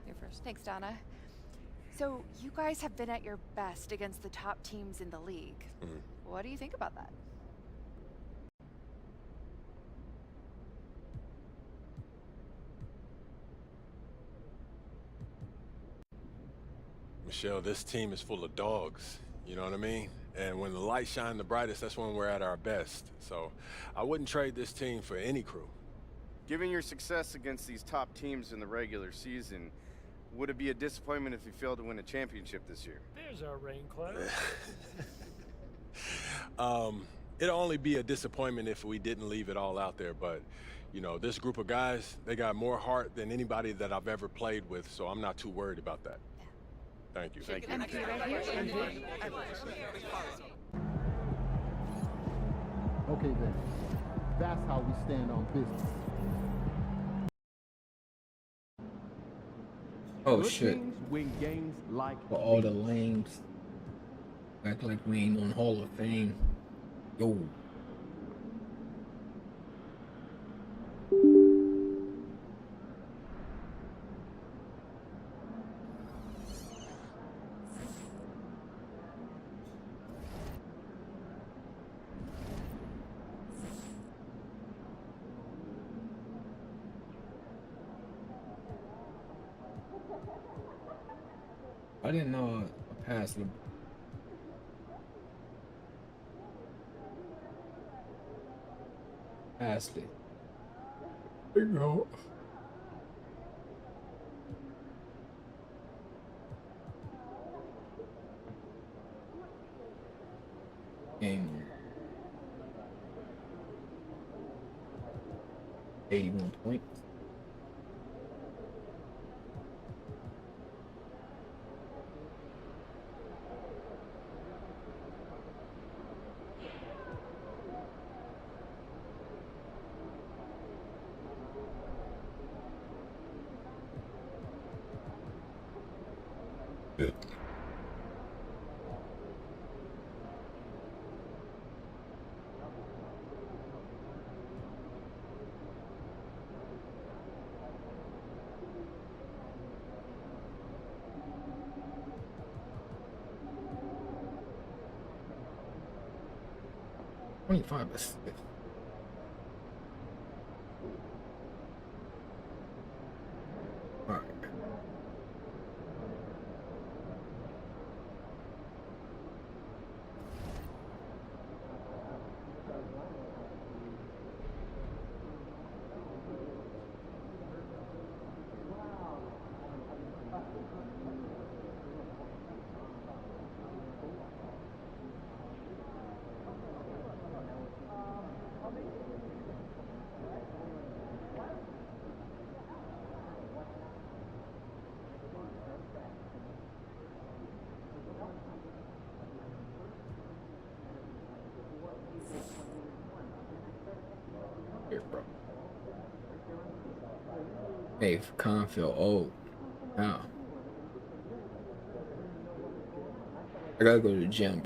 you're first. Thanks, Donna. So, you guys have been at your best against the top teams in the league. What do you think about that? Michelle, this team is full of dogs. You know what I mean? And when the lights shine the brightest, that's when we're at our best. So I wouldn't trade this team for any crew. Given your success against these top teams in the regular season, would it be a disappointment if you failed to win a championship this year? There's our rain cloud. It'll only be a disappointment if we didn't leave it all out there. But, you know, this group of guys, they got more heart than anybody that I've ever played with, so I'm not too worried about that. Thank you. Thank you. Okay then, that's how we stand on business. Oh Good shit. teams win games like For all the lames. Act like we ain't on Hall of Fame. Yo. I didn't know a pass. Passed it. There you go. Game 81 points. Good. $25 assists. All right. Here, bro. Hey, Confield. Oh, now I gotta go to the gym, bro.